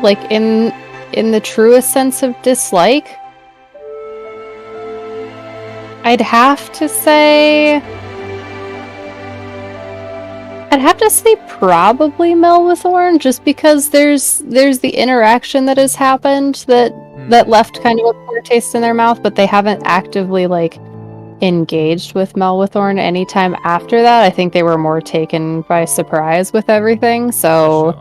like in the truest sense of dislike, I'd have to say probably Melwithorn, just because there's the interaction that has happened that left kind of a poor taste in their mouth, but they haven't actively like engaged with Melwithorn anytime after that. I think they were more taken by surprise with everything. So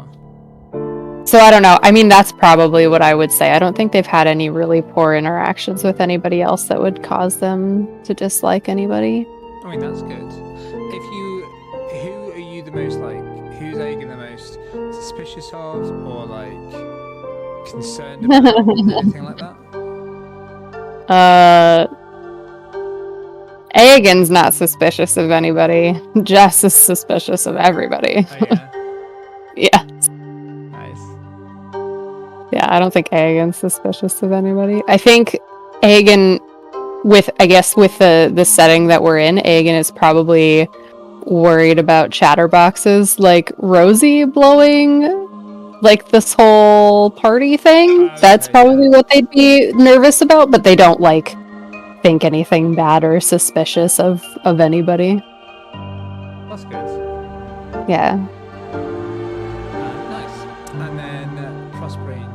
I don't know. I mean, that's probably what I would say. I don't think they've had any really poor interactions with anybody else that would cause them to dislike anybody. I mean, that's good. Who are you the most like? Who's Aegon the most suspicious of, or like concerned about, anything like that? Aegon's not suspicious of anybody. Jess is suspicious of everybody. Oh, yeah. Yeah. Nice. Yeah, I don't think Aegon's suspicious of anybody. I think Aegon, with the setting that we're in, Aegon is probably worried about chatterboxes like Rosie blowing like this whole party thing. That's probably what they'd be nervous about, but they don't like think anything bad or suspicious of anybody. That's good. Yeah. Nice. And then Crossbrain,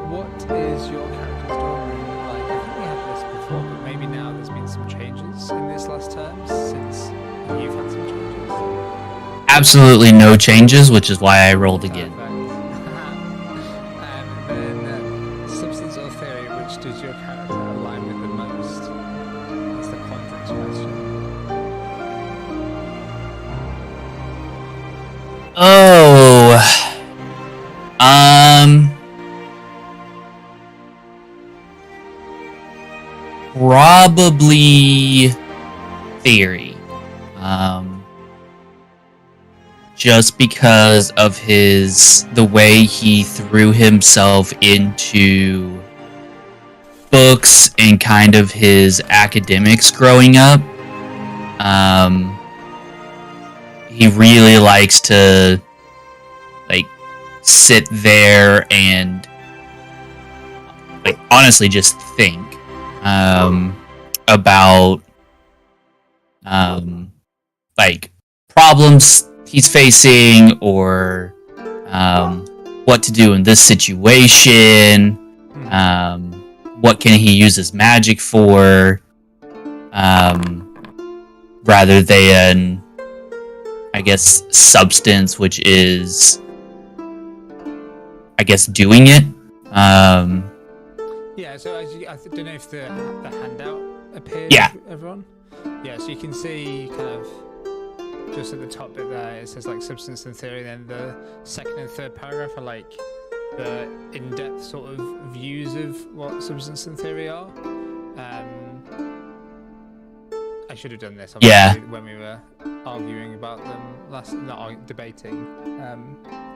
what is your character's story like? I think we had this before, but maybe now there's been some changes in this last term since you've had some changes. Absolutely no changes, which is why I rolled again. And then substance or theory, which does your character align with the most? That's the context question. Oh, probably theory. Just because of the way he threw himself into books and kind of his academics growing up. He really likes to like sit there and like honestly just think about like problems he's facing, or what to do in this situation, what can he use his magic for, rather than, I guess, substance, which is, I guess, doing it. Yeah, so I don't know if the handout appears Yeah. to everyone. Yeah, so you can see kind of just at the top bit there, it says like substance and theory, then the second and third paragraph are like the in-depth sort of views of what substance and theory are. I should have done this obviously when we were arguing about them debating,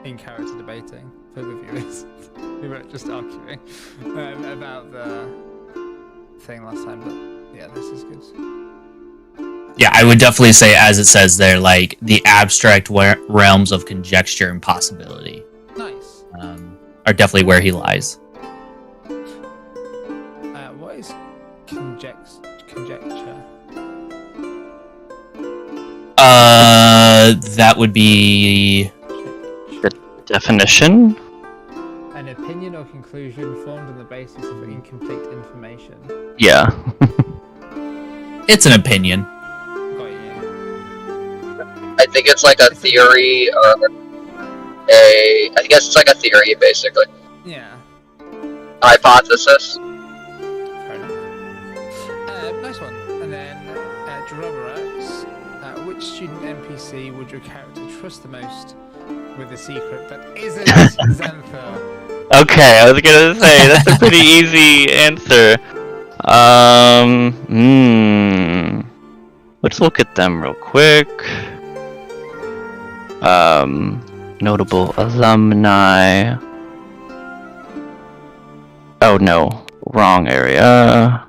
in character debating for the viewers. We weren't just arguing about the thing last time, but yeah, this is good. Yeah, I would definitely say, as it says there, like the abstract realms of conjecture and possibility. Nice. Are definitely where he lies. What is conjecture? That would be The definition? An opinion or conclusion formed on the basis of incomplete information. Yeah. it's an opinion. Got you. I think it's like a theory, or I guess it's like a theory, basically. Yeah. Hypothesis. Fair enough. Nice one. And then Droborax, which student NPC would your character trust the most with a secret that isn't Xantha? Okay, I was gonna say, that's a pretty easy answer. Let's look at them real quick. Notable alumni. Oh no, wrong area.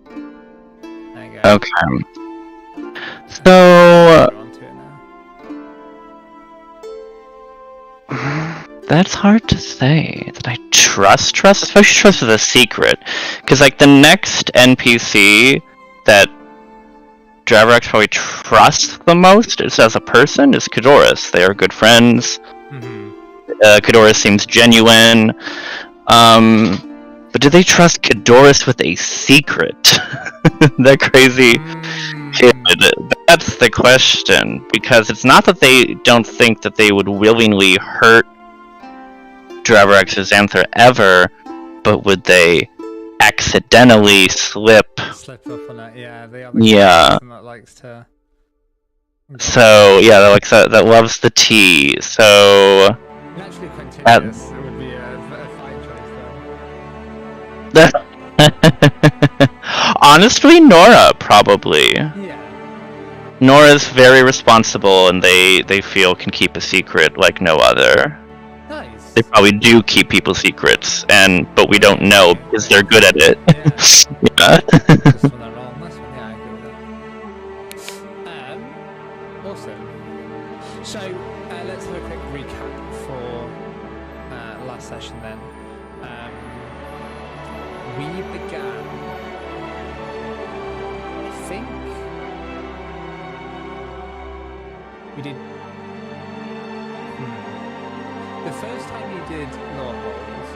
There you go. Okay. So, We're onto it now. That's hard to say. That I trust, especially trust with a secret, because like the next NPC that Dravax probably trusts the most is as a person is Kadoris. They are good friends. Kadoris seems genuine. But do they trust Kadoris with a secret? That crazy kid. That's the question. Because it's not that they don't think that they would willingly hurt Dravax's Anther ever, but would they accidentally slip off on it? Yeah, they are the that likes to. So yeah, that loves the tea. So naturally, Quintilius would be a fine choice though. Honestly, Nora probably. Yeah. Nora's very responsible, and they feel can keep a secret like no other. Nice. They probably do keep people's secrets, but we don't know because they're good at it. Yeah. Awesome. So let's have a quick recap for last session then. We began, I think we did. The first time you did lore holes,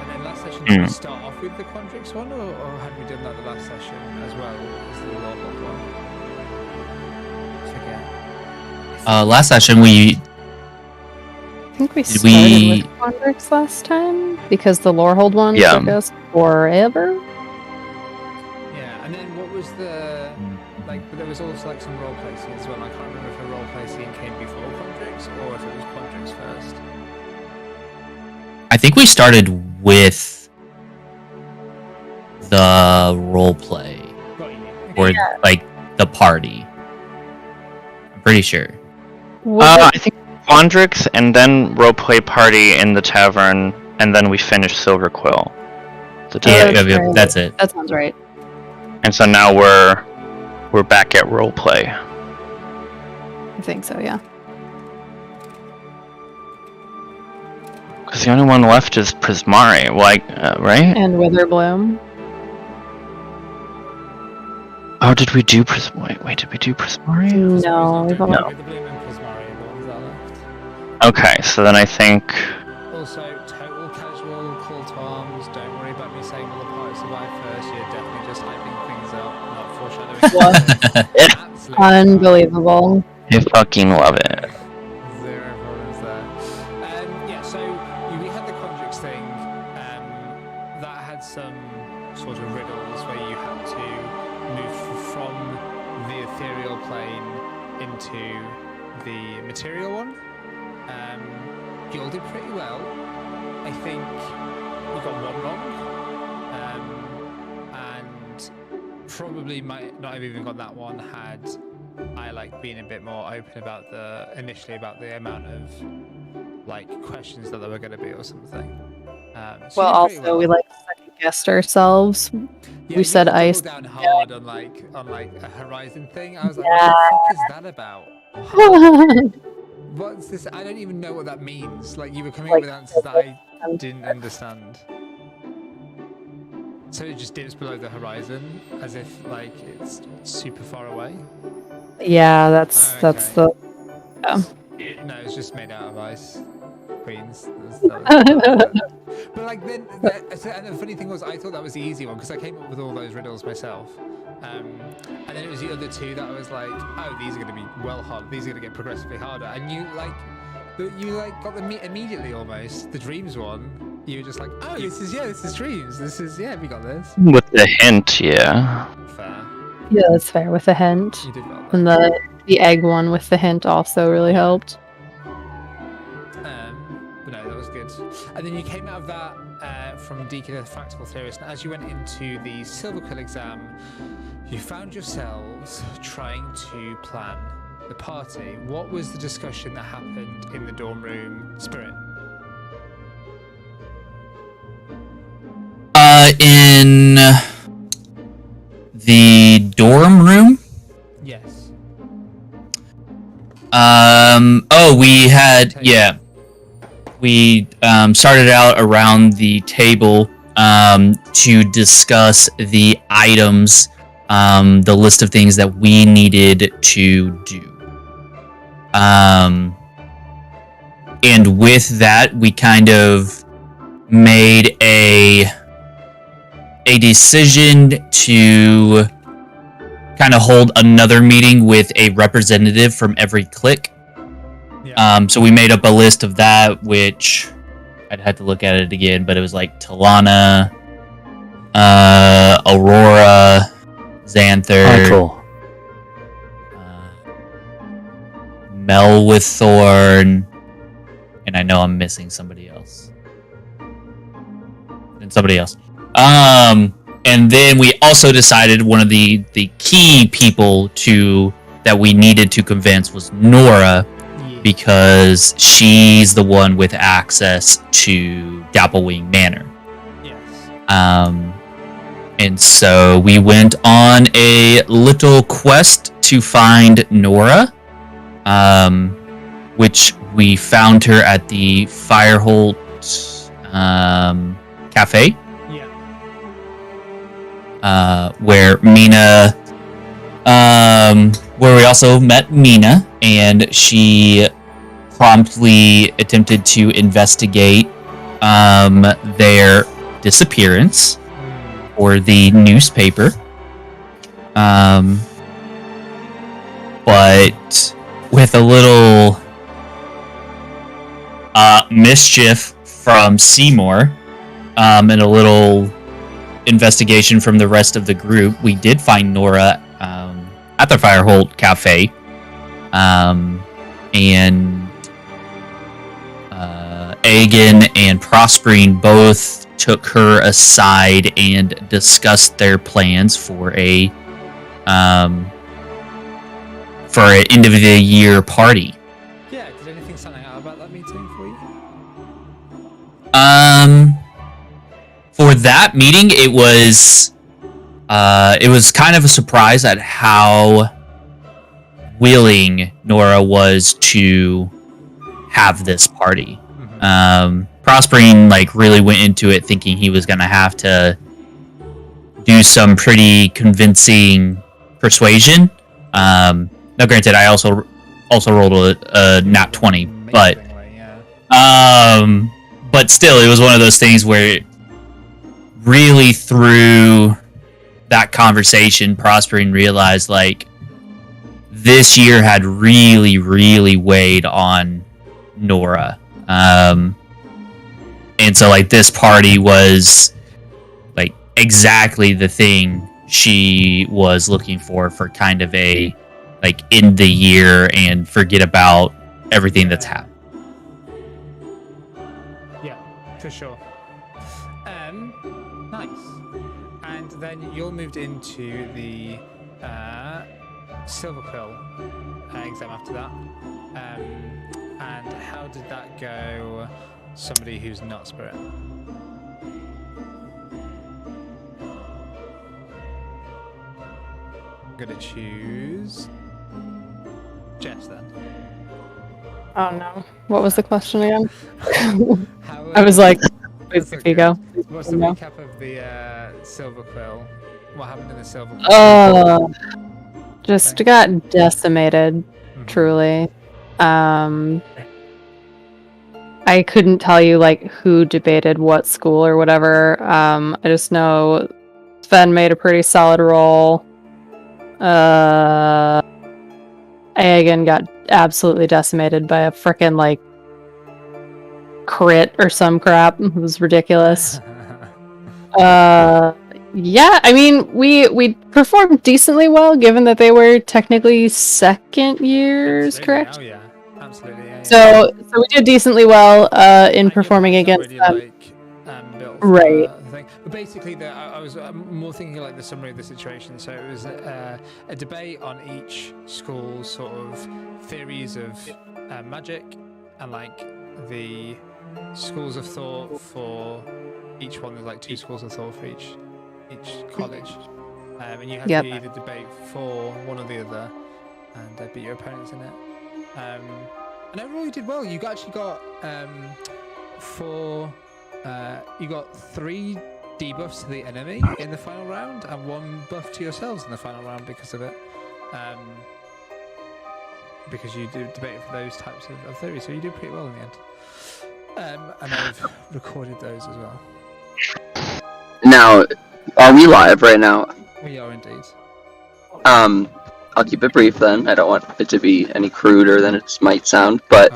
and then last session did we start off with the Quandrix one, or had we done that the last session as well as the lore hole one? Last session we. I think we started with Quandrix last time because the Lorehold one took us forever. Yeah, and then what was the but there was also like some role play scenes as well. I can't remember if a role play scene came before Quandrix or if it was Quandrix first. I think we started with the role play, or like the party. I'm pretty sure. I think Quandrix and then roleplay party in the tavern, and then we finished Silver Quill. Yeah, that's it. That sounds right. And so now we're back at roleplay. I think so, yeah. Because the only one left is Prismari, right? And Witherbloom. Oh, did we do Prismari? Wait, did we do Prismari? No, we've only... Witherbloom and Prismari are the ones that are left. Okay, so then I think... Also, total casual call to arms. Don't worry about me saying all the parts survive first. You're definitely just hyping things up, not foreshadowing. Unbelievable. I fucking love it. Zero problems there. Yeah, so we had the Quandrix thing. That had some sort of riddles where you had to move from the ethereal plane into the material one. You all did pretty well. I think we got one wrong, and probably might not have even got that one had I been a bit more open about initially about the amount of questions that there were going to be or something. So well, also we second guessed ourselves. Yeah, we said ice down hard on a horizon thing. I was like, what the fuck is that about? What's this? I don't even know what that means. You were coming up with answers that I didn't understand. So it just dips below the horizon, as if it's super far away. Yeah, that's the. No, it's just made out of ice queens. But then, and the funny thing was, I thought that was the easy one because I came up with all those riddles myself. And then it was the other two that I was like, oh, these are going to be well hard. These are going to get progressively harder. And you got them immediately almost. The dreams one, you were just like, oh, this is dreams. We got this. With the hint, yeah. Fair. Yeah, that's fair with a hint. You did well. And the egg one with the hint also really helped. But no, that was good. And then you came out of that from Deacon the Fractal Theorist, and as you went into the Silver Quill exam, you found yourselves trying to plan the party. What was the discussion that happened in the dorm room, Spirit? In the dorm room? Yes. We had, yeah. we started out around the table to discuss the items, the list of things that we needed to do. And with that, we kind of made a decision to kind of hold another meeting with a representative from every clique. Yeah. So we made up a list of that, which I'd have to look at it again, but it was like Talana, Aurora, Xanther, cool. Mel with Thorn, and I know I'm missing somebody else. And somebody else. And then we also decided one of the key people that we needed to convince was Nora, because she's the one with access to Dapplewing Manor. Yes. And so we went on a little quest to find Nora, which we found her at the Fireholt Cafe. Where Mina, where we also met Mina, and she promptly attempted to investigate their disappearance or the newspaper. But with a little mischief from Seymour, and a little investigation from the rest of the group, we did find Nora at the Fireholt Cafe, and Aegon and Prospering both took her aside and discussed their plans for an end of the year party. Yeah, did anything stand out about that meeting for you? For that meeting, it was kind of a surprise at how willing Nora was to have this party. Prospering really went into it thinking he was gonna have to do some pretty convincing persuasion. Now, granted, I also rolled a nat 20, but still, it was one of those things where really through that conversation, Prospering realized this year had really, really weighed on Nora. And so this party was exactly the thing she was looking for kind of a end the year and forget about everything that's happened. Yeah, for sure. Nice. And then you're moved into the Silver Quill exam after that. And how did that go? Somebody who's not Spirit. I'm gonna choose Jess then. Oh no. What was the question again? How, I was like, That's please, if you go. What's the No. recap of the Silver Quill? What happened in the Silver Quill? Just got decimated, truly. I couldn't tell you who debated what school or whatever. I just know Sven made a pretty solid roll. Aegon got absolutely decimated by a frickin' crit or some crap. It was ridiculous. Yeah, I mean, we performed decently well, given that they were technically second years, correct? Oh yeah, absolutely. Yeah, So we did decently well in performing against them. Right. But basically, I was more thinking the summary of the situation. So it was a debate on each school's sort of theories of magic and the schools of thought for each one. There's 2 schools of thought for each college, and you had to either debate for one or the other, and beat your opponents in it. And overall, you did well. You actually got you got 3 debuffs to the enemy in the final round and 1 buff to yourselves in the final round because of it. Because you do debate for those types of theories, so you do pretty well in the end. And I've recorded those as well. Now, are we live right now? We are indeed. I'll keep it brief then. I don't want it to be any cruder than it might sound, but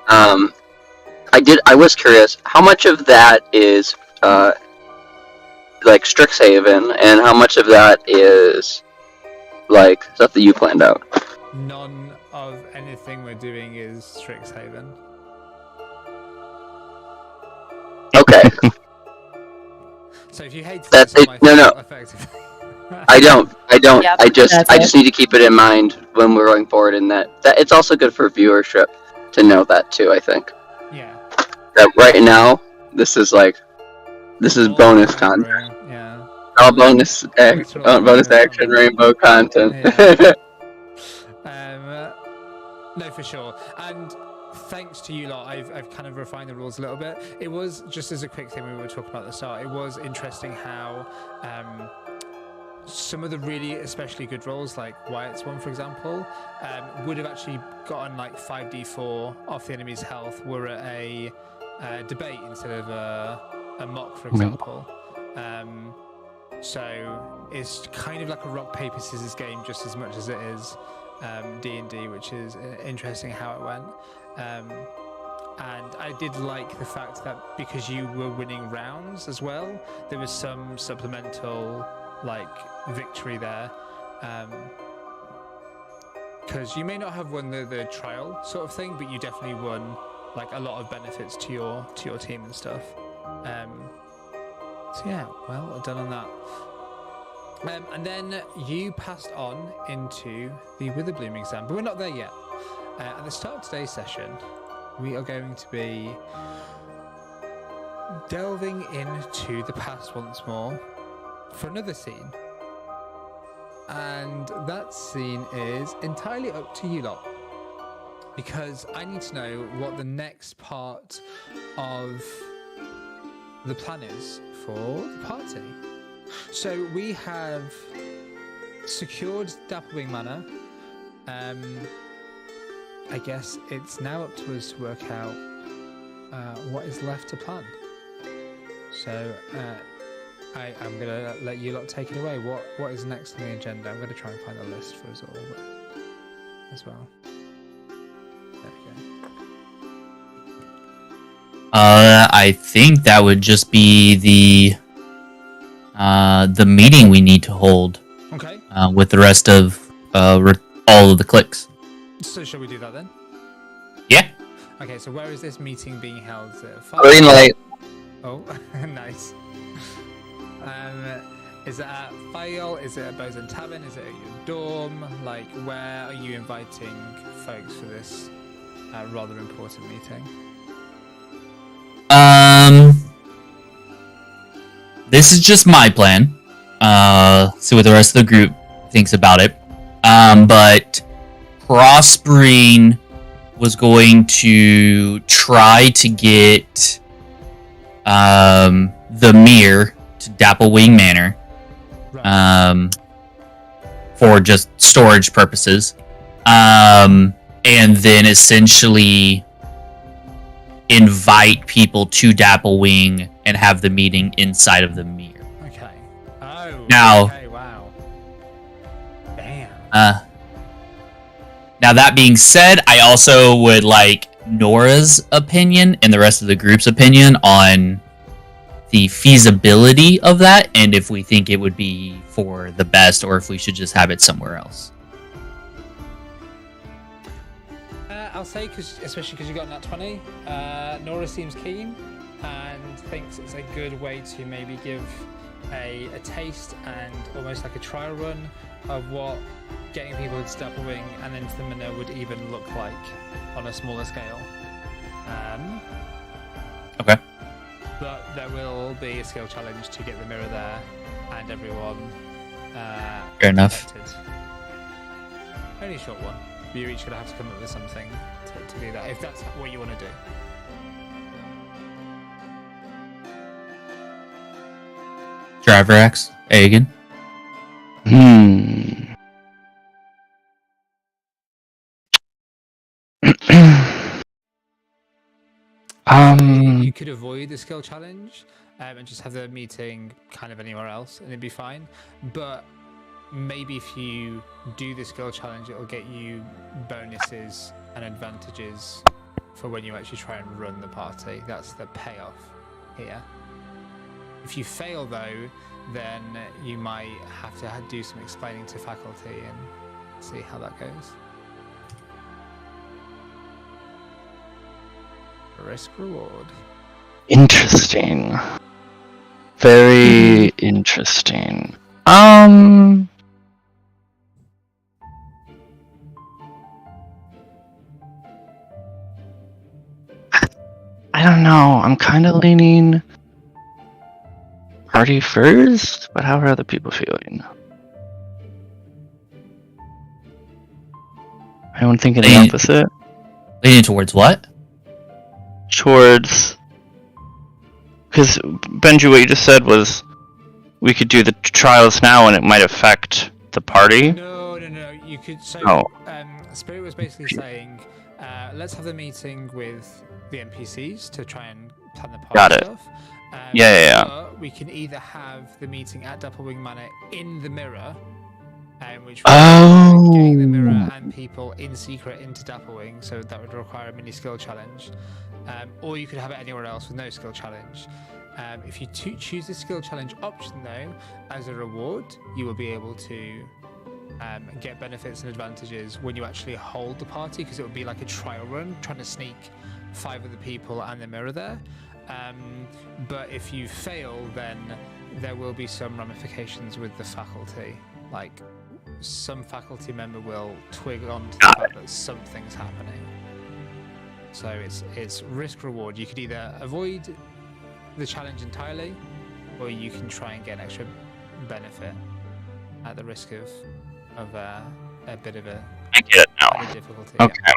I was curious, how much of that is like Strixhaven, and how much of that is like stuff that you planned out? None of anything we're doing is Strixhaven. Okay. So if you hate That's it. No. effectively. I don't. Yep, I just need to keep it in mind when we're going forward, and that it's also good for viewership to know that too. I think. Yeah. That right now, this is bonus content. Yeah. All bonus action rainbow content. Yeah. No, for sure. And thanks to you lot, I've kind of refined the rules a little bit. It was, just as a quick thing we were talking about at the start, it was interesting how some of the really especially good rolls, like Wyatt's one for example, would have actually gotten like 5d4 off the enemy's health were at a debate instead of a mock, for example. So it's kind of like a rock paper scissors game just as much as it is D&D, which is interesting how it went. And I did like the fact that because you were winning rounds as well, there was some supplemental like victory there. Because you may not have won the trial sort of thing, but you definitely won like a lot of benefits to your team and stuff. So yeah, well done on that. And then you passed on into the Witherbloom exam, but we're not there yet. At the start of today's session, we are going to be delving into the past once more for another scene. And that scene is entirely up to you lot, because I need to know what the next part of the plan is for the party. So we have secured Dapplewing Manor. I guess it's now up to us to work out what is left to plan. So I'm going to let you lot take it away. What is next on the agenda? I'm going to try and find a list for us all as well. There we go. I think that would just be the meeting we need to hold. Okay. With the rest of all of the cliques. So shall we do that then? Yeah. Okay, so where is this meeting being held? Green light. Oh, nice. Is it at Fayol? Is it at Bosun Tavern? Is it at your dorm? Like, where are you inviting folks for this rather important meeting? This is just my plan. See what the rest of the group thinks about it. But Prospering was going to try to get the Mirror to Dapplewing Manor, Right. for just storage purposes, and then essentially invite people to Dapplewing and have the meeting inside of the Mirror. Okay. Oh. Now- Okay, wow. Damn. Now that being said, I also would like Nora's opinion and the rest of the group's opinion on the feasibility of that, and if we think it would be for the best, or if we should just have it somewhere else. I'll say, especially because you got that 20, Nora seems keen and thinks it's a good way to maybe give a taste and almost like a trial run of what getting people to Dapplewing and then to the Manor would even look like on a smaller scale. Okay. But there will be a skill challenge to get the Mirror there and everyone Fair enough. affected. Only a short one. But you're each going to have to come up with something to do that, if that's what you want to do. Driver X, Aegon. You could avoid the skill challenge and just have the meeting kind of anywhere else, and it'd be fine. But maybe if you do the skill challenge, it'll get you bonuses and advantages for when you actually try and run the party. That's the payoff here. If you fail though, then you might have to do some explaining to faculty and see how that goes. Risk reward. Interesting. Very interesting. I don't know. I'm kind of leaning party first, but how are other people feeling? Anyone thinking the opposite? Leaning towards what? Towards, because Benji, what you just said was we could do the trials now and it might affect the party. No. You could. So, Spirit was basically saying, let's have the meeting with the NPCs to try and plan the party Got it. stuff. Yeah. But we can either have the meeting at Doppelwing Manor in the mirror, which Oh. getting the mirror and people in secret into Doppelwing, so that would require a mini skill challenge. Or you could have it anywhere else with no skill challenge. If you choose the skill challenge option though, as a reward, you will be able to get benefits and advantages when you actually hold the party, because it would be like a trial run, trying to sneak 5 other people and the mirror there. But if you fail, then there will be some ramifications with the faculty. Like, some faculty member will twig on to the fact that something's happening. So it's risk reward. You could either avoid the challenge entirely, or you can try and get an extra benefit at the risk of a bit of a I get it now. difficulty. Okay.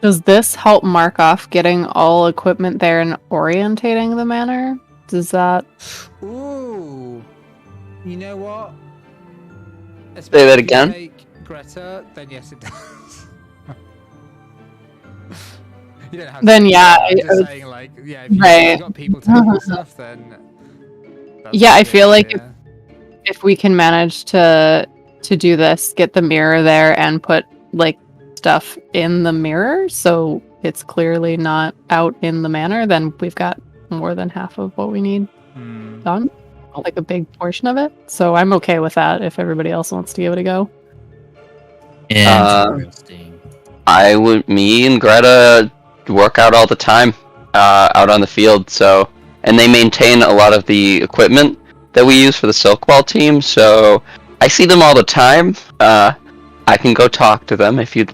Does this help mark off getting all equipment there and orientating the manor? Does that... Ooh. You know what? Say that again? If you take Greta, then yes, it does. You don't have to. Then yeah, I'm just saying, like, yeah, if you've got people taking stuff, then. Yeah, I feel like if we can manage to do this, get the mirror there and put like stuff in the mirror, so it's clearly not out in the manor, then we've got more than half of what we need done. Like a big portion of it. So I'm okay with that if everybody else wants to give it a go. Interesting. Me and Greta work out all the time out on the field, so, and they maintain a lot of the equipment that we use for the Silkwall team, so I see them all the time. I can go talk to them if you'd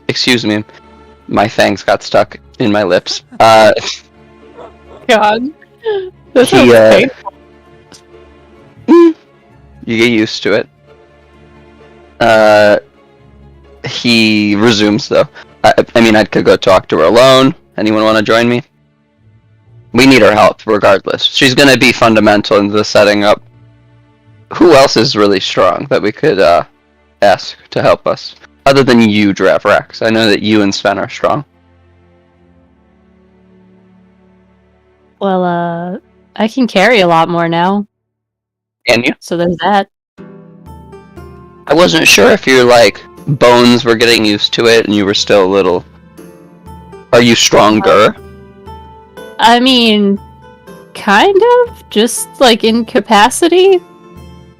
excuse me, my fangs got stuck in my lips. God. This is painful. You get used to it. He resumes though. I mean, I could go talk to her alone. Anyone want to join me? We need her help regardless. She's gonna be fundamental in the setting up. Who else is really strong that we could ask to help us? Other than you, Dravrax. I know that you and Sven are strong. Well, I can carry a lot more now. Can you? So there's that. I wasn't sure if your, like, bones were getting used to it and you were still a little... Are you stronger? I mean, kind of. Just, like, in capacity.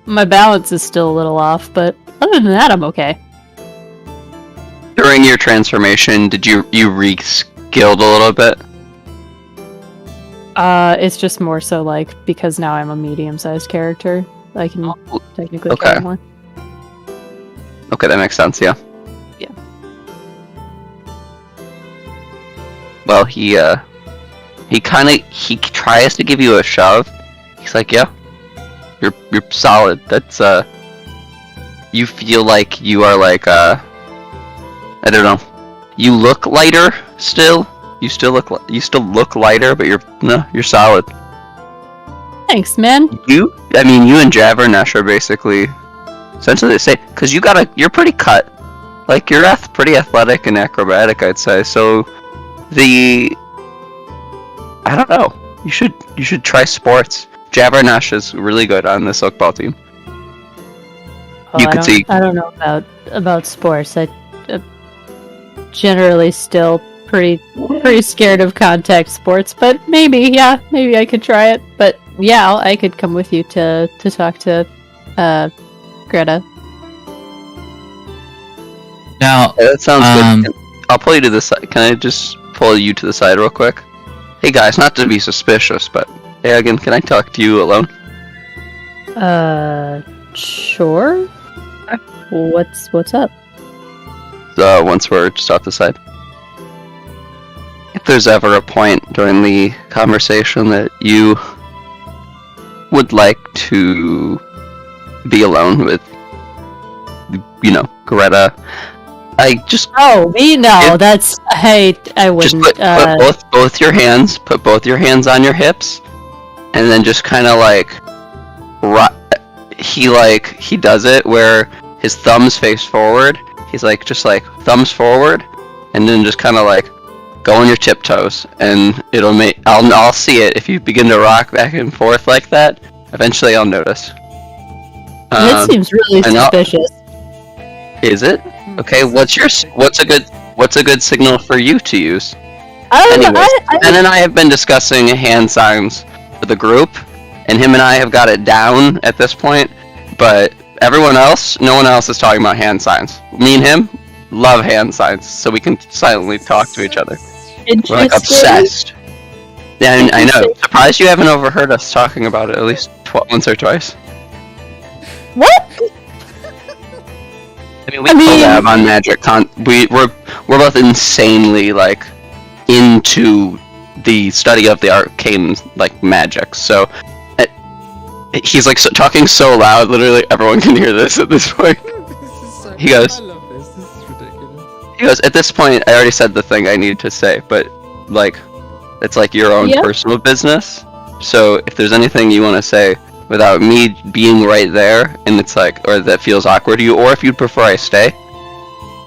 My balance is still a little off, but other than that, I'm okay. During your transformation, did you re-skilled a little bit? It's just more so, like, because now I'm a medium-sized character, I can technically carry more. Okay, that makes sense, yeah. Yeah. Well, he tries to give you a shove. He's like, yeah, you're solid. That's, you feel like you are like, I don't know. You look lighter still. You still look lighter, but you're solid. Thanks, man. You and Javernash are basically essentially the same, because you're pretty cut. Like, you're pretty athletic and acrobatic, I'd say. So I don't know. You should try sports. Javernash is really good on this Oakball team. I don't know about sports. I generally still pretty scared of contact sports, but maybe I could try it. But yeah, I could come with you to talk to Greta. Now, that sounds good. I'll pull you to the side. Can I just pull you to the side real quick? Hey guys, not to be suspicious, but hey, again, can I talk to you alone? Sure. What's up? Once we're just off the side. If there's ever a point during the conversation that you would like to be alone with, Greta, I just... Oh, me? No, that's... Hey, I wouldn't... Just put both your hands on your hips, and then just kind of he does it where his thumbs face forward. He's just thumbs forward, and then just kind of go on your tiptoes, and it'll make... I'll see it. If you begin to rock back and forth like that, eventually I'll notice. It seems really suspicious. Is it? Okay, what's a good signal for you to use? Anyways, Ben and I have been discussing hand signs for the group, and him and I have got it down at this point, but no one else is talking about hand signs. Me and him love hand signs, so we can silently talk to each other. We're obsessed. Yeah, I know. Surprised you haven't overheard us talking about it at least once or twice. What? We collab on magic. We're both insanely into the study of the arcane magic. So he's talking so loud, literally everyone can hear this at this point. He goes, I love this. This is ridiculous. He goes, at this point, I already said the thing I needed to say, but it's your own personal business. So if there's anything you want to say without me being right there, and it's or that feels awkward to you, or if you'd prefer I stay,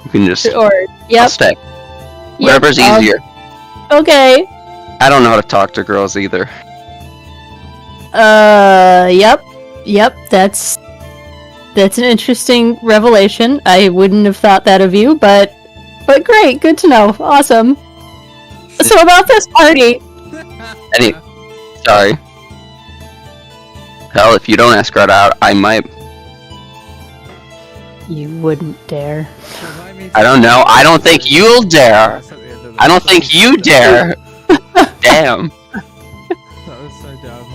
you can just I'll stay. Whatever's easier. Okay. I don't know how to talk to girls either. Yep. That's an interesting revelation. I wouldn't have thought that of you, but great, good to know. Awesome. So about this party. Sorry. Hell, if you don't ask Greta out, I might. You wouldn't dare. I don't know. I don't think you'll dare. I don't think you dare. Damn. That was so dumb.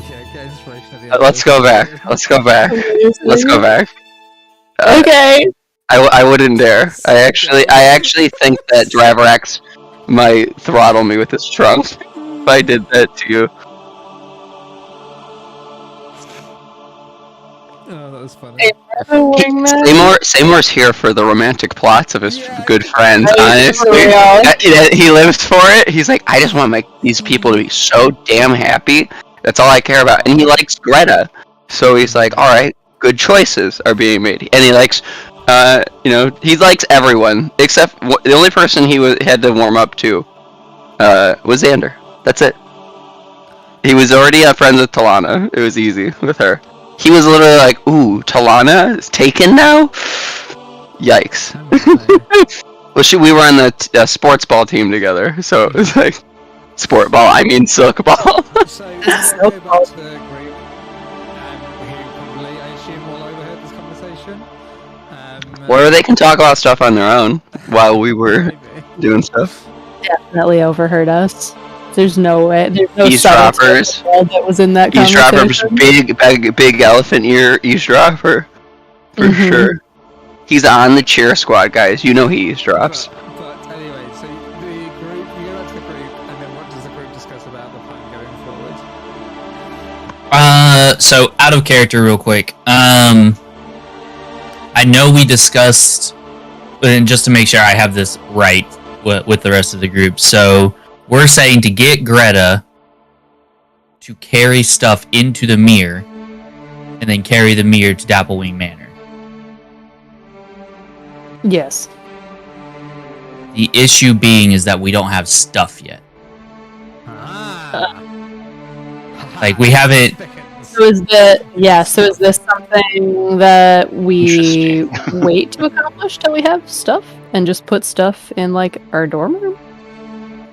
Get inspiration at the end. Let's go back. Okay. I wouldn't dare. I actually think that Driver-X might throttle me with his trunk if I did that to you. Oh, that was funny. Seymour's here for the romantic plots of his good friends, honestly. He lives for it. He's I just want these people to be so damn happy. That's all I care about. And he likes Greta. So he's alright, good choices are being made. And he likes, he likes everyone. Except the only person he had to warm up to was Xander. That's it. He was already friends with Talana. It was easy with her. He was literally ooh, Talana is taken now? Yikes. Well, we were on the sports ball team together, so it was sport ball, I mean silk ball. So, silk ball. To the group, who probably, I assume, will overheard this conversation. Or they can talk about stuff on their own while we were doing stuff. Definitely overheard us. There's no way. There's no eavesdroppers that was in that conversation. Eavesdroppers, big elephant ear eavesdropper for sure. He's on the cheer squad, guys. You know he eavesdrops. But anyway, so the group, you go back to the group, and then what does the group discuss about the plan going forward? So out of character, real quick. I know we discussed. and just to make sure I have this right with the rest of the group. So we're saying to get Greta to carry stuff into the mirror, and then carry the mirror to Dapplewing Manor. Yes. The issue being is that we don't have stuff yet. Like we haven't. So is this something that we wait to accomplish till we have stuff and just put stuff in like our dorm room?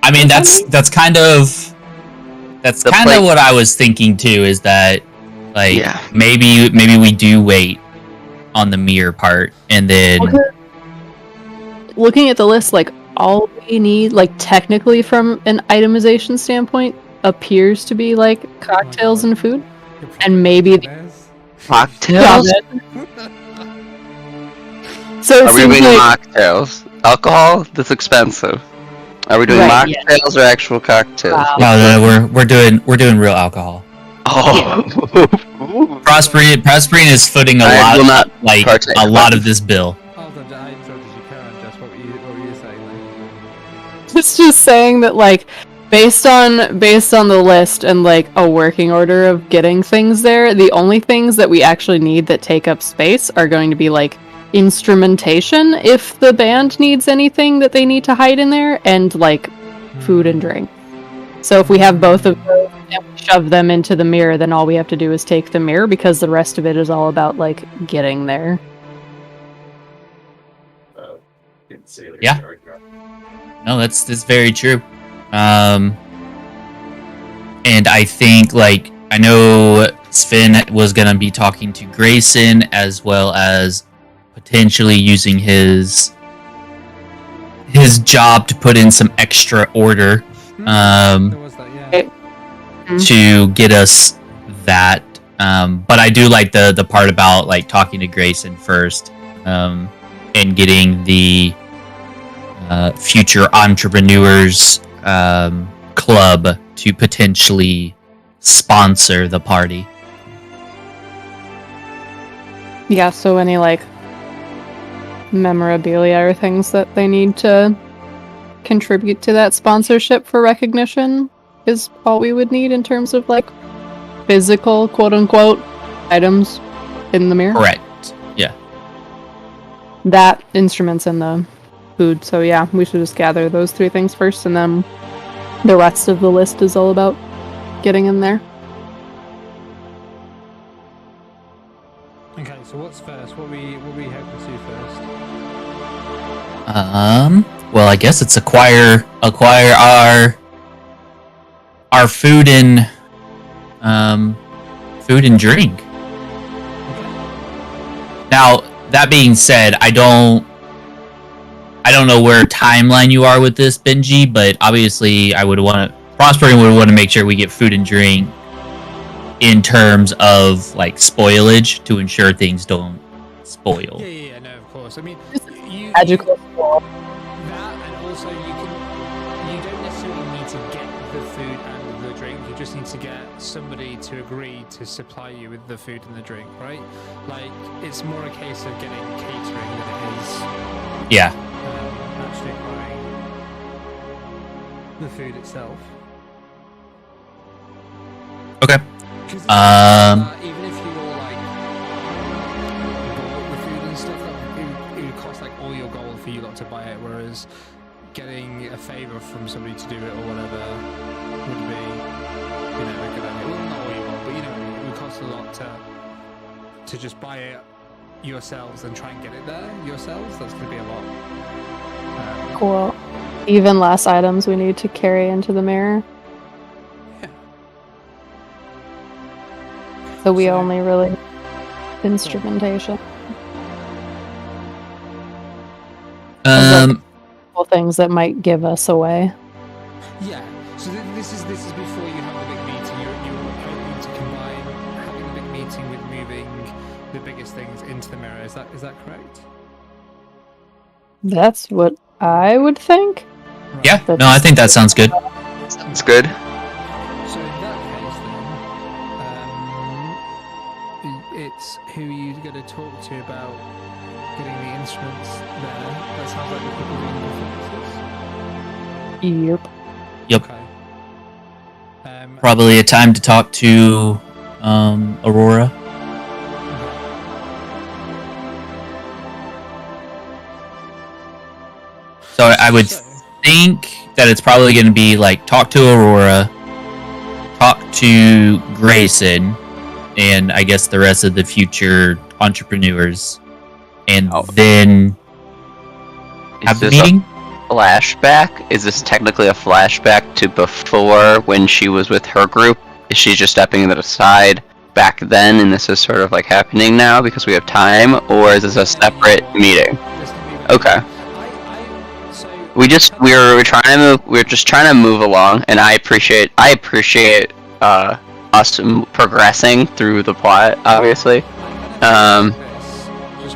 I mean, that's kind of what I was thinking too. Is that like maybe we do wait on the mirror part, and then looking at the list, like all we need, like technically from an itemization standpoint, appears to be like cocktails and food, and maybe mocktails. So are we doing mocktails? Alcohol? That's expensive. Are we doing mocktails or actual cocktails? Wow. No, we're doing real alcohol. Oh, Prospering is footing a lot of this bill. It's just saying that, like, based on the list and like a working order of getting things there, the only things that we actually need that take up space are going to be like instrumentation if the band needs anything that they need to hide in there, and like food and drink. So if we have both of those and we shove them into the mirror, then all we have to do is take the mirror, because the rest of it is all about like getting there. Yeah. No, that's very true. And I think, like, I know Sven was gonna be talking to Grayson, as well as potentially using his job to put in some extra order to get us that. But I do like the part about like talking to Grayson first, and getting the future entrepreneurs club to potentially sponsor the party. Yeah, so any like memorabilia or things that they need to contribute to that sponsorship for recognition is all we would need in terms of like physical quote unquote items in the mirror. Correct. Yeah. That, instruments, and the food. So yeah, we should just gather those three things first, and then the rest of the list is all about getting in there. Okay, so what's first? What we hoping to do first? Well, I guess it's acquire our food and drink. Now, that being said, I don't know where timeline you are with this, Benji, but obviously Prospering would want to make sure we get food and drink in terms of like spoilage to ensure things don't spoil. Yeah, no, of course. I mean, Magical spoil. That, and also you don't necessarily need to get the food and the drink. You just need to get somebody to agree to supply you with the food and the drink, right? Like, it's more a case of getting catering than it is. Yeah. Actually buying the food itself. Okay. Even if you all like bought the food and stuff, it would cost like all your gold for you lot to buy it, whereas getting a favour from somebody to do it or whatever would be, a good idea. Well, not all your gold, but it would cost a lot to just buy it yourselves and try and get it there yourselves. That's going to be a lot. Cool. Even less items we need to carry into the mirror. Yeah. So we only really instrumentation. Things that might give us away. Yeah. So this is before you have the big meeting. You're hoping to combine having the big meeting with moving the biggest things into the mirror. Is that correct? That's what I would think. Right. Yeah. No, I think that sounds good. Sounds good. So in that case, then, it's who you're going to talk to about getting the instruments there. That's Yep. Yep. Okay. Probably a time to talk to Aurora. So I would think that it's probably going to be like talk to Aurora, talk to Grayson, and I guess the rest of the future entrepreneurs, and then have the meeting. Flashback? Is this technically a flashback to before when she was with her group? Is she just stepping it aside back then, and this is sort of like happening now because we have time, or is this a separate meeting? Okay. We're just trying to move along, and I appreciate us progressing through the plot, obviously. Just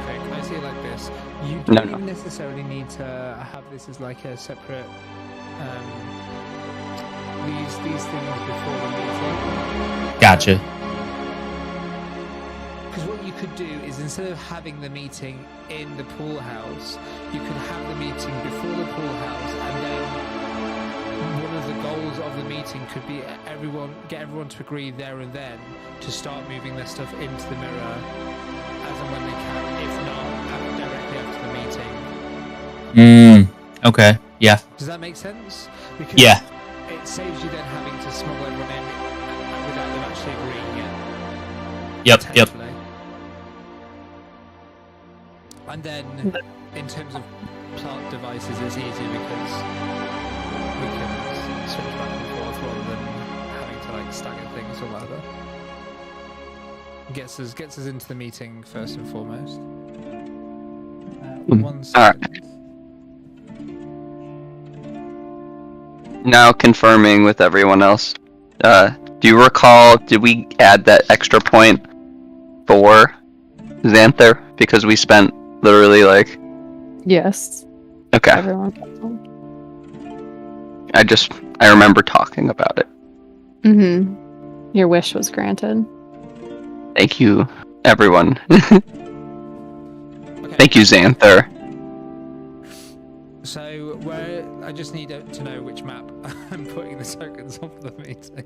quick, I see it like this. You don't even necessarily need to have this as like a separate these things before the meeting. Gotcha. Because what you could do is instead of having the meeting in the pool house, you could have the meeting before the pool house, and then one of the goals of the meeting could be get everyone to agree there and then to start moving their stuff into the mirror as and when they can, if not directly after the meeting. Okay. Yeah. Does that make sense? Because yeah. It saves you then having to smuggle everyone in without them actually agreeing yet. Yep. And then, in terms of plot devices, it's easy because we can switch back and forth rather than having to like stagger things or whatever. Gets us into the meeting first and foremost. 1 second. Now confirming with everyone else. Do you recall? Did we add that extra point for Xanther because we spent literally like? Yes. Okay. Everyone. I remember talking about it. Your wish was granted. Thank you, everyone. Okay. Thank you, Xanther. So, I just need to know which map I'm putting the tokens on for the meeting.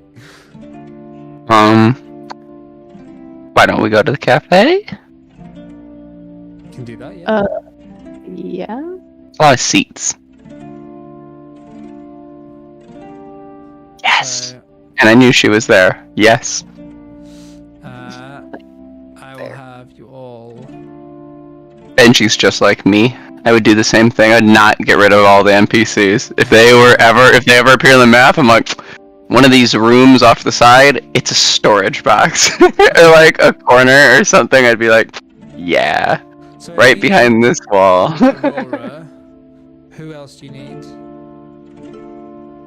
Why don't we go to the cafe? You can do that, yeah. Yeah. A lot of seats. Yes. And I knew she was there. Yes. I will have you all. Benji's just like me. I would do the same thing. I'd not get rid of all the NPCs. If they ever appear on the map, I'm like, one of these rooms off the side, it's a storage box. Or like a corner or something, I'd be like, yeah. So right behind this wall. Nora. Who else do you need?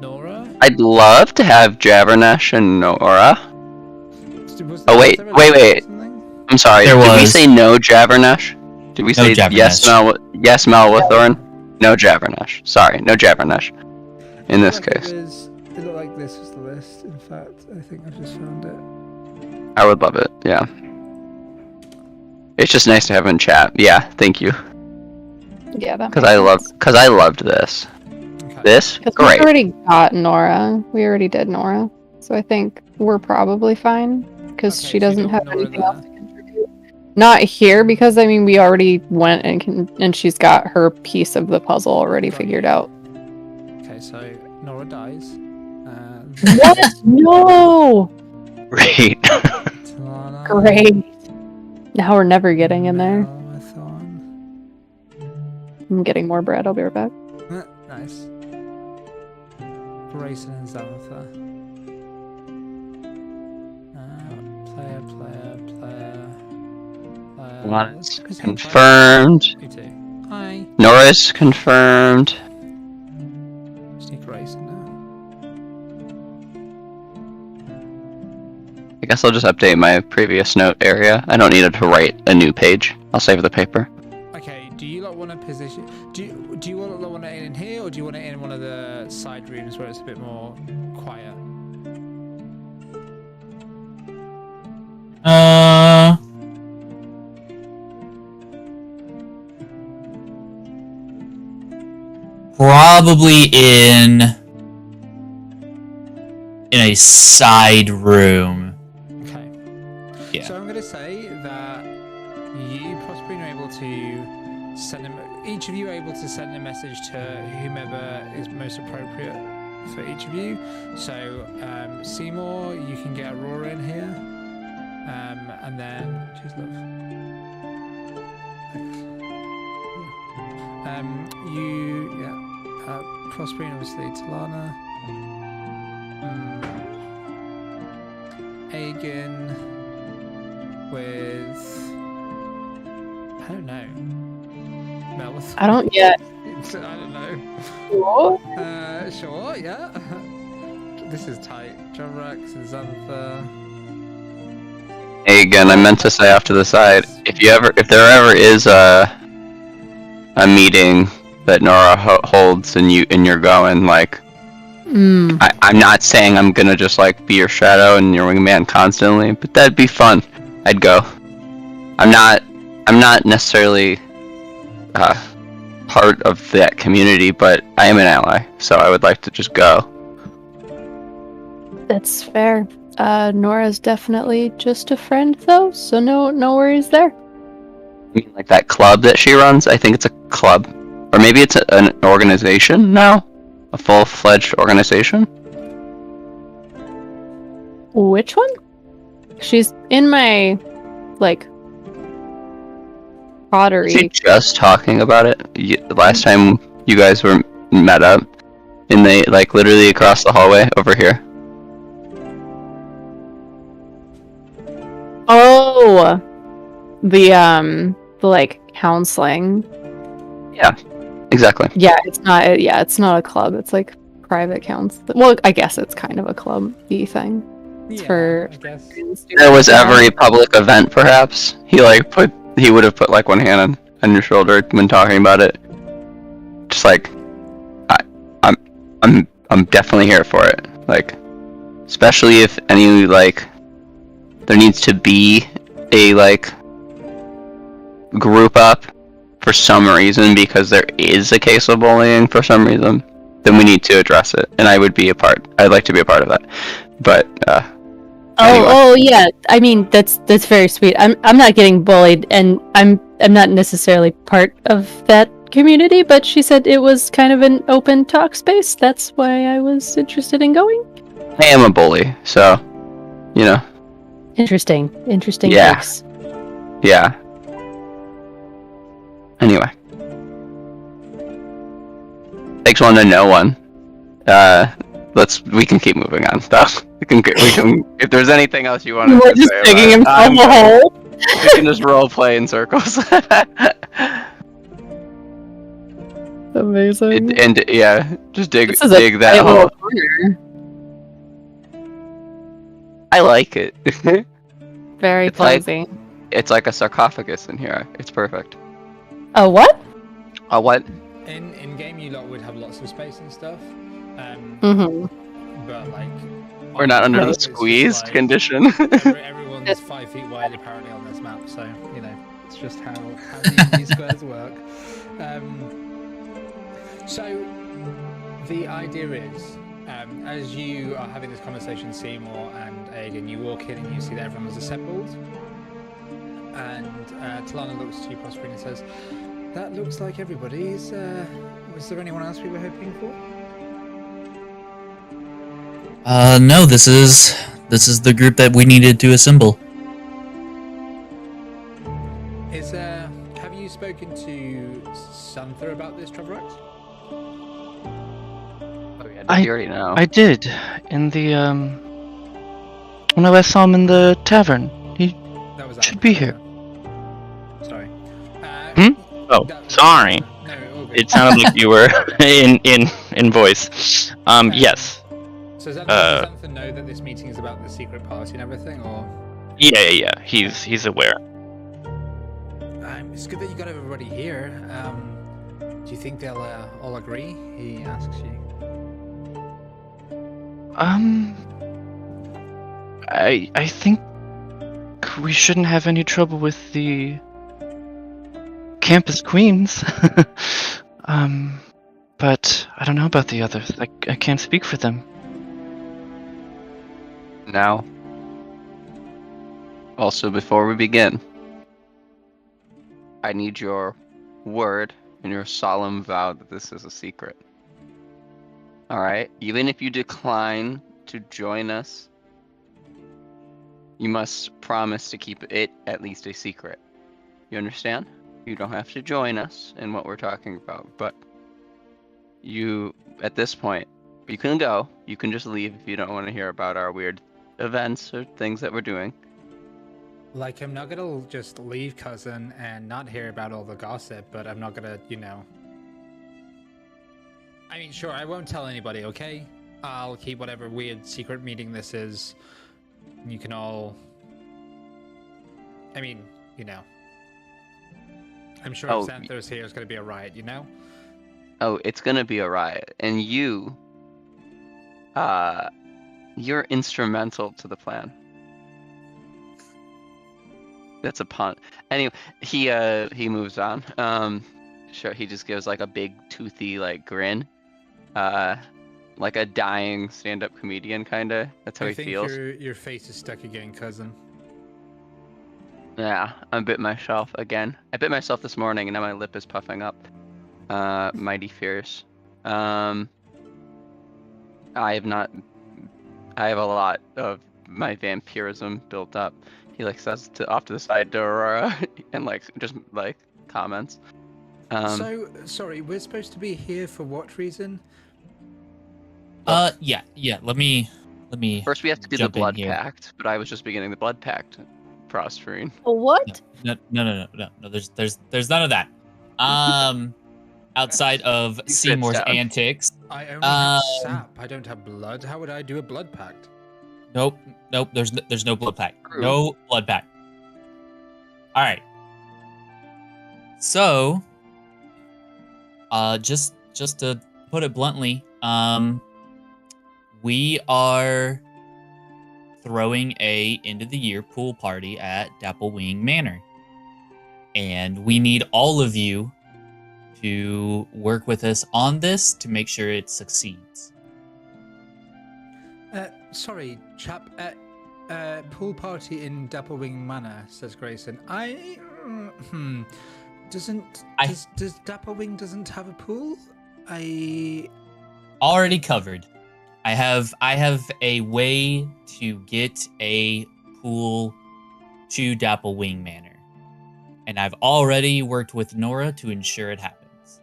Nora? I'd love to have Javernesh and Nora. Oh wait. I'm sorry. Did we say no Javernesh? Did we say yes Malwithorn? No Javernesh. Sorry, no Javernesh. In this case. It looked like this was the list. In fact, I think I've just found it. I would love it, yeah. It's just nice to have in chat. Yeah, thank you. Yeah, that. Because I loved this. Okay. This great. We already got Nora. We already did Nora, so I think we're probably fine because she doesn't have anything else to contribute. Not here because I mean we already went and she's got her piece of the puzzle already figured out. Okay, so Nora dies. What? No. Great. Great. Now we're never getting in there. I'm getting more bread. I'll be right back. Nice. Grayson and Xanther. Player. One's confirmed. You too. Hi. Nora's confirmed. Just need Grayson now. I guess I'll just update my previous note area. I don't need to write a new page. I'll save the paper. Okay, do you want to position... Do you want it in here, or do you want it in one of the side rooms where it's a bit more quiet? Probably in in a side room. Okay. Yeah. So I'm going to say that you possibly are able to send each of you are able to send a message to whomever is most appropriate for each of you. So Seymour, you can get Aurora in here, and then she's love. Prospering, obviously, Talana. Aegon with... I don't know. Melith. I don't yet. I don't know. Sure. Sure, yeah. This is tight. Javrax and Xantha. Hey, again, I meant to say off to the side, if there ever is a meeting that Nora holds and you're going, like, I'm not saying I'm gonna just like be your shadow and your wingman constantly, but that'd be fun. I'd go. I'm not necessarily part of that community, but I am an ally, so I would like to just go. That's fair. Nora's definitely just a friend, though, so no worries there. I mean, like that club that she runs, I think it's a club. Or maybe it's an organization now? A full-fledged organization? Which one? She's in my, like, pottery. Was she just talking about it? The last time you guys were met up? And they, like, literally across the hallway over here. Oh! The like, counseling. Yeah. Exactly. Yeah, it's not a club. It's like private counsel. Well, I guess it's kind of a club-y thing. It's for I guess. If there was ever a public event, perhaps he would have put like one hand on your shoulder when talking about it. Just like, I'm definitely here for it. Like, especially if any like, there needs to be a like group up for some reason, because there is a case of bullying for some reason, then we need to address it, and I'd like to be a part of that. But anyway. Oh yeah. I mean, that's very sweet. I'm not getting bullied, and I'm not necessarily part of that community, but she said it was kind of an open talk space. That's why I was interested in going. I am a bully, so you know. Interesting Yeah. takes. Yeah. Anyway. Takes one to know one. We can keep moving on, though. We can, if there's anything else you want to say. We're just digging himself a hole. We can just role play in circles. Amazing. and yeah, just dig This is a that tight hole. little corner. I like it. Very It's like- cozy. It's like a sarcophagus in here. It's perfect. A what? A what? In game, you lot would have lots of space and stuff. Mm-hmm. But like, We're not under the it's just, squeezed like, condition. Everyone's 5 feet wide apparently on this map, so you know it's just how these squares work. So the idea is, as you are having this conversation, Seymour and Aegon, you walk in and you see that everyone was assembled, and Talana looks to you, Prospering, and says, "That looks like everybody. Was there anyone else we were hoping for?" No, this is the group that we needed to assemble. Have you spoken to Xantha about this, Travrax? Oh yeah, you already know. I did in the when I last saw him in the tavern. He That was should be here. Sorry. Oh, sorry. No, all good. It sounded like you were in voice. Yes. So does Xantha know that this meeting is about the secret party and everything, or? Yeah. He's aware. It's good that you got everybody here. Do you think they'll all agree? He asks you. I think we shouldn't have any trouble with the campus queens. But I don't know about the others. I can't speak for them. Now, also before we begin, I need your word and your solemn vow that this is a secret. Alright? Even if you decline to join us, you must promise to keep it at least a secret. You understand? You don't have to join us in what we're talking about, but you, at this point, you can go. You can just leave if you don't want to hear about our weird events or things that we're doing. Like, I'm not gonna just leave, cousin, and not hear about all the gossip, but I'm not gonna, you know... I mean, sure, I won't tell anybody, okay? I'll keep whatever weird secret meeting this is. You can all... I mean, you know. I'm sure if Xanthos here is gonna be a riot, you know? Oh, it's gonna be a riot. And you're instrumental to the plan. That's a pun. Anyway, he moves on. Sure, he just gives like a big toothy like grin. Like a dying stand-up comedian kinda. That's how he feels. I think your face is stuck again, cousin. Yeah, I bit myself again. I bit myself this morning and now my lip is puffing up. Mighty fierce. I have a lot of my vampirism built up. He like says off to the side to Aurora and like just like comments. So sorry, we're supposed to be here for what reason? Yeah. Let me. First, we have to do the jump in blood here. pact, but I was just beginning the blood pact, Prostrine. What? No. There's none of that. Outside of He sits Seymour's down. antics. I only have sap. I don't have blood. How would I do a blood pact? Nope. There's no blood pact. True. No blood pact. All right. So, just to put it bluntly, we are throwing a end of the year pool party at Dapplewing Manor, and we need all of you to work with us on this to make sure it succeeds. Sorry, chap. Pool party in Dapplewing Manor, says Grayson. Does Dapplewing doesn't have a pool? Already covered. I have a way to get a pool to Dapplewing Manor, and I've already worked with Nora to ensure it happens.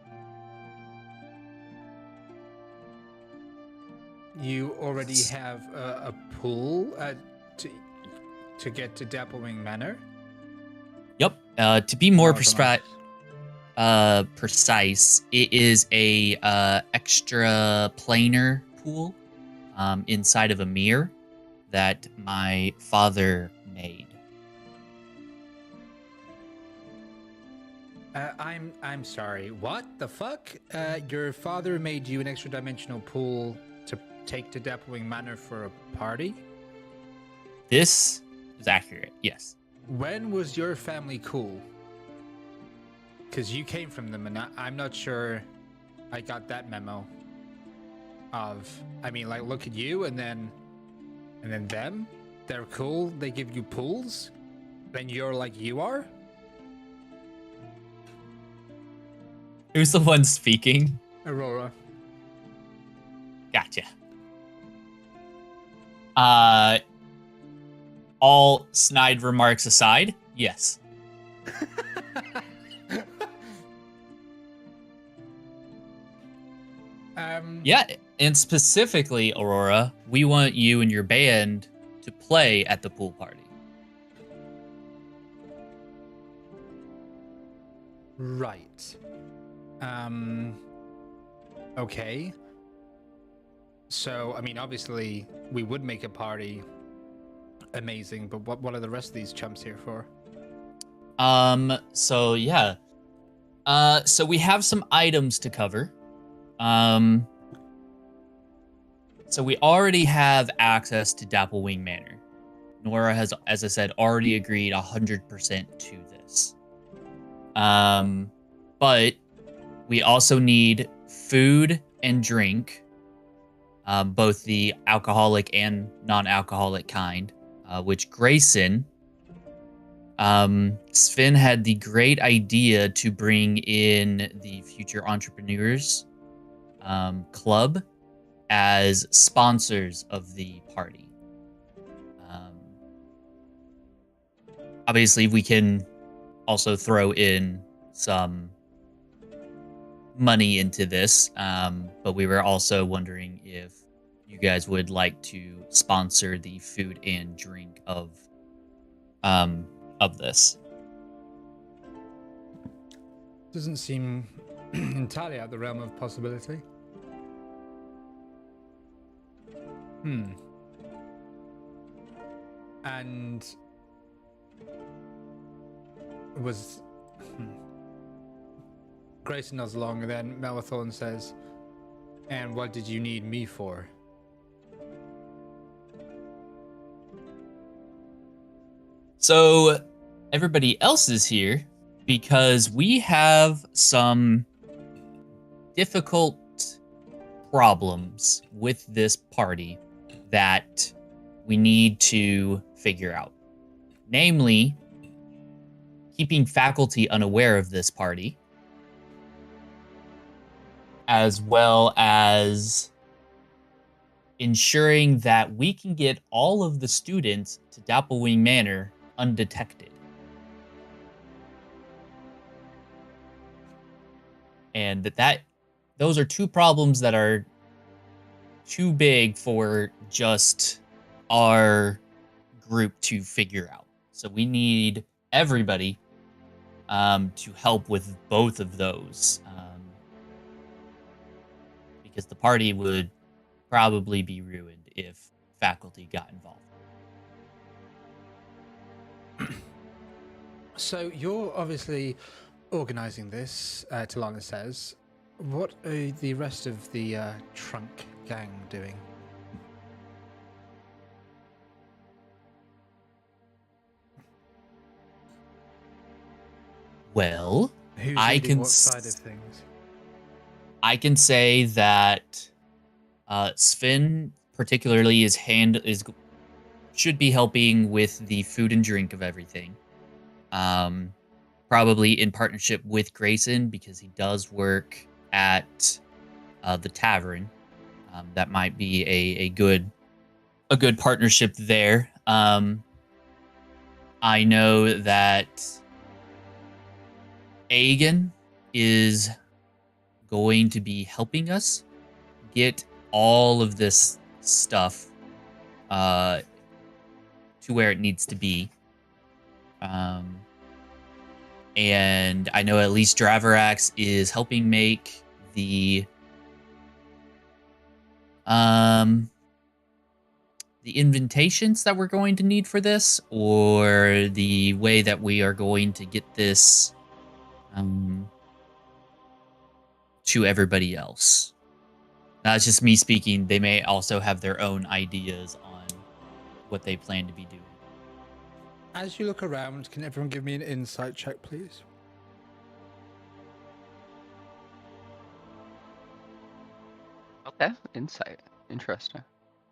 You already have a pool to get to Dapplewing Manor? Yep. To be more Nice. precise, it is a extra planar pool inside of a mirror that my father made. I'm sorry. What the fuck? Your father made you an extra dimensional pool to take to Dapplewing Manor for a party? This is accurate. Yes. When was your family cool? Because you came from them, and I'm not sure I got that memo. Like, look at you, and then them. They're cool. They give you pools. Then you're like you are. Who's the one speaking? Aurora. Gotcha. All snide remarks aside, yes. Yeah, and specifically, Aurora, we want you and your band to play at the pool party. Right. Okay. So, obviously, we would make a party amazing, but what are the rest of these chumps here for? So yeah. So we have some items to cover. So we already have access to Dapplewing Manor. Nora has, as I said, already agreed 100% to this. But we also need food and drink both the alcoholic and non-alcoholic kind, which Grayson, Sven had the great idea to bring in the Future Entrepreneurs Club as sponsors of the party. Obviously, we can also throw in some money into this, but we were also wondering if you guys would like to sponsor the food and drink of this. Doesn't seem entirely out of the realm of possibility. And was Grayson nods along, and then Melithorn says, "And what did you need me for?" So everybody else is here because we have some difficult problems with this party that we need to figure out. Namely, keeping faculty unaware of this party, as well as ensuring that we can get all of the students to Dapplewing Manor undetected. And those are two problems that are too big for just our group to figure out. So we need everybody to help with both of those, because the party would probably be ruined if faculty got involved. So you're obviously organizing this, Talana says. What are the rest of the Trunk gang doing? Well, Who's I leading can what side of things? I can say that Sven particularly should be helping with the food and drink of everything. Probably in partnership with Grayson, because he does work at the tavern. That might be a good partnership there. I know that Aegon is going to be helping us get all of this stuff to where it needs to be. And I know at least Draverax is helping make the invitations that we're going to need for this, or the way that we are going to get this to everybody else. That's just me speaking. They may also have their own ideas on what they plan to be doing. As you look around, can everyone give me an insight check, please? Okay, insight. Interesting.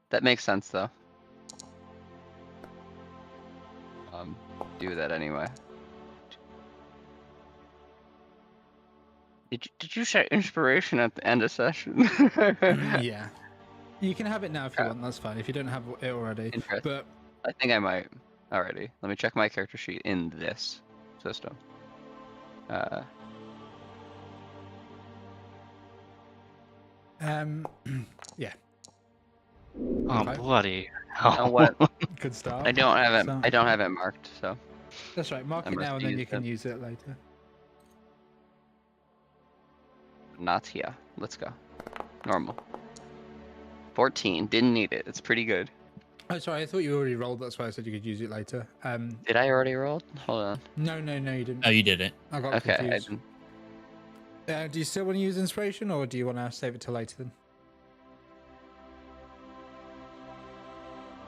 That makes sense, though. Do that anyway. Did you share inspiration at the end of session? Yeah. You can have it now if you want, that's fine. If you don't have it already. But I think I might already. Let me check my character sheet in this system. Yeah. Oh, Okay. bloody Oh, hell. what? Good start. I don't have it. So- I don't have it marked, so. That's right. Mark I'm it now and then rusty you can then. use it later. Not here. Let's go. Normal. 14. Didn't need it. It's pretty good. Oh, sorry. I thought you already rolled. That's why I said you could use it later. Did I already roll? Hold on. No, you didn't. Oh, you didn't. I got Okay, I confused. didn't. Do you still want to use inspiration, or do you want to save it till later then?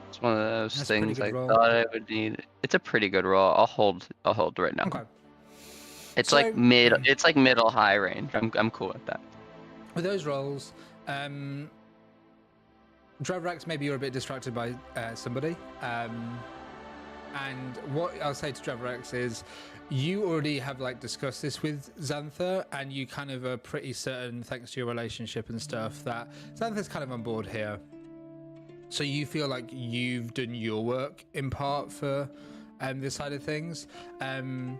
It's one of those That's a pretty things I good roll. thought I would need. It's a pretty good roll. I'll hold right now. Okay. It's So- like mid. It's like middle high range. I'm cool with that. With those rolls, Dravrax, maybe you're a bit distracted by somebody. And what I'll say to Dravrax is, you already have like discussed this with Xantha, and you kind of are pretty certain, thanks to your relationship and stuff, that Xantha's kind of on board here. So you feel like you've done your work in part for this side of things. And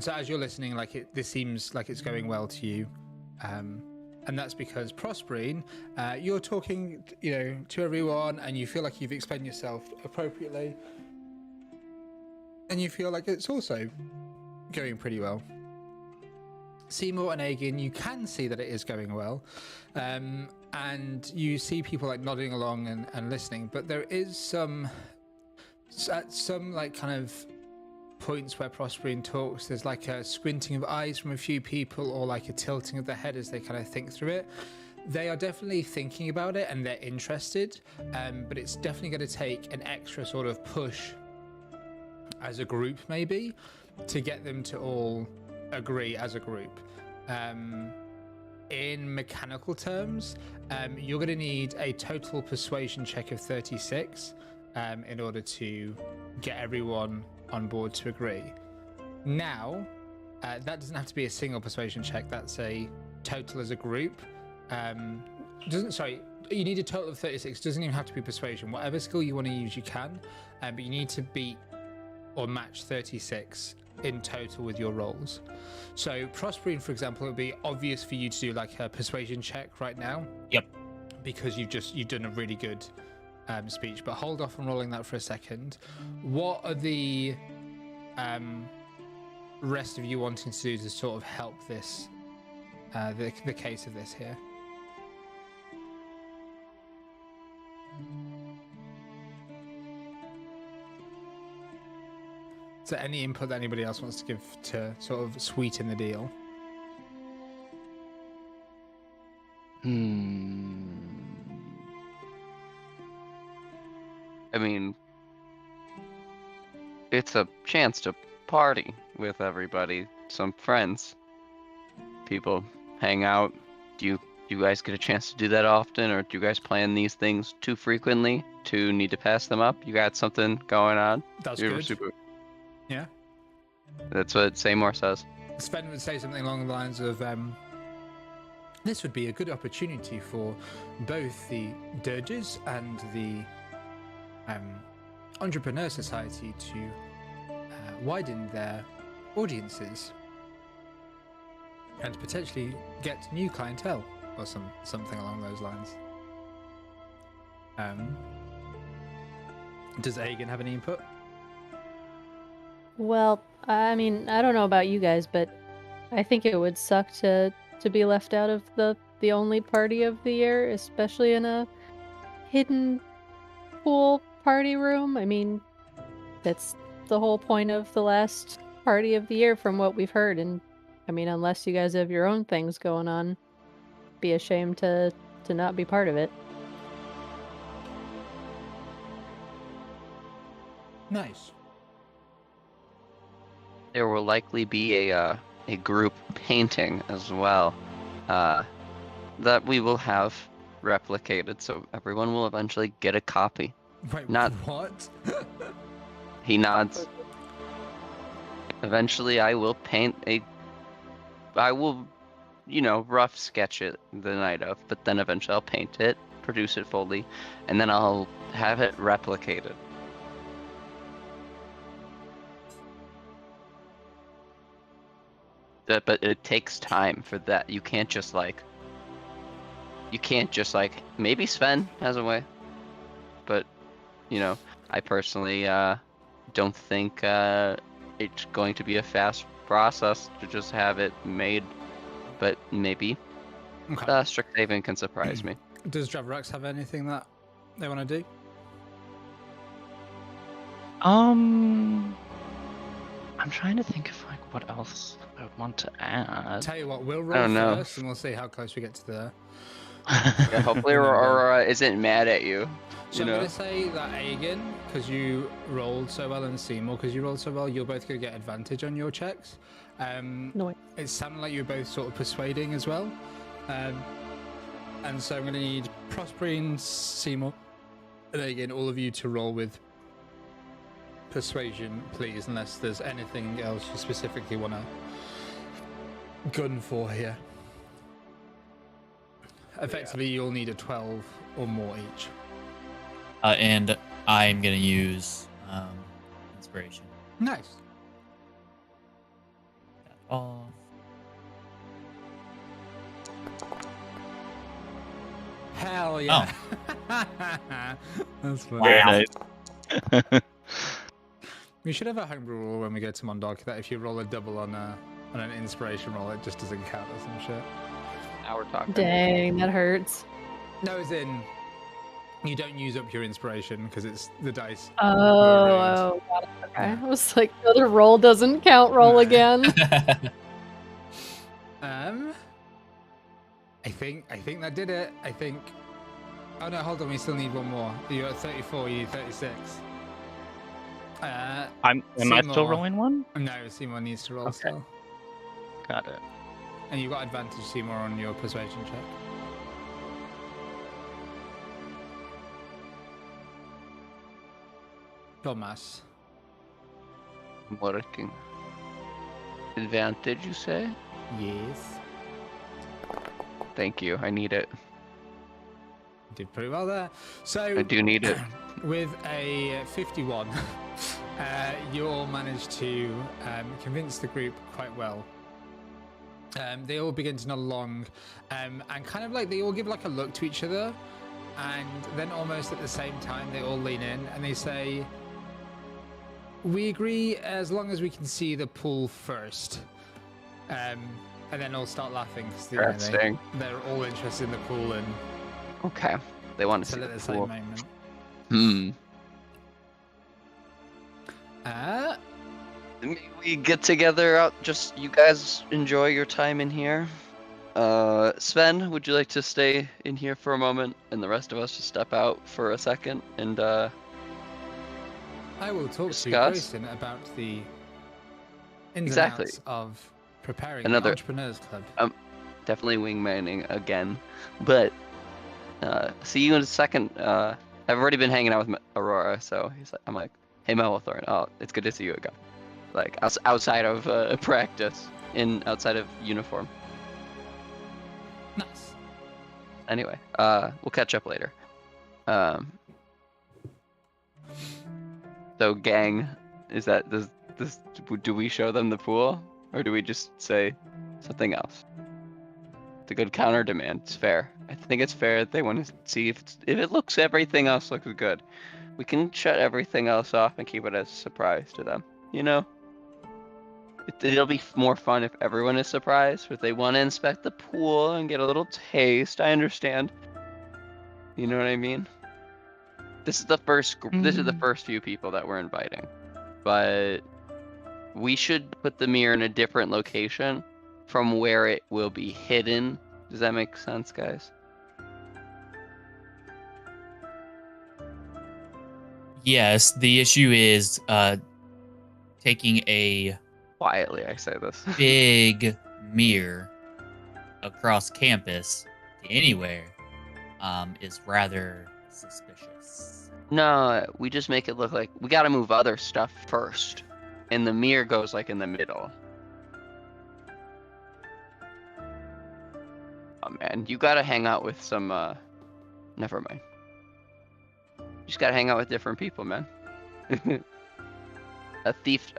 so as you're listening, like this seems like it's going well to you. And that's because Prosperine, you're talking, to everyone, and you feel like you've explained yourself appropriately. And you feel like it's also going pretty well. Seymour and Aegin, you can see that it is going well. And you see people like nodding along and listening, but there is at some like kind of points where Prosperine talks, there's like a squinting of eyes from a few people, or like a tilting of the head as they kind of think through it. They are definitely thinking about it and they're interested, but it's definitely going to take an extra sort of push as a group, maybe, to get them to all agree as a group. In mechanical terms, you're going to need a total persuasion check of 36 in order to get everyone on board to agree. Now, that doesn't have to be a single persuasion check. That's a total as a group. You need a total of 36. Doesn't even have to be persuasion. Whatever skill you want to use, you can. But you need to beat or match 36 in total with your rolls. So Prosperine, for example, it would be obvious for you to do like a persuasion check right now. Yep. Because you've done a really good speech, but hold off on rolling that for a second. What are the rest of you wanting to do to sort of help this, the case of this here? Is there any input that anybody else wants to give to sort of sweeten the deal? I mean, it's a chance to party with everybody, some friends. People hang out. Do you guys get a chance to do that often, or do you guys plan these things too frequently to need to pass them up? You got something going on? That's good. Yeah. That's what Seymour says. Sven would say something along the lines of, this would be a good opportunity for both the Dirges and the Entrepreneur Society to widen their audiences and potentially get new clientele, or something along those lines. Does Aegin have any input? Well, I mean, I don't know about you guys, but I think it would suck to be left out of the only party of the year, especially in a hidden pool party room. I mean, that's the whole point of the last party of the year from what we've heard, and I mean, unless you guys have your own things going on, be ashamed to not be part of it. Nice. There will likely be a group painting as well, that we will have replicated, so everyone will eventually get a copy. Wait, Not what? He nods. Eventually, I will paint rough sketch it the night of, but then eventually I'll paint it, produce it fully, and then I'll have it replicated. But it takes time for that. You can't just like, maybe Sven has a way, but, I personally don't think it's going to be a fast process to just have it made, but maybe. Okay. Strixhaven can surprise me. Does Dravrax have anything that they want to do? I'm trying to think of what else I would want to add. Tell you what, we'll roll first, and we'll see how close we get to there. Yeah, hopefully Aurora isn't mad at you. So I'm going to say that Aegin, because you rolled so well, and Seymour, because you rolled so well, you're both going to get advantage on your checks. No. It sounded like you were both sort of persuading as well. And so I'm going to need Prosperine, Seymour, and again, all of you to roll with persuasion, please, unless there's anything else you specifically want to gun for here. Effectively, you'll need a 12 or more each. And I'm gonna use inspiration. Nice. That off. Hell yeah. Oh. That's funny. Wow. Very nice. We should have a homebrew rule when we go to Mondok that if you roll a double on an inspiration roll, it just doesn't count or some shit. Now we're talking. Dang, that hurts. No, as in, you don't use up your inspiration because it's the dice. Oh, got it. Okay. I was like, the other roll doesn't count. Roll again. I think that did it. I think. Oh no, hold on. We still need one more. You're at 34. You need 36. Am I still Seymour. rolling one? No, Seymour needs to roll Okay. still. Got it. And you've got advantage, Seymour, on your persuasion check. Thomas. I'm working. Advantage, you say? Yes. Thank you. I need it. Did pretty well there. So I do need it. with a 51, you all managed to convince the group quite well. They all begin to nod along, and kind of like they all give like a look to each other, and then almost at the same time they all lean in and they say, "We agree as long as we can see the pool first." And then all start laughing because Interesting. they're all interested in the pool and Okay. They want to see still at the the same pool. moment. Maybe we get together out. Just you guys enjoy your time in here. Sven, would you like to stay in here for a moment, and the rest of us just step out for a second and I will talk discuss? to Grayson about the ins Exactly. and outs of preparing Another- the Entrepreneurs Club. definitely wingmanning again. But see you in a second. I've already been hanging out with Aurora, so I'm like, hey Melithorn, oh, it's good to see you again. Like outside of practice, outside of uniform. Nice. Anyway, we'll catch up later. So gang, do we show them the pool, or do we just say something else? It's a good counter demand. It's fair. I think it's fair that they want to see if everything else looks good. We can shut everything else off and keep it as a surprise to them. You know? It'll be more fun if everyone is surprised. If they want to inspect the pool and get a little taste, I understand. You know what I mean? This is the first This is the first few people that we're inviting, but we should put the mirror in a different location from where it will be hidden. Does that make sense, guys? Yes, the issue is taking a Quietly, I say this. big mirror across campus to anywhere is rather suspicious. No, we just make it look like we gotta move other stuff first, and the mirror goes like in the middle. Oh man, you gotta hang out with some. Never mind. You just gotta hang out with different people, man. A thief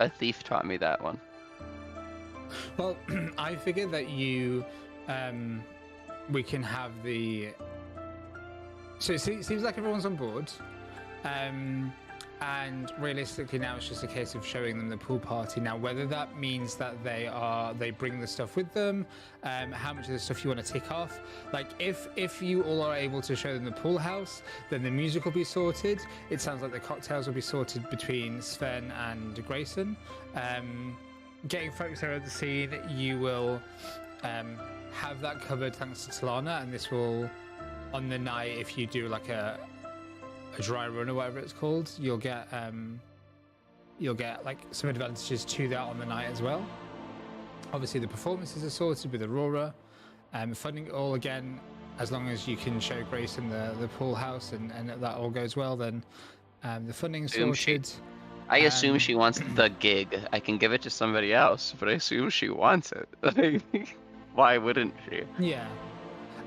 taught me that one. Well, I figured that we can have the. So it seems like everyone's on board, and realistically now it's just a case of showing them the pool party. Now, whether that means that they bring the stuff with them, how much of the stuff you want to tick off. Like if you all are able to show them the pool house, then the music will be sorted. It sounds like the cocktails will be sorted between Sven and Grayson. Getting folks there at the scene, you will have that covered thanks to Talana, and this will, on the night, if you do like a dry run or whatever it's called, you'll get like some advantages to that on the night as well. Obviously the performances are sorted with Aurora, funding it all again. as long as you can show grace in the pool house and that all goes well, then the funding's sorted. I assume she wants the gig. I can give it to somebody else, but I assume she wants it. Why wouldn't she? Yeah.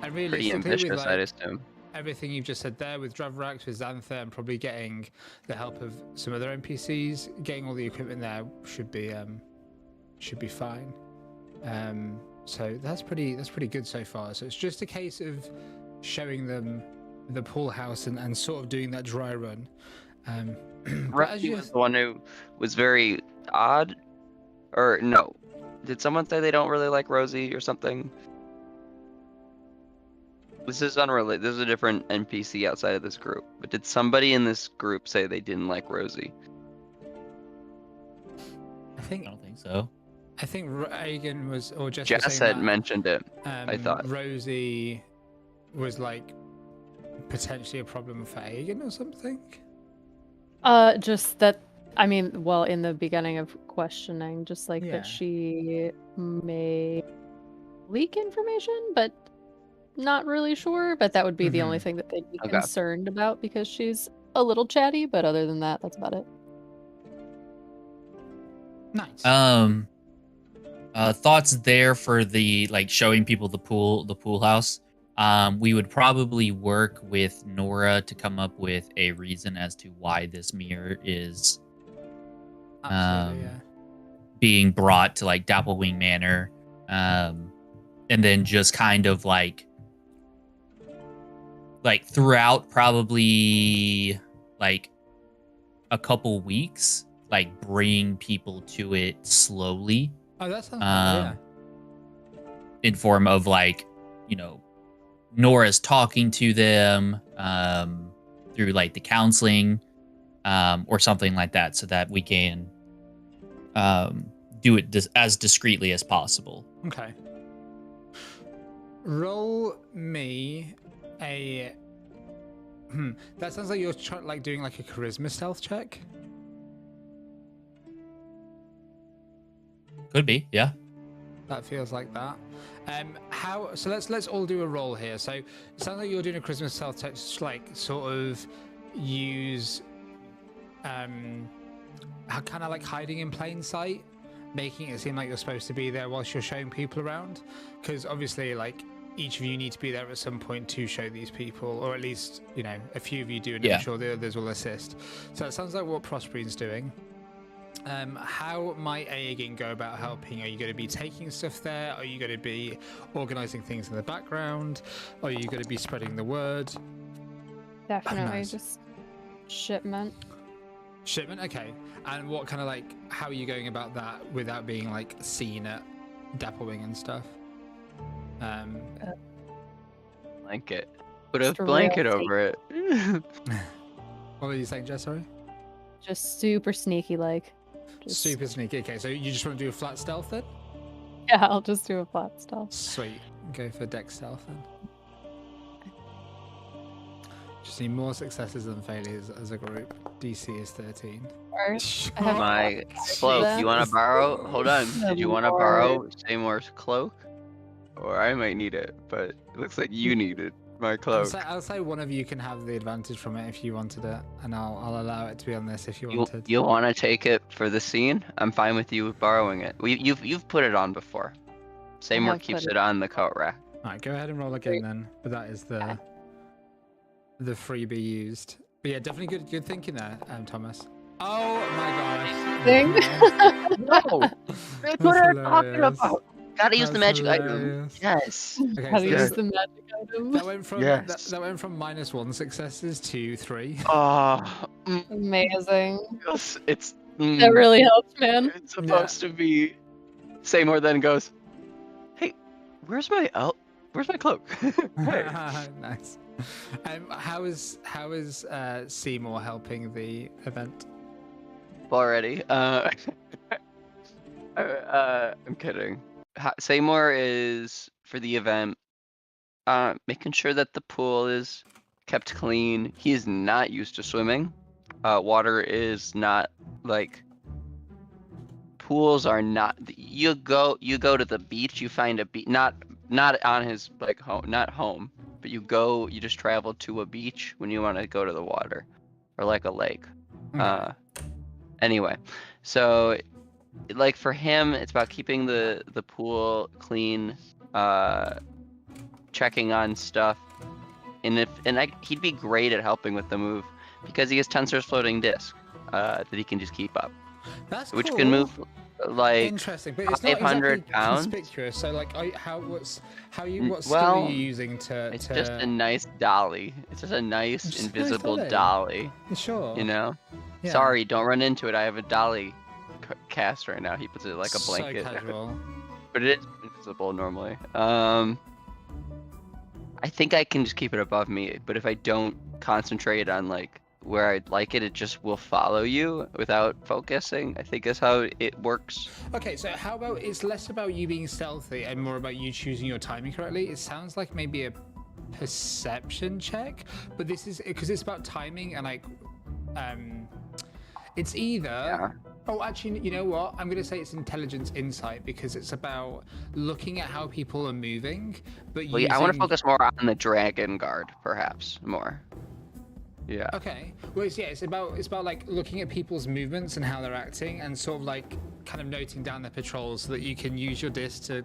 And Pretty realistically, ambitious, with I'd like assume. everything you've just said there with Dravrax, with Xantha, and probably getting the help of some other NPCs, getting all the equipment there should be fine. So that's pretty good so far. So it's just a case of showing them the pool house and sort of doing that dry run. Rosie was the one who was very odd, or no? Did someone say they don't really like Rosie or something? This is unrelated. This is a different NPC outside of this group. But did somebody in this group say they didn't like Rosie? I don't think so. I think Aegon was, or Jess had mentioned it. I thought Rosie was like potentially a problem for Aegon or something. Just that. I mean, well, in the beginning of questioning, just like Yeah. that she may leak information, but not really sure. But that would be the only thing that they'd be concerned about because she's a little chatty. But other than that, that's about it. Nice. Thoughts there for the like showing people the pool house. We would probably work with Nora to come up with a reason as to why this mirror is Absolutely, being brought to like Dapplewing Manor, and then just kind of like throughout probably like a couple weeks, like bring people to it slowly. Oh, that sounds yeah. In form of like, you know, Nora's talking to them through like the counseling or something like that, so that we can do it as discreetly as possible. Okay. Roll me a. That sounds like you're like doing like a charisma stealth check. Could be, yeah. That feels like that. So let's all do a roll here. So it sounds like you're doing a charisma stealth check, just like sort of use kind of like hiding in plain sight, making it seem like you're supposed to be there whilst you're showing people around, because obviously like each of you need to be there at some point to show these people, or at least, you know, a few of you do, and I'm sure the others will assist. So it sounds like what Prosperine's doing. How might Aegon go about helping? Are you going to be taking stuff there? Are you going to be organizing things in the background? Are you going to be spreading the word? Definitely, Nice. just shipment. Shipment, okay. And what kind of like, how are you going about that without being like seen at Dapplewing and stuff? Blanket. Put a Just a blanket real over it. What were you saying, Jess? Sorry? Just super sneaky, like. Just... Super sneaky. Okay, so you just want to do a flat stealth then? Yeah, I'll just do a flat stealth. Sweet. Go for dex stealth then. Just need more successes than failures as a group. DC is 13. First, I have My cloak. You want to borrow? Hold on. Did you want to borrow Seymour's cloak? Or I might need it, but it looks like you need it. My cloak. I'll say one of you can have the advantage from it if you wanted it, and I'll allow it to be on this if you wanted. You'll want to take it for the scene? I'm fine with you borrowing it. You've put it on before. Seymour keeps it on the coat rack. Alright, go ahead and roll again then. But that is the freebie used. But yeah, definitely good thinking there, Thomas. Oh my gosh. Thing. No! That's what I'm talking about! Gotta use the magic item. Hilarious. Yes. Okay, How so to use the magic item. that went from Yes. that went from -1 successes to 3. Amazing. It's That really helps, man. It's supposed to be. Seymour then goes, "Hey, where's my cloak?" Hey. Nice. How is Seymour helping the event? Already. I'm kidding. Seymour is for the event, making sure that the pool is kept clean. He is not used to swimming. Water is not like pools are not. You go to the beach. You find a beach, not on his like home, not home, but you just travel to a beach when you want to go to the water, or like a lake. Okay. Anyway, so like for him, it's about keeping the pool clean, checking on stuff, and he'd be great at helping with the move because he has Tensor's floating disc that he can just keep up, That's which cool. can move like Interesting, but it's not 500 exactly pounds. conspicuous. So like, what skill Well, are you using to? It's just a nice dolly. It's just a nice Just a nice invisible dolly. dolly. Sure. You know. Yeah. Sorry, don't run into it. I have a dolly cast right now. He puts it like a blanket. So casual. But it is invisible normally. I think I can just keep it above me, but if I don't concentrate on like where I'd like it, it just will follow you without focusing. I think is how it works. Okay, so how about it's less about you being stealthy and more about you choosing your timing correctly? It sounds like maybe a perception check, but this is because it's about timing and like, it's either. Yeah. Oh, actually, you know what? I'm going to say it's intelligence insight because it's about looking at how people are moving, but Well, I want to focus more on the dragon guard, perhaps more. Yeah. Okay. Well, it's about like looking at people's movements and how they're acting, and sort of like kind of noting down their patrols so that you can use your disc to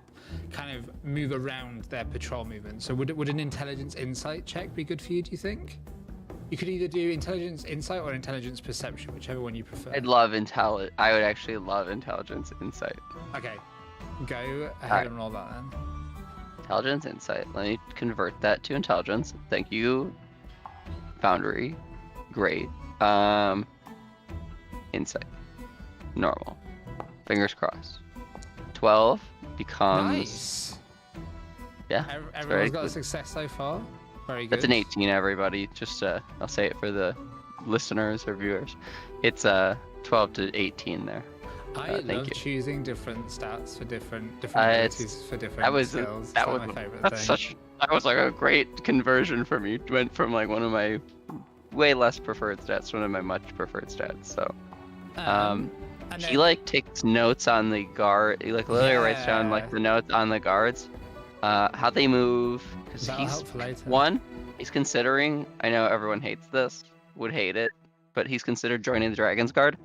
kind of move around their patrol movement. So would an intelligence insight check be good for you? Do you think? You could either do intelligence insight or intelligence perception, whichever one you prefer. I'd love I would actually love intelligence insight. Okay. Go ahead and roll that then. Intelligence insight. Let me convert that to intelligence. Thank you, Foundry. Great. Insight. Normal. Fingers crossed. 12 becomes. Nice. Yeah. Everyone's got a success so far. Very good. That's an 18, everybody. Just I'll say it for the listeners or viewers. It's 12 to 18 there. I thank love you. choosing different stats for different abilities for different skills. That was my favorite thing. That was like a great conversion for me. Went from like one of my way less preferred stats to one of my much preferred stats. So, he like takes notes on the guard. He like literally writes down like the notes on the guards, how they move. Because he's considering. I know everyone hates this, would hate it, but he's considered joining the Dragon's Guard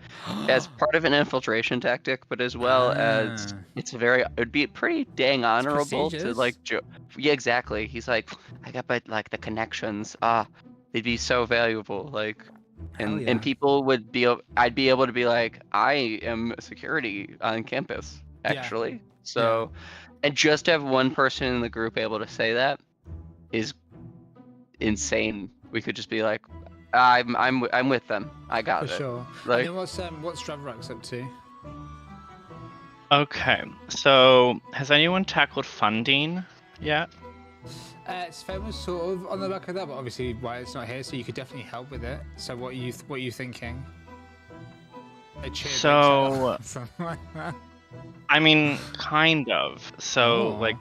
as part of an infiltration tactic, but as well as it'd be pretty dang honorable to like. Yeah, exactly. He's like, I got like the connections. They'd be so valuable. Like, and people would be. I'd be able to be like, I am security on campus actually. Yeah. So, and just have one person in the group able to say that is insane. We could just be like, I'm with them. I got it. For sure. Like, and then what's Dravrax up to? Okay, so has anyone tackled funding yet? Sven was sort of on the back of that, but obviously Wyatt's not here, so you could definitely help with it. So what are you thinking? So, something like that. I mean, kind of. So, like,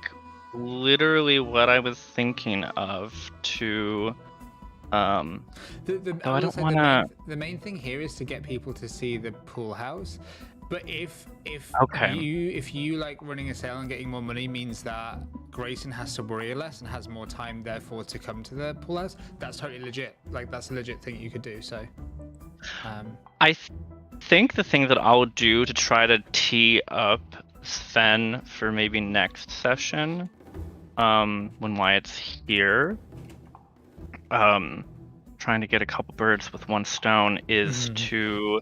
literally what I was thinking of to I don't want to. The main thing here is to get people to see the pool house. But if you like running a sale and getting more money means that Grayson has to worry less and has more time therefore to come to the pool house, that's totally legit. Like that's a legit thing you could do. So I think the thing that I'll do to try to tee up Sven for maybe next session, when Wyatt's here, trying to get a couple birds with one stone is to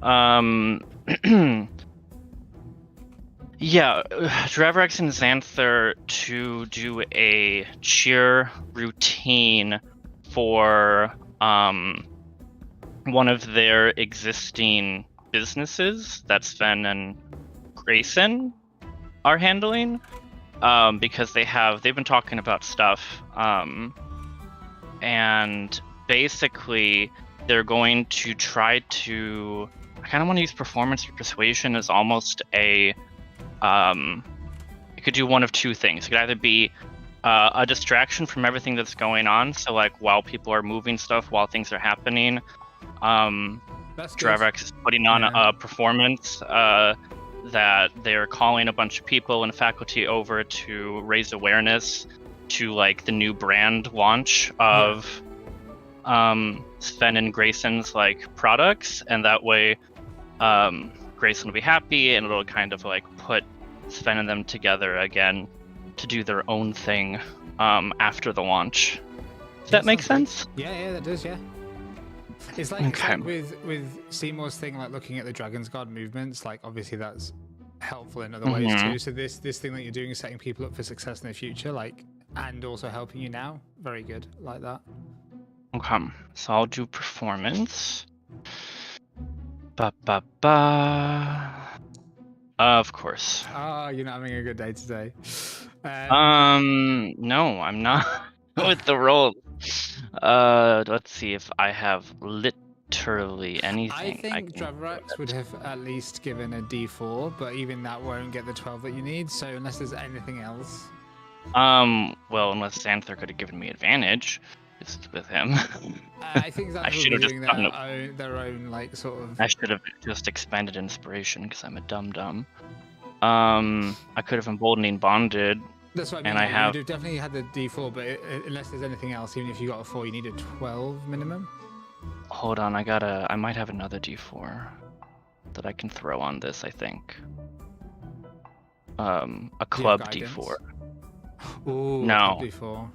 Dravrax and Xanther to do a cheer routine for one of their existing businesses that Sven and Grayson are handling, because they've been talking about stuff, and basically they're going to try to, I kind of want to use performance or persuasion as almost a, it could do one of two things. It could either be a distraction from everything that's going on, so like while people are moving stuff, while things are happening, Dravrax is putting on a performance that they're calling a bunch of people and faculty over to raise awareness to like the new brand launch of Sven and Grayson's like products, and that way Grayson will be happy, and it'll kind of like put Sven and them together again to do their own thing after the launch. Does that make sense? Yeah, that does. Yeah. It's like, Okay. it's like with Seymour's thing, like looking at the Dragon's Guard movements. Like obviously that's helpful in other ways too. So this thing that you're doing is setting people up for success in the future, like, and also helping you now. Very good, like that. Okay, so I'll do performance. Of course. You're not having a good day today. No, I'm not with the roll. Let's see if I have literally anything. I think Dravarax would have at least given a D4, but even that won't get the 12 that you need. So unless there's anything else. Well, unless Xanther could have given me advantage, just with him. I think that I should have just doing gotten their own like sort of. I should have just expended inspiration because I'm a dum-dum. I could have emboldening bonded. That's what I mean. And I have. You'd have definitely had the D4, but unless there's anything else, even if you got a 4, you need a 12 minimum. Hold on, I might have another D4 that I can throw on this. I think. A club D4. Ooh, No. Club D4.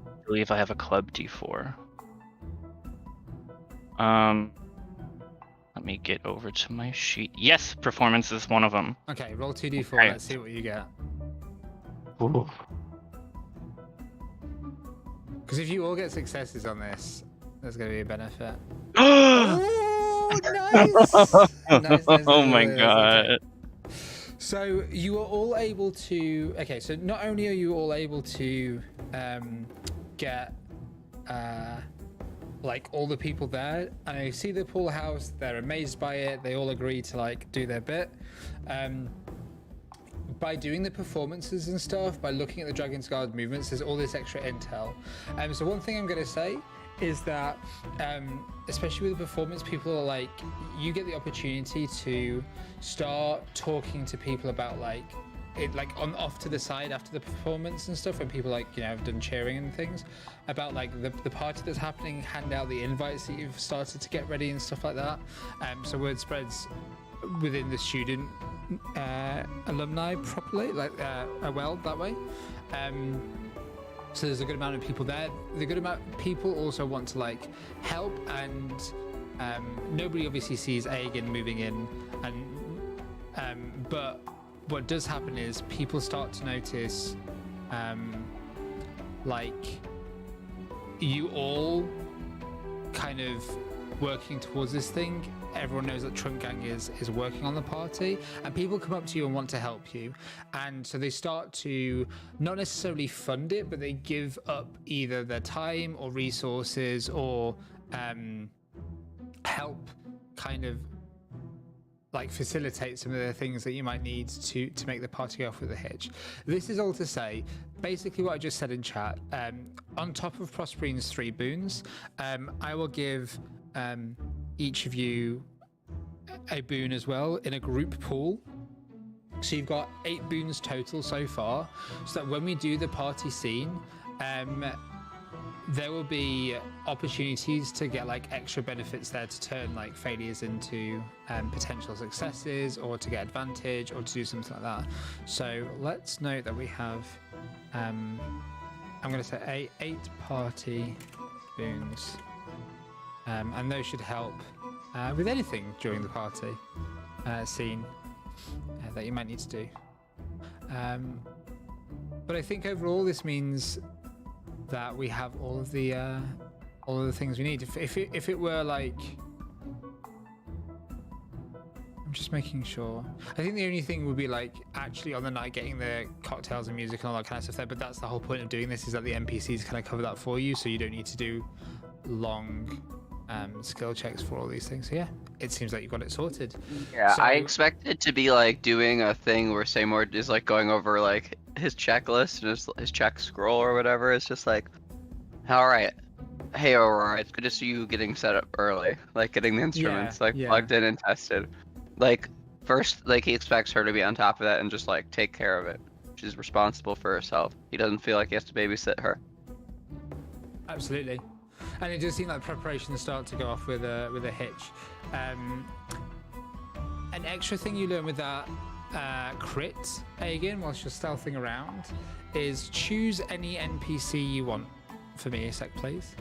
I believe I have a club D4. Let me get over to my sheet. Yes, performance is one of them. Okay, roll 2d4. Okay. Let's see what you get. Because if you all get successes on this, there's going to be a benefit. Oh, nice! Oh my nice. god. Okay. So you are all able to. Okay, so not only are you all able to get like all the people there, and I see the pool house. They're amazed by it. They all agree to like do their bit. By doing the performances and stuff, by looking at the Dragon's Guard movements, there's all this extra intel. So one thing I'm going to say is that, especially with the performance, people are like, you get the opportunity to start talking to people about like, it like on off to the side after the performance and stuff, when people like, you know, have done cheering and things, about like the party that's happening, hand out the invites that you've started to get ready and stuff like that. So word spreads within the student alumni properly, like well that way. So there's a good amount of people there. The good amount of people also want to like help, and nobody obviously sees Aegon moving in, and but what does happen is people start to notice like you all kind of working towards this thing. Everyone knows that Trunk Gang is working on the party, and people come up to you and want to help you, and so they start to not necessarily fund it, but they give up either their time or resources or help kind of like facilitate some of the things that you might need to make the party off with a hitch. This is all to say, basically what I just said in chat, on top of Prosperine's 3 boons, I will give each of you a boon as well in a group pool. So you've got 8 boons total so far, so that when we do the party scene, there will be opportunities to get like extra benefits there to turn like failures into potential successes, or to get advantage, or to do something like that. So let's note that we have I'm going to say 8 party boons, and those should help with anything during the party scene that you might need to do. But I think overall this means that we have all of the things we need. If it were like, I'm just making sure. I think the only thing would be like actually on the night getting the cocktails and music and all that kind of stuff there. But that's the whole point of doing this, is that the NPCs kind of cover that for you, so you don't need to do long skill checks for all these things. So yeah, it seems like you got it sorted. Yeah, So- I expected to be like doing a thing where Seymour is like going over like his checklist and his check scroll or whatever. It's just like, all right, hey Aurora, it's good to see you getting set up early, like getting the instruments yeah. plugged in and tested. Like first, like he expects her to be on top of that and just like take care of it. She's responsible for herself. He doesn't feel like he has to babysit her. Absolutely. And it does seem like preparations start to go off with a hitch. An extra thing you learn with that crit, Aegon, whilst you're stealthing around, is choose any NPC you want for me a sec, please.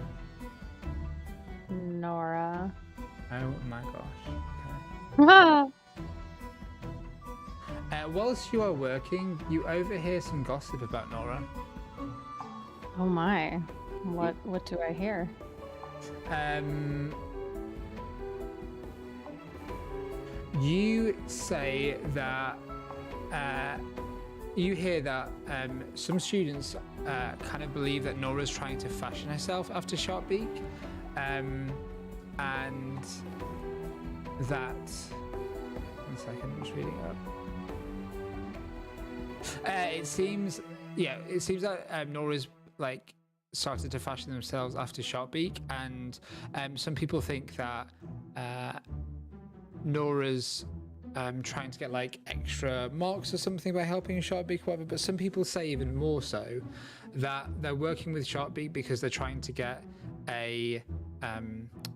Nora. Oh my gosh. Ah. Whilst you are working, you overhear some gossip about Nora. Oh my. What do I hear? You say that you hear that some students kind of believe that Nora's trying to fashion herself after Sharpbeak, and that. 1 second, I'm just reading it up. It seems that Nora's like started to fashion themselves after Sharpbeak, and some people think that Nora's trying to get like extra marks or something by helping Sharpbeak or whatever, but some people say even more so that they're working with Sharpbeak because they're trying to get a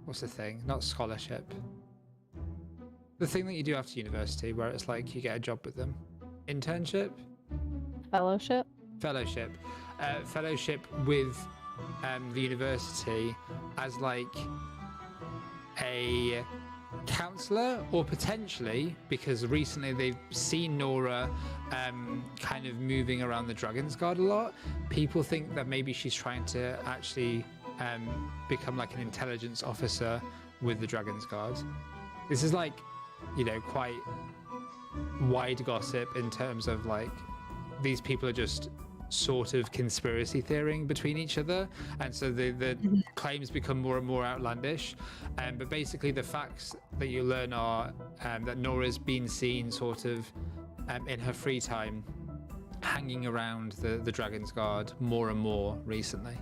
what's the thing? Not scholarship. The thing that you do after university where it's like you get a job with them. Internship? Fellowship? Fellowship. Fellowship with the university as like a counselor, or potentially, because recently they've seen Nora kind of moving around the Dragon's Guard a lot, people think that maybe she's trying to actually become like an intelligence officer with the Dragon's Guard. This is like, you know, quite wide gossip in terms of like these people are just sort of conspiracy theorying between each other, and so the claims become more and more outlandish. But basically the facts that you learn are that Nora's been seen sort of in her free time hanging around the Dragon's Guard more and more recently.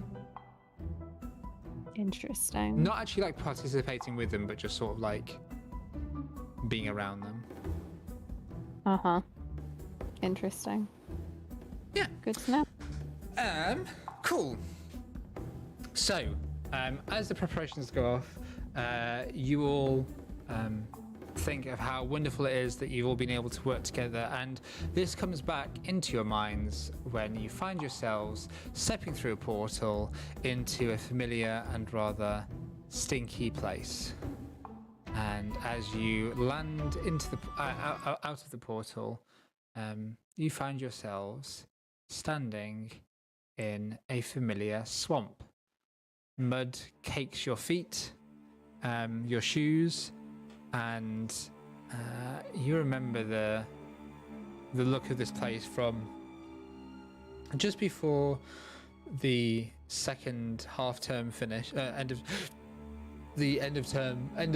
Interesting. Not actually like participating with them, but just sort of like being around them. Uh-huh. Interesting. Yeah. Good to know. Cool. So, as the preparations go off, you all think of how wonderful it is that you've all been able to work together, and this comes back into your minds when you find yourselves stepping through a portal into a familiar and rather stinky place. And as you land into the out of the portal, you find yourselves standing in a familiar swamp. Mud cakes your feet, your shoes, and you remember the look of this place from just before the second half term finish, end of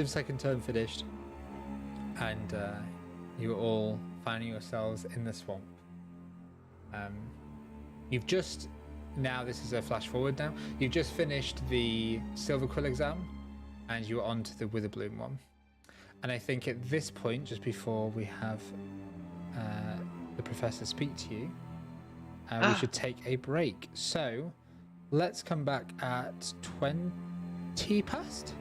second term finished, and you were all finding yourselves in the swamp. You've just, now this is a flash forward now, you've just finished the Silver Quill exam and you're on to the Witherbloom one. And I think at this point, just before we have the professor speak to you, we should take a break. So let's come back at 20 past.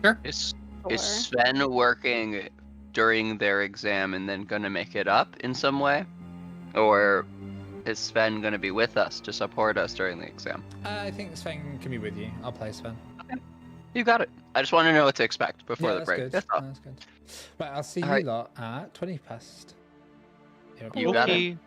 Sure. Is Sven working during their exam and then gonna make it up in some way? Or is Sven gonna be with us to support us during the exam? I think Sven can be with you. I'll play Sven. Okay. You got it. I just want to know what to expect before the break. Good. That's all. That's good. Right, I'll see All you right. lot at 20 past. You got it.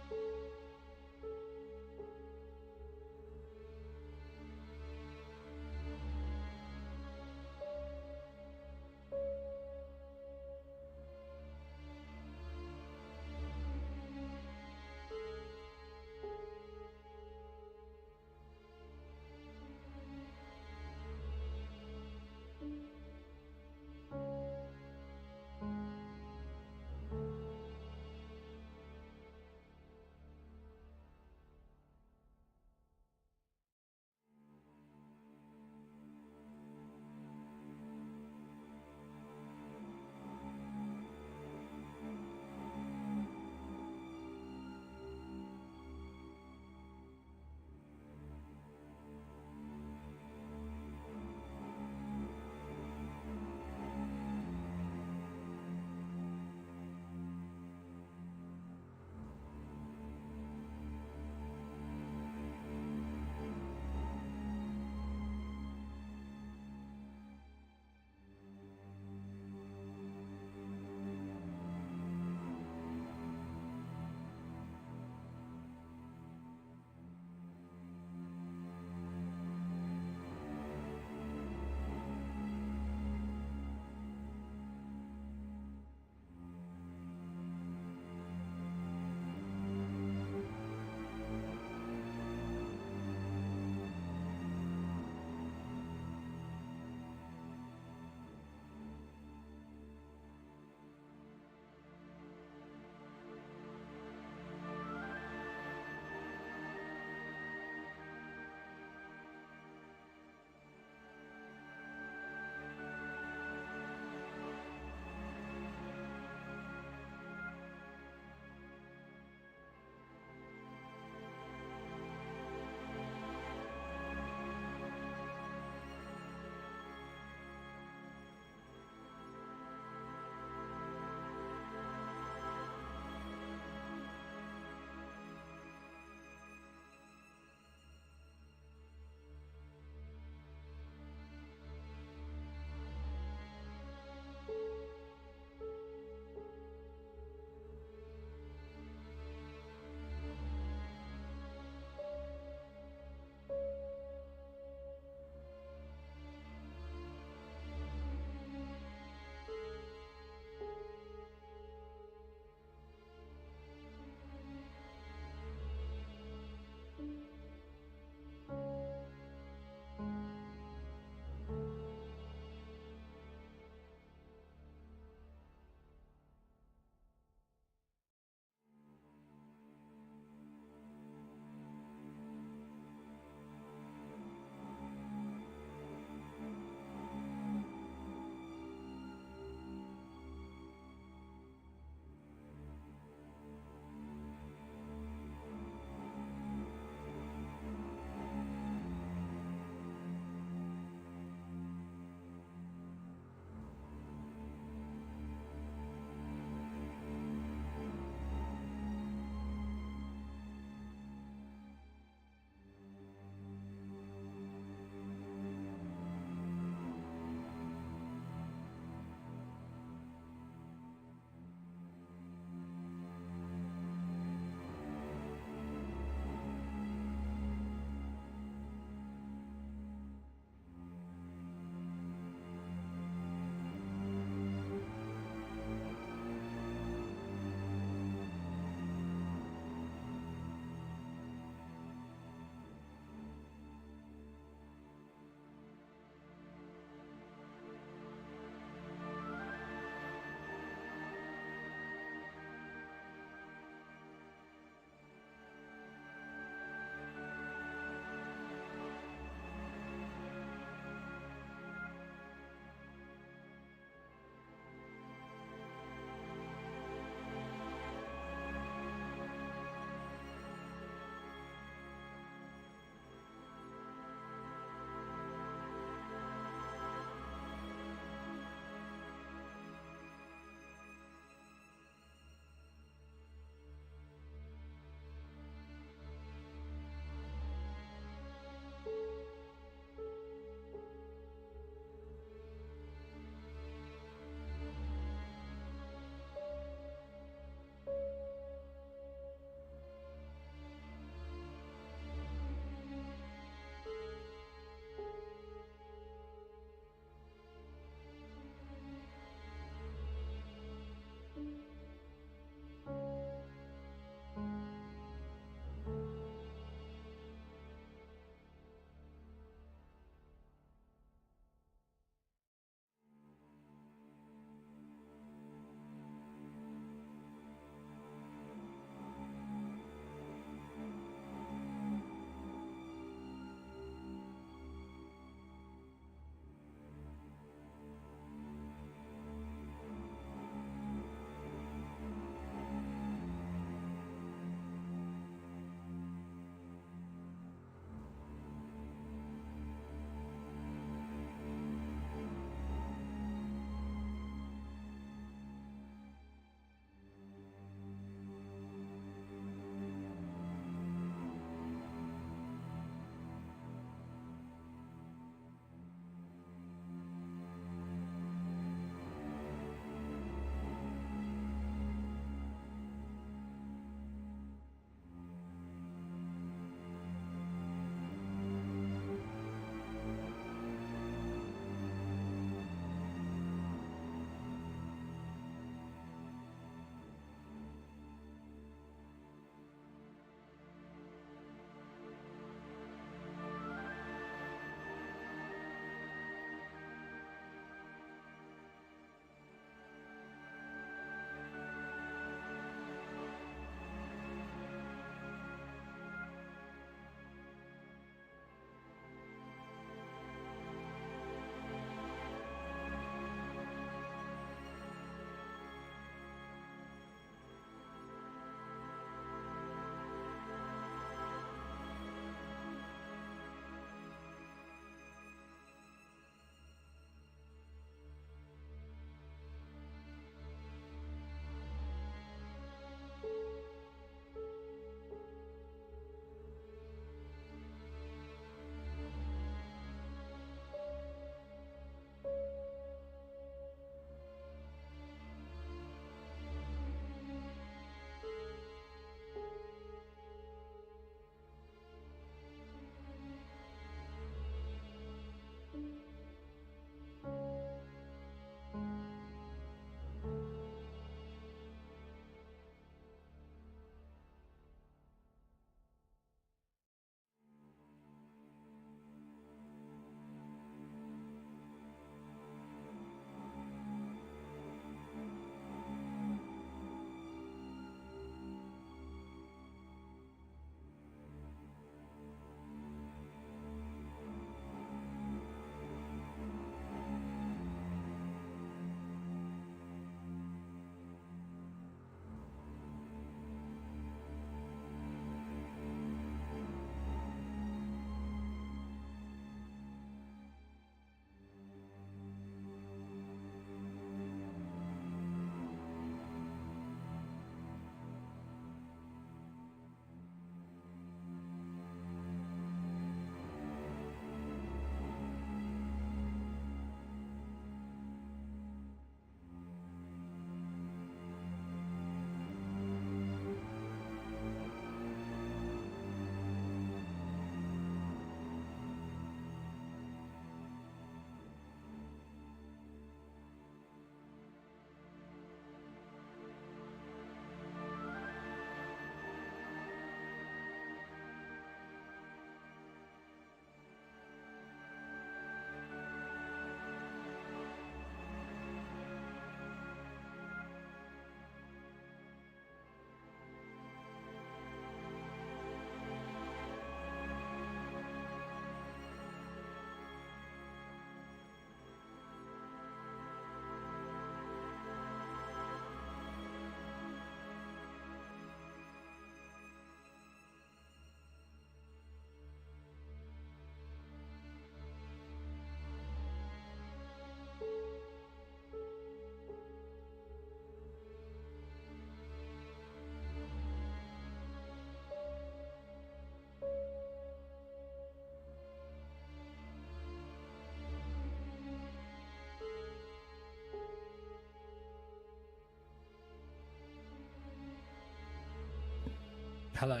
Hello.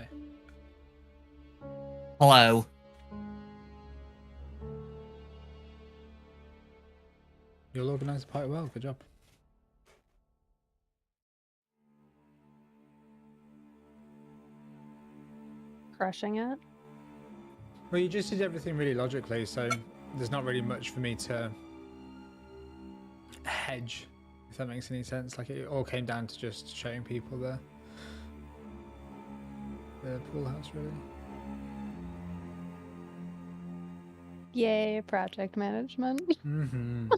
Hello. You'll organise the party well. Good job. Crushing it. Well, you just did everything really logically, so there's not really much for me to hedge, if that makes any sense. Like, it all came down to just showing people the pool house, really. Yay, project management. Mm-hmm.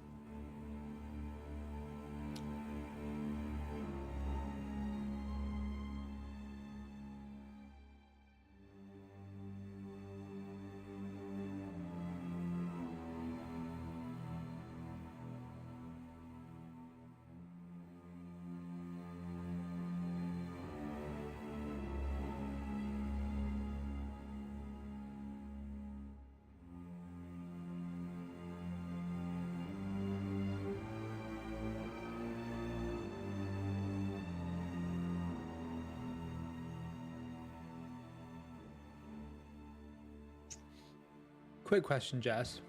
Quick question, Jess.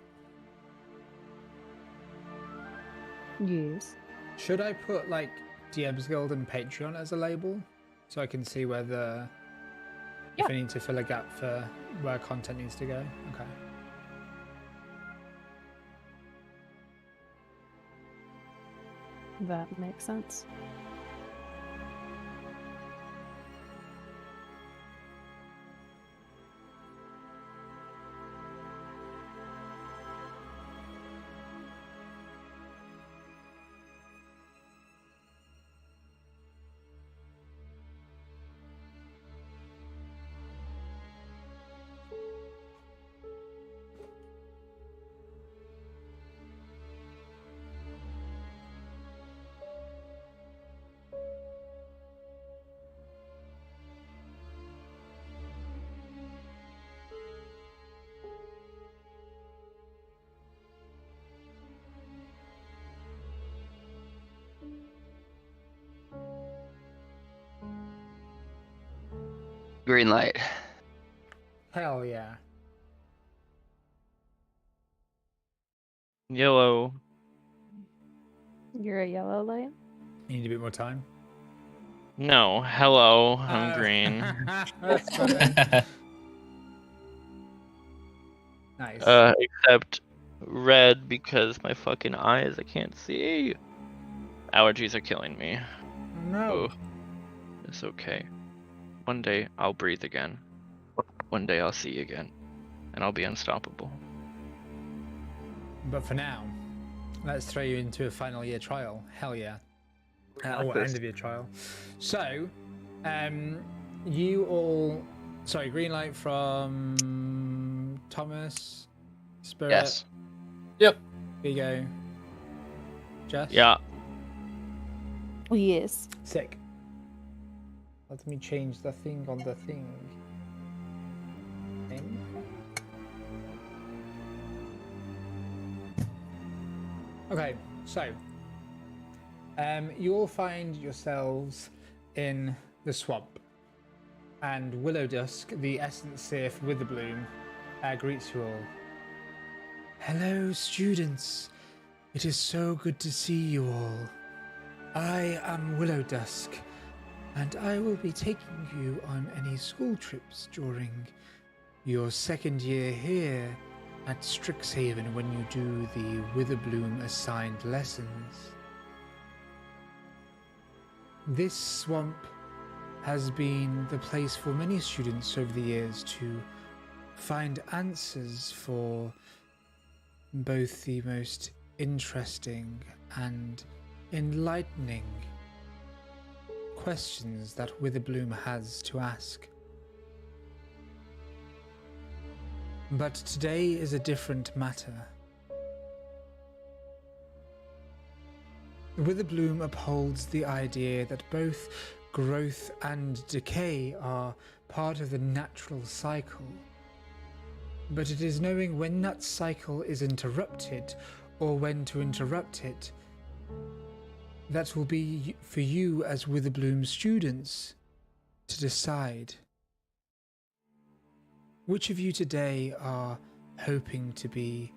Yes. Should I put like DM's Guild and Patreon as a label so I can see whether if I need to fill a gap for where content needs to go? Okay. That makes sense. Green light. Hell yeah. Yellow. You're a yellow light? You need a bit more time. No, hello, I'm green. That's funny. Nice. Except red because my fucking eyes, I can't see. Allergies are killing me. No. Oh, it's okay. One day I'll breathe again. One day I'll see again. And I'll be unstoppable. But for now, let's throw you into a final year trial. Hell yeah. Or end of year trial. So, you all... Sorry, green light from Thomas, Spirit. Yes. Yep. Vigo. Jess? Yeah. Yes. Sick. Let me change the thing on the thing. Okay, so you all find yourselves in the swamp, and Willow Dusk, the essence safe Witherbloom, greets you all. Hello, students. It is so good to see you all. I am Willow Dusk, and I will be taking you on any school trips during your second year here at Strixhaven when you do the Witherbloom assigned lessons. This swamp has been the place for many students over the years to find answers for both the most interesting and enlightening questions that Witherbloom has to ask. But today is a different matter. Witherbloom upholds the idea that both growth and decay are part of the natural cycle. But it is knowing when that cycle is interrupted or when to interrupt it that will be for you as Witherbloom students to decide. Which of you today are hoping to be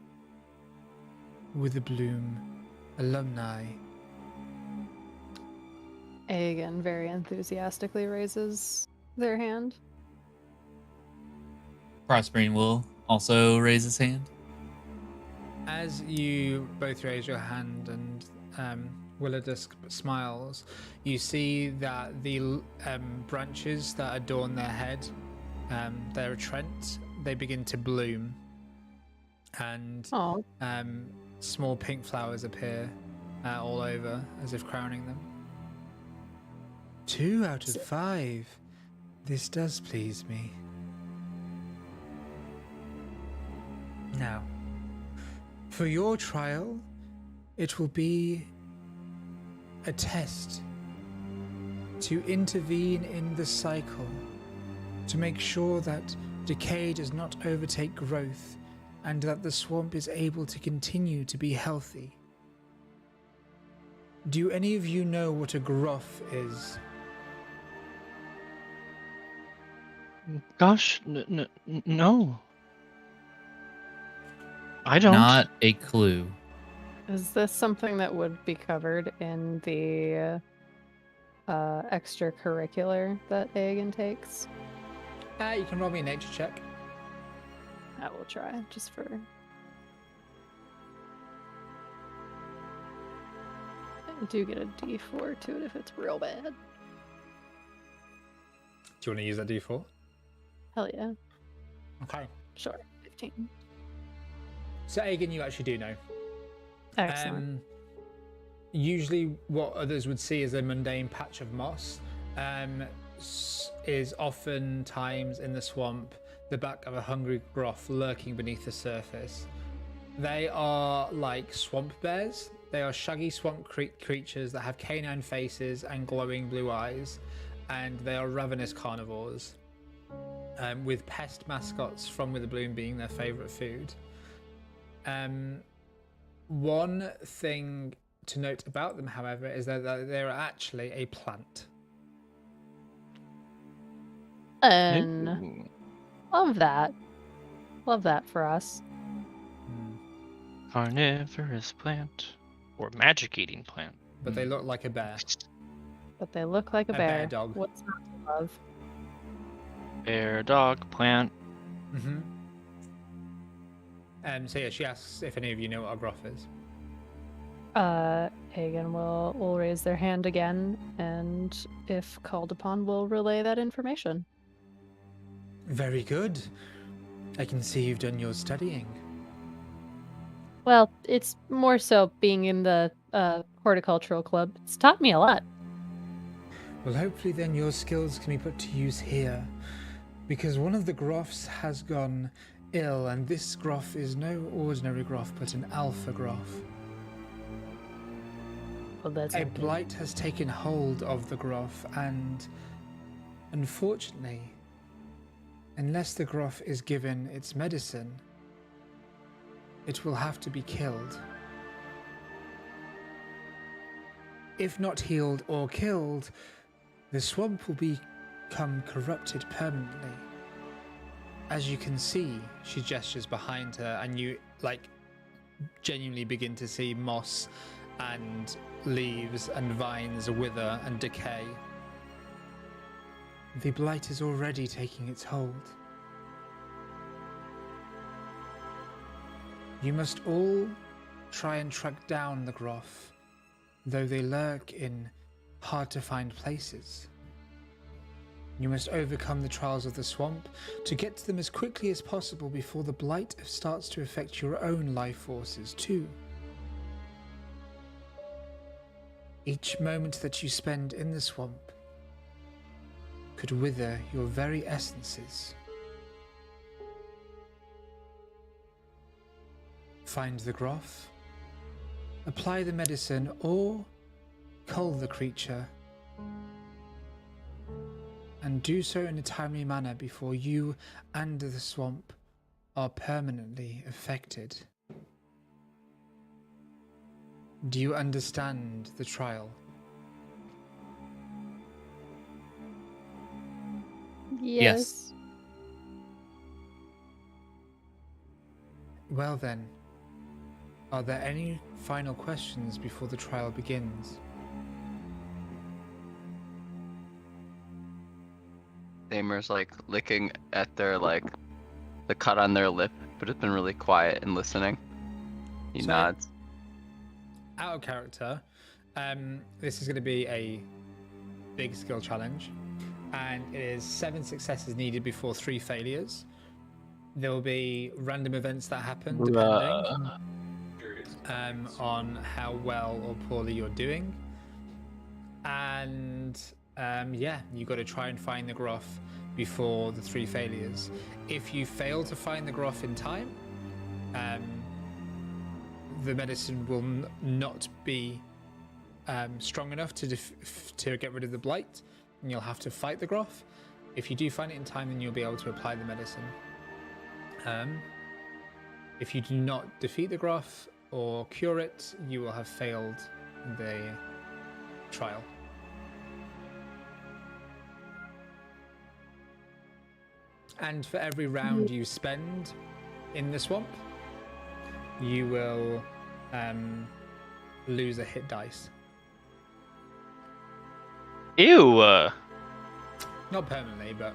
Witherbloom alumni? Aegon very enthusiastically raises their hand. Crossbrain will also raise his hand. As you both raise your hand and Willowdusk smiles, you see that the branches that adorn their head, their trent, they begin to bloom, and small pink flowers appear all over, as if crowning them. 2 out of 5. This does please me. Now, for your trial, it will be a test to intervene in the cycle, to make sure that decay does not overtake growth and that the swamp is able to continue to be healthy. Do any of you know what a groff is? Gosh, no. I don't. Not a clue. Is this something that would be covered in the extracurricular that Aegon takes? You can roll me a nature check. I will try, just for... I do get a D4 to it if it's real bad. Do you want to use that D4? Hell yeah. Okay. Sure, 15. So Aegon, you actually do know. Excellent. Usually what others would see as a mundane patch of moss is oftentimes in the swamp the back of a hungry groff lurking beneath the surface. They are like swamp bears. They are shaggy swamp creatures that have canine faces and glowing blue eyes, and they are ravenous carnivores, with pest mascots from Witherbloom being their favourite food. One thing to note about them, however, is that they're actually a plant. And love that. Love that for us. Carnivorous plant. Or magic-eating plant. But they look like a bear. But they look like a bear dog. What's not to love? Bear, dog, plant. Mm-hmm. So yeah, she asks if any of you know what a groff is. Aegon will raise their hand again, and if called upon, will relay that information. Very good. I can see you've done your studying. Well, it's more so being in the horticultural club. It's taught me a lot. Well, hopefully then your skills can be put to use here, because one of the groffs has gone ill, and this groff is no ordinary groff, but an alpha groff. Well, that's a blight has taken hold of the groff, and unfortunately, unless the groff is given its medicine, it will have to be killed. If not healed or killed, the swamp will become corrupted permanently. As you can see, she gestures behind her, and you genuinely begin to see moss and leaves and vines wither and decay. The blight is already taking its hold. You must all try and track down the groff, though they lurk in hard-to-find places. You must overcome the trials of the swamp to get to them as quickly as possible before the blight starts to affect your own life forces too. Each moment that you spend in the swamp could wither your very essences. Find the groff, apply the medicine, or cull the creature, and do so in a timely manner before you and the swamp are permanently affected. Do you understand the trial? Yes. Well then, are there any final questions before the trial begins? Damer's like licking at their like the cut on their lip, but it's been really quiet and listening. He nods. Out of character, this is going to be a big skill challenge, and it is 7 successes needed before 3 failures. There will be random events that happen depending on how well or poorly you're doing, and yeah, you got to try and find the Groff before the 3 failures. If you fail to find the Groff in time, the medicine will not be strong enough to get rid of the blight, and you'll have to fight the Groff. If you do find it in time, then you'll be able to apply the medicine. If you do not defeat the Groff or cure it, you will have failed the trial. And for every round you spend in the swamp, you will lose a hit dice. Ew. Not permanently, but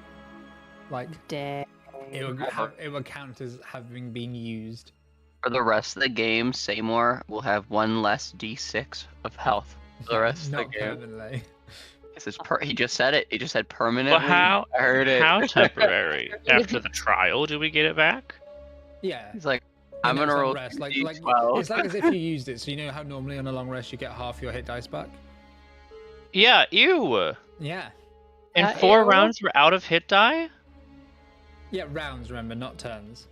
like Dang. it will count as having been used. For the rest of the game, Seymour will have 1 less d6 of health for the rest of the Not game. permanently. He just said it. He just said permanently. Well, how? I heard it. How temporary? After the trial, do we get it back? Yeah. He's like, I'm gonna roll rest. Like D12. it's like as if you used it. So you know how normally on a long rest you get half your hit dice back. Yeah. Ew. Yeah. In 4 rounds, we're out of hit die. Yeah, rounds. Remember, not turns.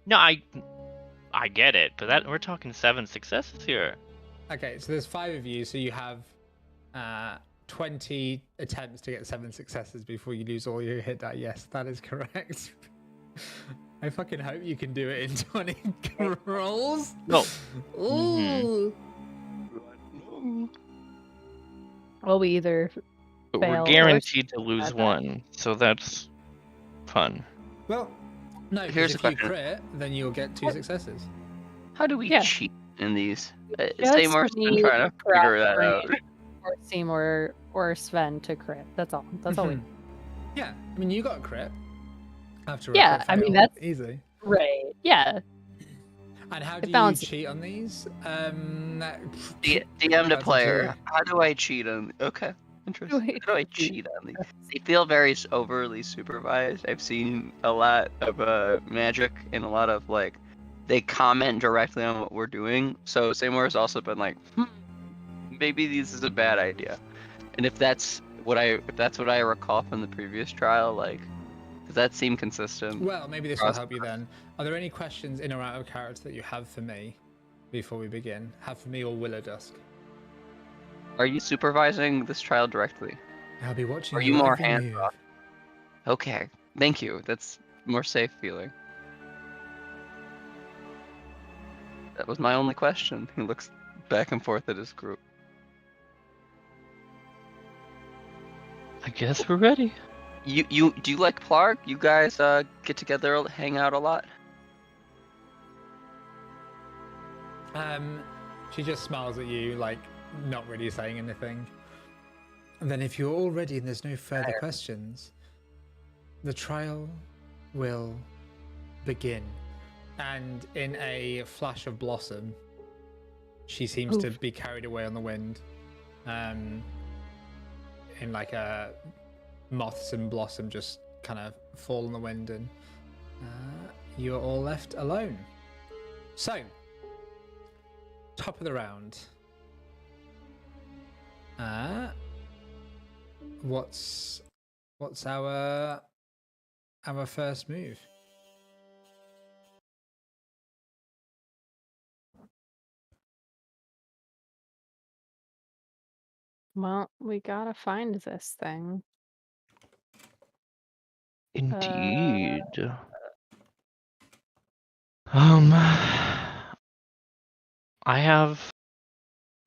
No, I get it, but we're talking 7 successes here. Okay, so there's 5 of you, so you have 20 attempts to get 7 successes before you lose all your hit die. Yes, that is correct. I fucking hope you can do it in 20 rolls. No. Ooh. Well, we either But fail we're or guaranteed to lose Okay. 1, so that's fun. Well, no, Here's because a if you question. crit, then you'll get 2 successes. How do we Yeah. cheat in these? Just Seymour's been need trying to figure that out. or Seymour or Sven to crit. That's all. That's all we. Yeah, I mean, you got a crit. After a Yeah, crit I mean, fail. that's- easy. Right. Yeah. And how It do you balances. cheat on these? DM to That's player. up to How do I cheat on? Okay, interesting. How do I cheat on these? They feel very overly supervised. I've seen a lot of magic and a lot of like, they comment directly on what we're doing. So Seymour's also been like, maybe this is a bad idea. And if that's what I recall from the previous trial, like, does that seem consistent? Well, maybe this will help you then. Are there any questions in or out of character that you have for me before we begin? Have for me or Willow Dusk? Are you supervising this trial directly? I'll be watching. Are your you more every hands move. off? Okay, thank you. That's more safe feeling. That was my only question. He looks back and forth at his group. I guess we're ready. You do you like Plarg? You guys get together, hang out a lot? She just smiles at you, like not really saying anything. And then, if you're all ready and there's no further questions, the trial will begin. And in a flash of blossom, she seems to be carried away on the wind. In like a moths and blossom just kind of fall in the wind, and you're all left alone. So, top of the round. What's our first move? Well, we gotta find this thing. Indeed. I have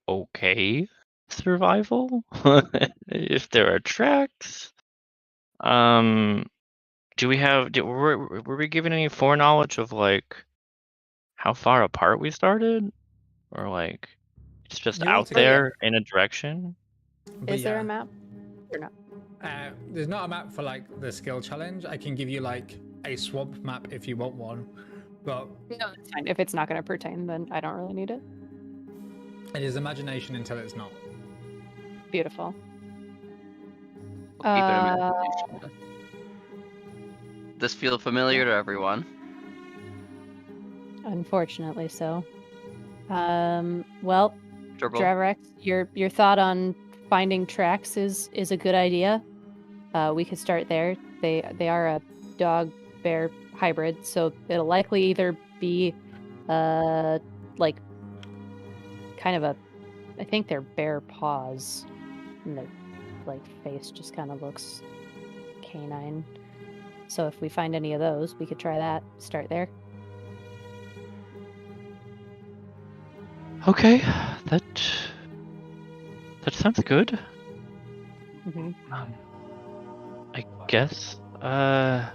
okay survival if there are tracks. Do we have? Were we given any foreknowledge of like how far apart we started, or like it's just You're all out together. there in a direction? But Is there yeah. a map or not? There's not a map for like the skill challenge. I can give you like a swamp map if you want one, but No, that's fine. If it's not going to pertain, then I don't really need it. it is imagination until it's not. Beautiful. We'll keep it in imagination. This feel familiar to everyone? Unfortunately, so. Well, Dribble? Dravarex, your thought on finding tracks is a good idea. We could start there. They are a dog bear hybrid, so it'll likely either be like kind of a, I think they're bear paws, and their like face just kind of looks canine. So if we find any of those, we could try that. Start there. Okay, that sounds good. Mm-hmm. I guess. I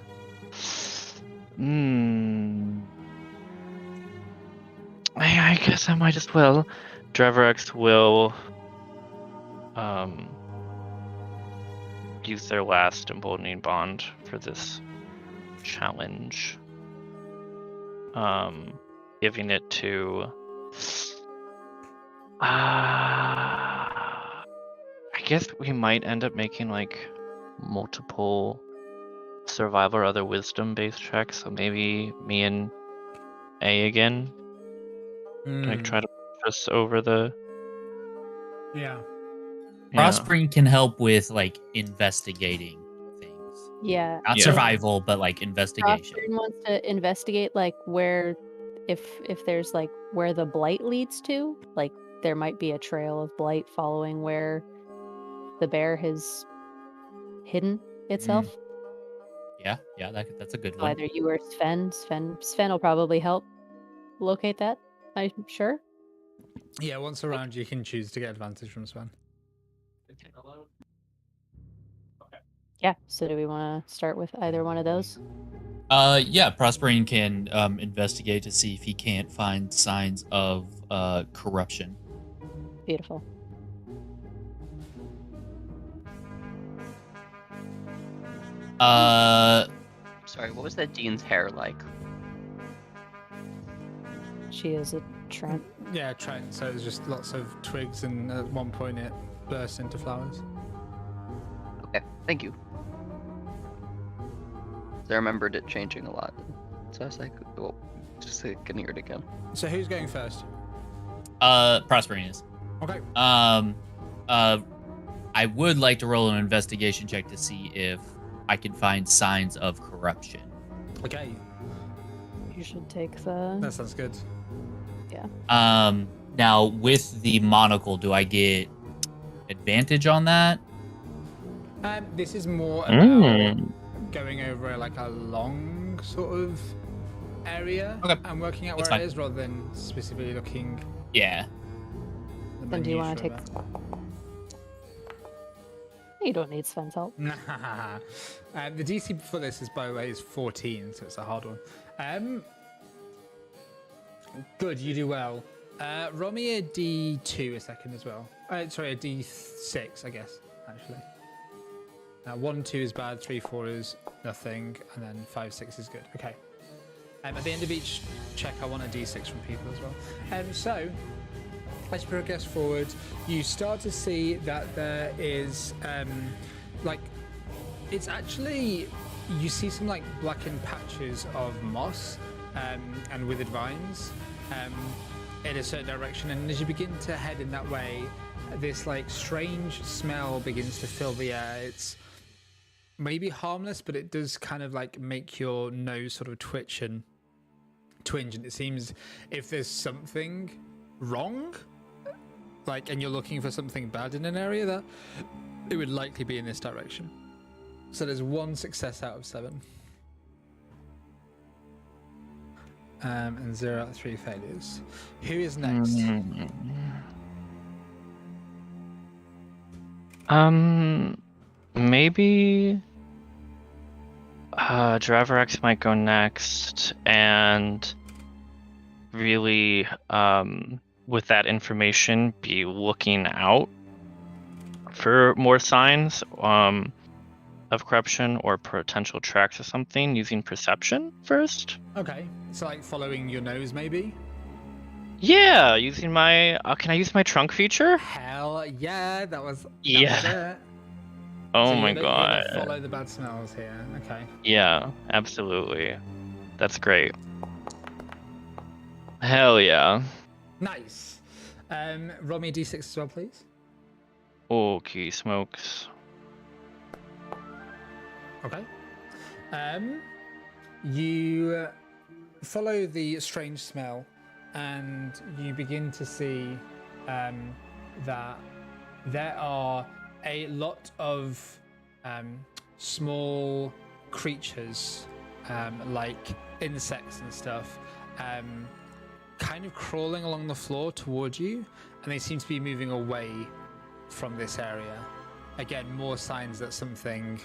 guess I might as well. Dravarex will use their last emboldening bond for this challenge. Giving it to I guess we might end up making like multiple survival or other wisdom based checks, so maybe me and A again. Like try to push us over the Yeah. Crossbring can help with like investigating things. Yeah. Not survival, but like investigation. Crossbring wants to investigate like where, if there's like where the blight leads to, like there might be a trail of blight following where the bear has hidden itself. Yeah, that's a good So one. either you or Sven will probably help locate that, I'm sure. Yeah, once around, you can choose to get advantage from Sven. Yeah, so do we want to start with either one of those? Yeah, Prospering can investigate to see if he can't find signs of corruption. Beautiful. Sorry, what was that Dean's hair like? She is a tramp. Yeah, Trent. So there's just lots of twigs, and at one point it bursts into flowers. Okay, thank you. I remembered it changing a lot. So I was like, well, just so I can hear it again. So who's going first? Prospering is. Okay. I would like to roll an investigation check to see if I can find signs of corruption. Okay. You should take the... That sounds good. Yeah. Now with the monocle, do I get advantage on that? This is more about going over like a long sort of area and working out That's where fine. it is rather than specifically looking. Yeah. Then do you want to take... You don't need Sven's help. The DC for this is, by the way, is 14, so it's a hard one. Good, you do well. Roll me a D2 a second as well. Sorry, a D6, I guess, actually. 1, 2 is bad, 3, 4 is nothing, and then 5, 6 is good. Okay. At the end of each check, I want a D6 from people as well. So, as you progress forward, you start to see that there is, like, it's actually, you see some, like, blackened patches of moss and withered vines in a certain direction. And as you begin to head in that way, this, like, strange smell begins to fill the air. It's maybe harmless, but it does kind of, like, make your nose sort of twitch and twinge. And it seems if there's something wrong, like, and you're looking for something bad in an area, that it would likely be in this direction. So there's 1 success out of 7. And 0 out of 3 failures. Who is next? Maybe Dravarex might go next, and really, with that information, be looking out for more signs of corruption or potential tracks or something using perception first. Okay, so like following your nose, maybe. Yeah, using my. Can I use my trunk feature? Hell yeah, that was. Yeah. It. Oh So my you're god. gonna follow the bad smells here. Okay. Yeah, absolutely. That's great. Hell yeah. Nice. Roll me a d6 as well, please. Okay, smokes. Okay. You follow the strange smell, and you begin to see that there are a lot of small creatures, like insects and stuff, kind of crawling along the floor towards you, and they seem to be moving away from this area. Again, more signs that something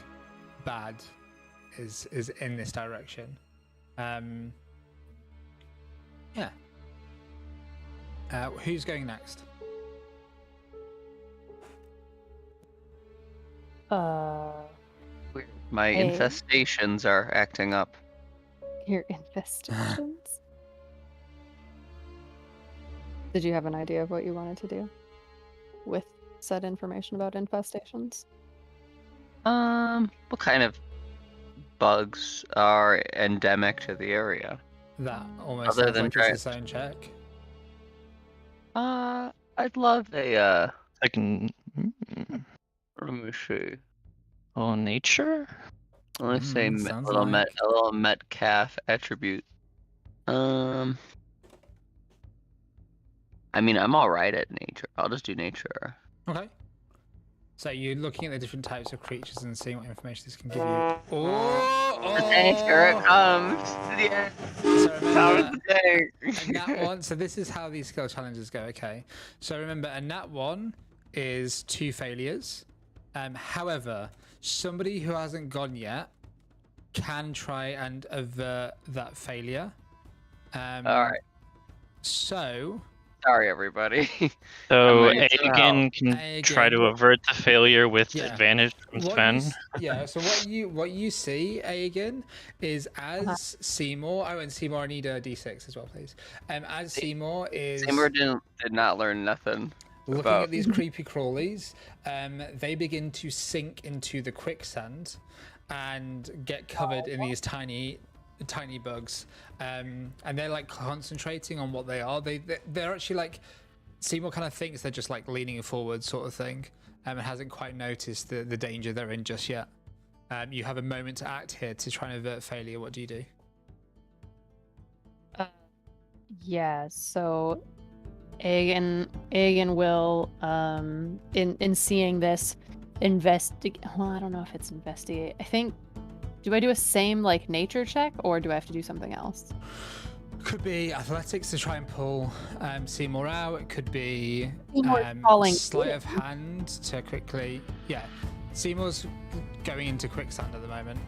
bad is in this direction. Yeah. Who's going next? My Hey. infestations are acting up. Your infestations. Did you have an idea of what you wanted to do with said information about infestations? What kind of bugs are endemic to the area? That almost Other sounds than like it's its own check. I'd love a I can. let me see. Oh, nature? Let's say a sounds little like- Metcalf attribute. I mean, I'm all right at nature. I'll just do nature. Okay. So you're looking at the different types of creatures and seeing what information this can give you. Oh, Here it comes. Yeah. So remember, day. a nat 1. So this is how these skill challenges go. Okay. So remember, a nat 1 is 2 failures. However, somebody who hasn't gone yet can try and avert that failure. All right. So. Sorry, everybody. So I'm ready to Aegon can try to avert the failure with advantage from Sven. So what you see, Aegon, is as Seymour. Oh, and Seymour, I need a d6 as well, please. As Seymour is. Seymour did not learn nothing. Looking at these creepy crawlies, they begin to sink into the quicksand and get covered in these tiny bugs, and they're like concentrating on what they are. They're actually like, Seymour kind of thinks they're just like leaning forward sort of thing, and hasn't quite noticed the danger they're in just yet. You have a moment to act here to try and avert failure. What do you do? Yeah, so Aegon will, in seeing this, investigate. Well, I don't know if it's investigate. I think. Do I do a same like nature check, or do I have to do something else? Could be athletics to try and pull Seymour out. It could be sleight of hand to quickly. Yeah, Seymour's going into quicksand at the moment.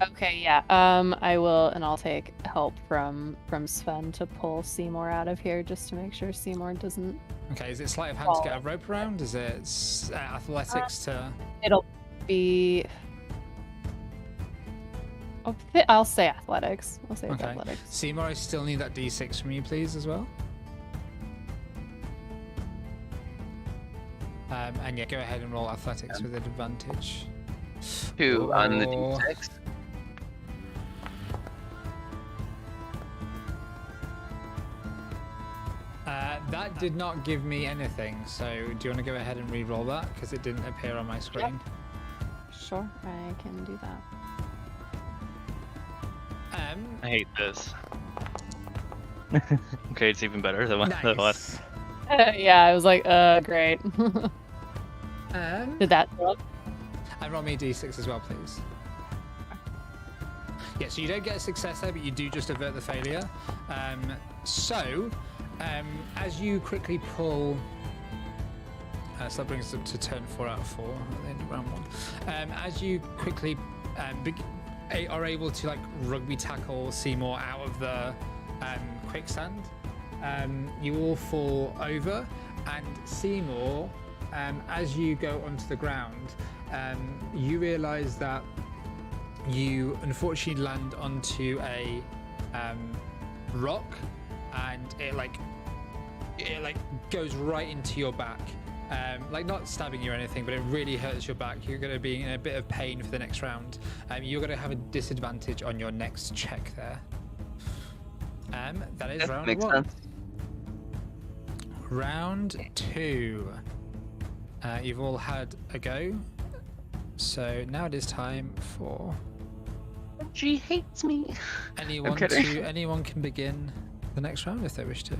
Okay, yeah. I will, and I'll take help from Sven to pull Seymour out of here, just to make sure Seymour doesn't. Okay, is it sleight of hand to get a rope around? Is it athletics to? It'll be. I'll say athletics. I'll say athletics. Seymour, I still need that d6 from you, please, as well. And yeah, go ahead and roll athletics with advantage. 2 on the d6. That did not give me anything, so do you want to go ahead and re-roll that? Because it didn't appear on my screen. Sure, I can do that. I hate this. Okay, it's even better than the last. Yeah, I was like, great. Did that roll? And roll me a d6 as well, please. Yeah, so you don't get a success there, but you do just avert the failure. As you quickly pull... so that brings us up to turn 4 out of 4 at the end of round 1. As you quickly are able to like rugby tackle Seymour out of the quicksand, you all fall over, and Seymour, as you go onto the ground, you realise that you unfortunately land onto a rock, and it goes right into your back. Like not stabbing you or anything, but it really hurts your back. You're going to be in a bit of pain for the next round. You're going to have a disadvantage on your next check there. That is round makes 1. sense. Round 2. You've all had a go, so now it is time for. She hates me. Anyone can begin the next round if they wish to.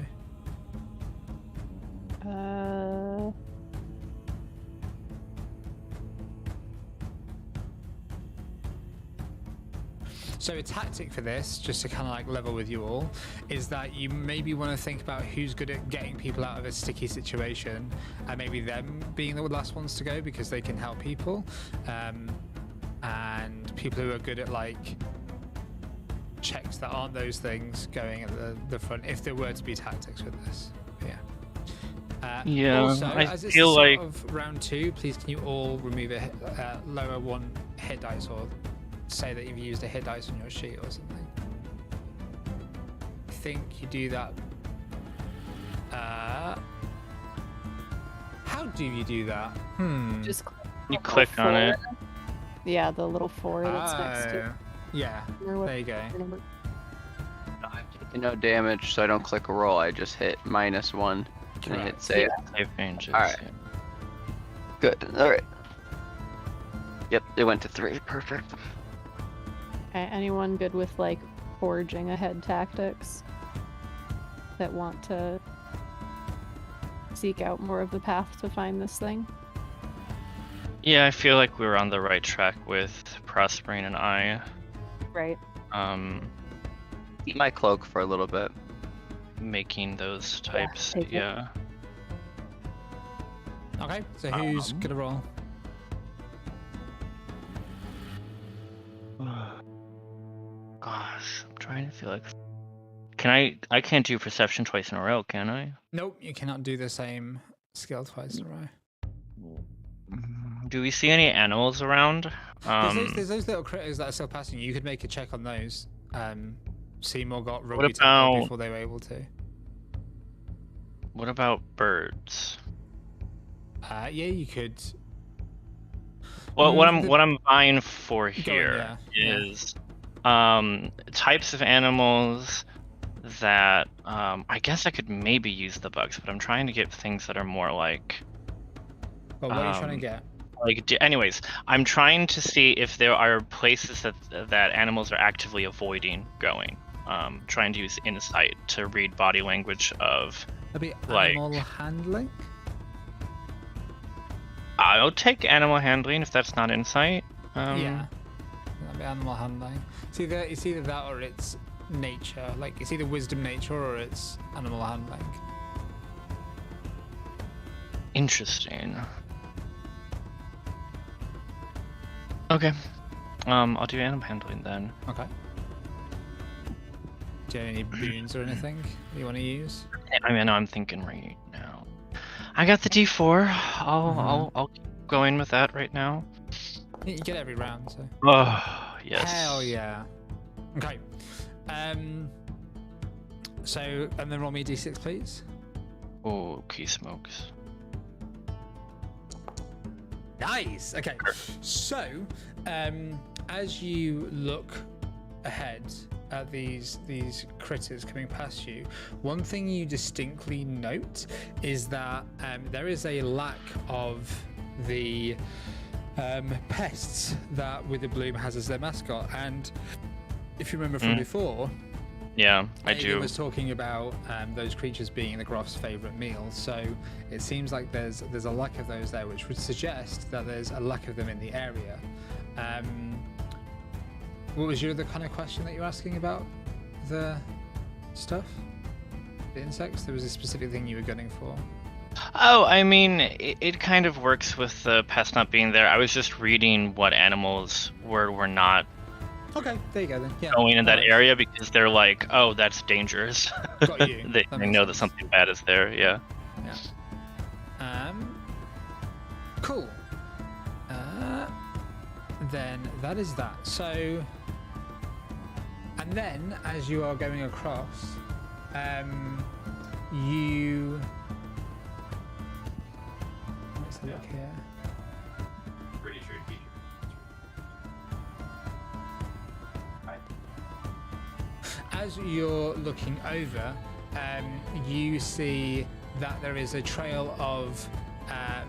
So a tactic for this, just to kind of like level with you all, is that you maybe want to think about who's good at getting people out of a sticky situation, and maybe them being the last ones to go because they can help people, and people who are good at like checks that aren't those things going at the front, if there were to be tactics with this. Yeah, Also, I as it's feel the like start of round 2, please can you all remove a lower 1 hit dice, or say that you've used a hit dice on your sheet or something. I think you do that. How do you do that? Just you click on it. Yeah, the little 4 that's next to it. Yeah, there you go. I'm taking no damage, so I don't click a roll. I just hit -1 and I hit save. Save ranges. All right. Good. All right. Yep, it went to 3. Perfect. Okay, anyone good with like forging ahead tactics that want to seek out more of the path to find this thing? Yeah, I feel like we were on the right track with Prospering and I. Right. Eat my cloak for a little bit. Making those types. take it. Yeah. Okay, so who's gonna roll? Gosh, I'm trying to feel like. Can I can't do perception twice in a row, can I? Nope, you cannot do the same skill twice in a row. Do we see any animals around? There's those little critters that are still passing. You could make a check on those. Seymour got What rugby tackle about- before they were able to. What about birds? Yeah, you could. Well, Mm, what I'm vying for Go on, here yeah. is types of animals that I guess I could maybe use the bugs, but I'm trying to get things that are more like. Well, what are you trying to get? Anyways, I'm trying to see if there are places that animals are actively avoiding going. Trying to use insight to read body language of. That'd be like- animal handling. I'll take animal handling if that's not insight. Yeah, that'd be animal handling. It's either that or it's nature. Like it's either wisdom nature or it's animal handling. Interesting. Okay. I'll do animal handling then. Okay. Do you have any boons or anything you want to use? I mean, I'm thinking right now. I got the D4. I'll go in with that right now. You get every round, so. Oh yes. Hell yeah. Okay. So, and then roll me a d6, please. Oh, okay, smokes. Nice. Okay. So, as you look ahead at these critters coming past you, one thing you distinctly note is that there is a lack of the pests that Witherbloom has as their mascot. And if you remember from before, Yeah, I Aiden do. was talking about those creatures being the Groff's favourite meal, so it seems like there's a lack of those there, which would suggest that there's a lack of them in the area. What was your other kind of question that you were asking about the stuff? The insects? There was a specific thing you were gunning for. Oh, I mean, it kind of works with the pest not being there. I was just reading what animals were not Okay, there you go then. Yeah. going in that alright. area because they're like, oh, that's dangerous. Got you. they That they makes know that sense. something bad is there. Yeah. Cool. Then that is that. So, and then as you are going across, you. Let's have a look here. Pretty sure teacher. As you're looking over, you see that there is a trail of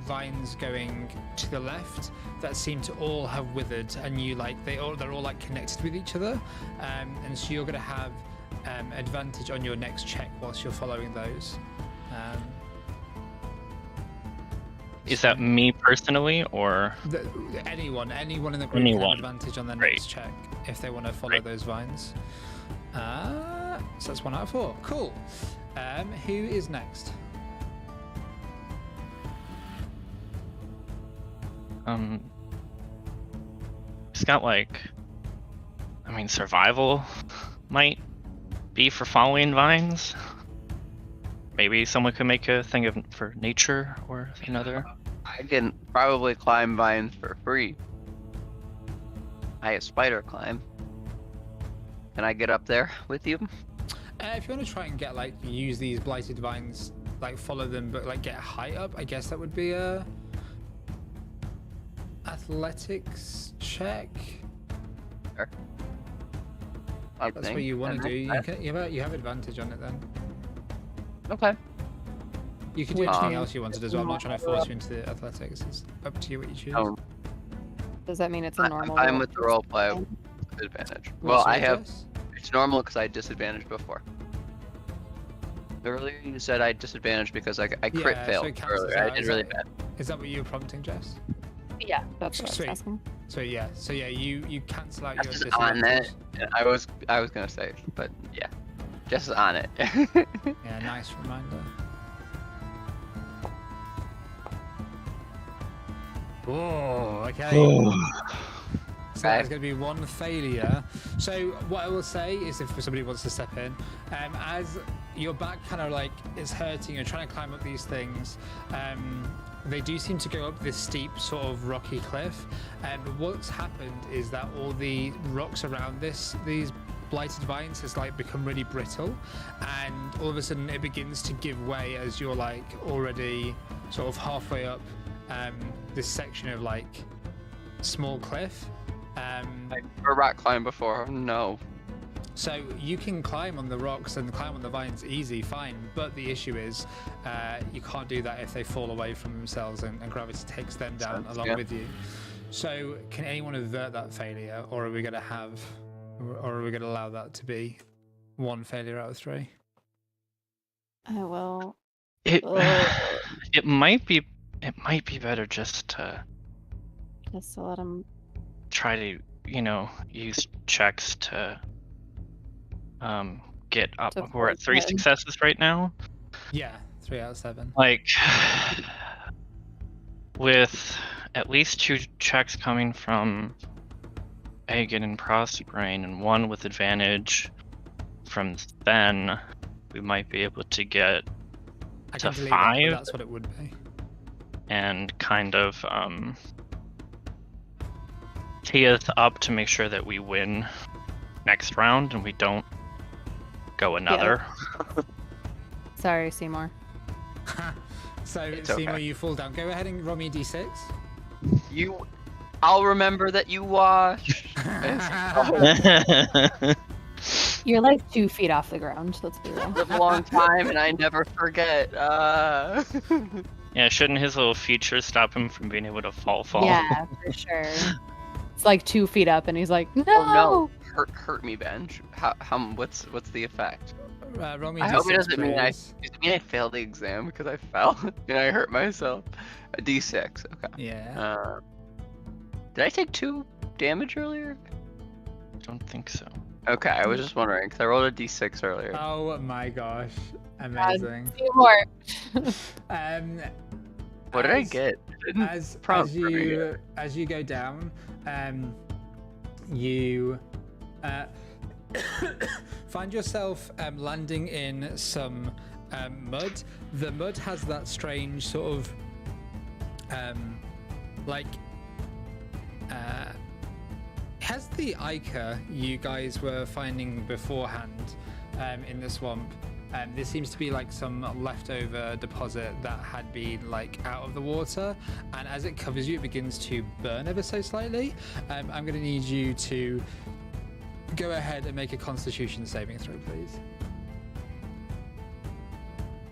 vines going to the left that seem to all have withered, and they're all like connected with each other, and so you're going to have advantage on your next check whilst you're following those. Is that me personally, or Anyone in the group can have Anyone. advantage on their Great. next check if they want to follow Great. those vines. So that's 1 out of 4. Cool. Who is next? It's got like, I mean, survival might be for following vines. Maybe someone could make a thing for nature or another. I can probably climb vines for free. I have spider climb. Can I get up there with you? If you want to try and get use these blighted vines, follow them, but get height up, I guess that would be a athletics check. Sure. That's what you want to do. You have advantage on it then. Okay. You can do anything else you wanted as well. I'm not trying to force you into the athletics. It's up to you what you choose. Does that mean it's a normal? I'm with the roleplay disadvantage. Well, I have. It's normal because I had disadvantage before. Earlier you said I had disadvantage because I crit Yeah, so failed it cancels earlier. I out. did really bad. Is that what you were prompting, Jess? Yeah, that's what I Sweet. was asking. So yeah, you cancel out your Just on disadvantage. it. And I was gonna say, but yeah, just on it. Yeah, nice reminder. Oh, okay. So there's going to be 1 failure. So what I will say is, if somebody wants to step in, as your back kind of is hurting, you're trying to climb up these things. They do seem to go up this steep sort of rocky cliff. But what's happened is that all the rocks around these blighted vines has become really brittle, and all of a sudden it begins to give way as you're already sort of halfway up this section of small cliff. I've never rock climbed before. No. So you can climb on the rocks and climb on the vines easy, fine, but the issue is you can't do that if they fall away from themselves and gravity takes them down along with you. So can anyone avert that failure, or are we going to allow that to be 1 failure out of 3? I will. It might be better just to let him. try to use checks to get up. To We're at 3 force him. successes right now. Yeah, 3 out of 7. With at least 2 checks coming from Agan and Prosperine and 1 with advantage from Sven, we might be able to get I to can believe 5 that, but that's what it would be. and kind of tee us up to make sure that we win next round and we don't go another. Sorry, Seymour. So It's Seymour, okay. you fall down. Go ahead and roll me a d6. I'll remember that you wash. You're 2 feet off the ground. Let's be real. Live a long time and I never forget. Yeah, shouldn't his little feature stop him from being able to fall? Yeah, for sure. It's 2 feet up, and he's like, no. Oh no! Hurt me, Benj. What's the effect? Roll me a I d6, hope it doesn't mean please. does it mean I failed the exam because I fell and I hurt myself. A d6. Okay. Yeah. Did I take 2 damage earlier? I don't think so. Okay, I was just wondering because I rolled a d6 earlier. Oh my gosh. Amazing. Seymour. What did I as- get? It didn't As prompt for me. you go down, you Find yourself landing in some mud. The mud has that strange sort of has the ichor you guys were finding beforehand in the swamp. This seems to be like some leftover deposit that had been like out of the water, and as it covers you, it begins to burn ever so slightly. I'm going to need you to go ahead and make a Constitution saving throw, please.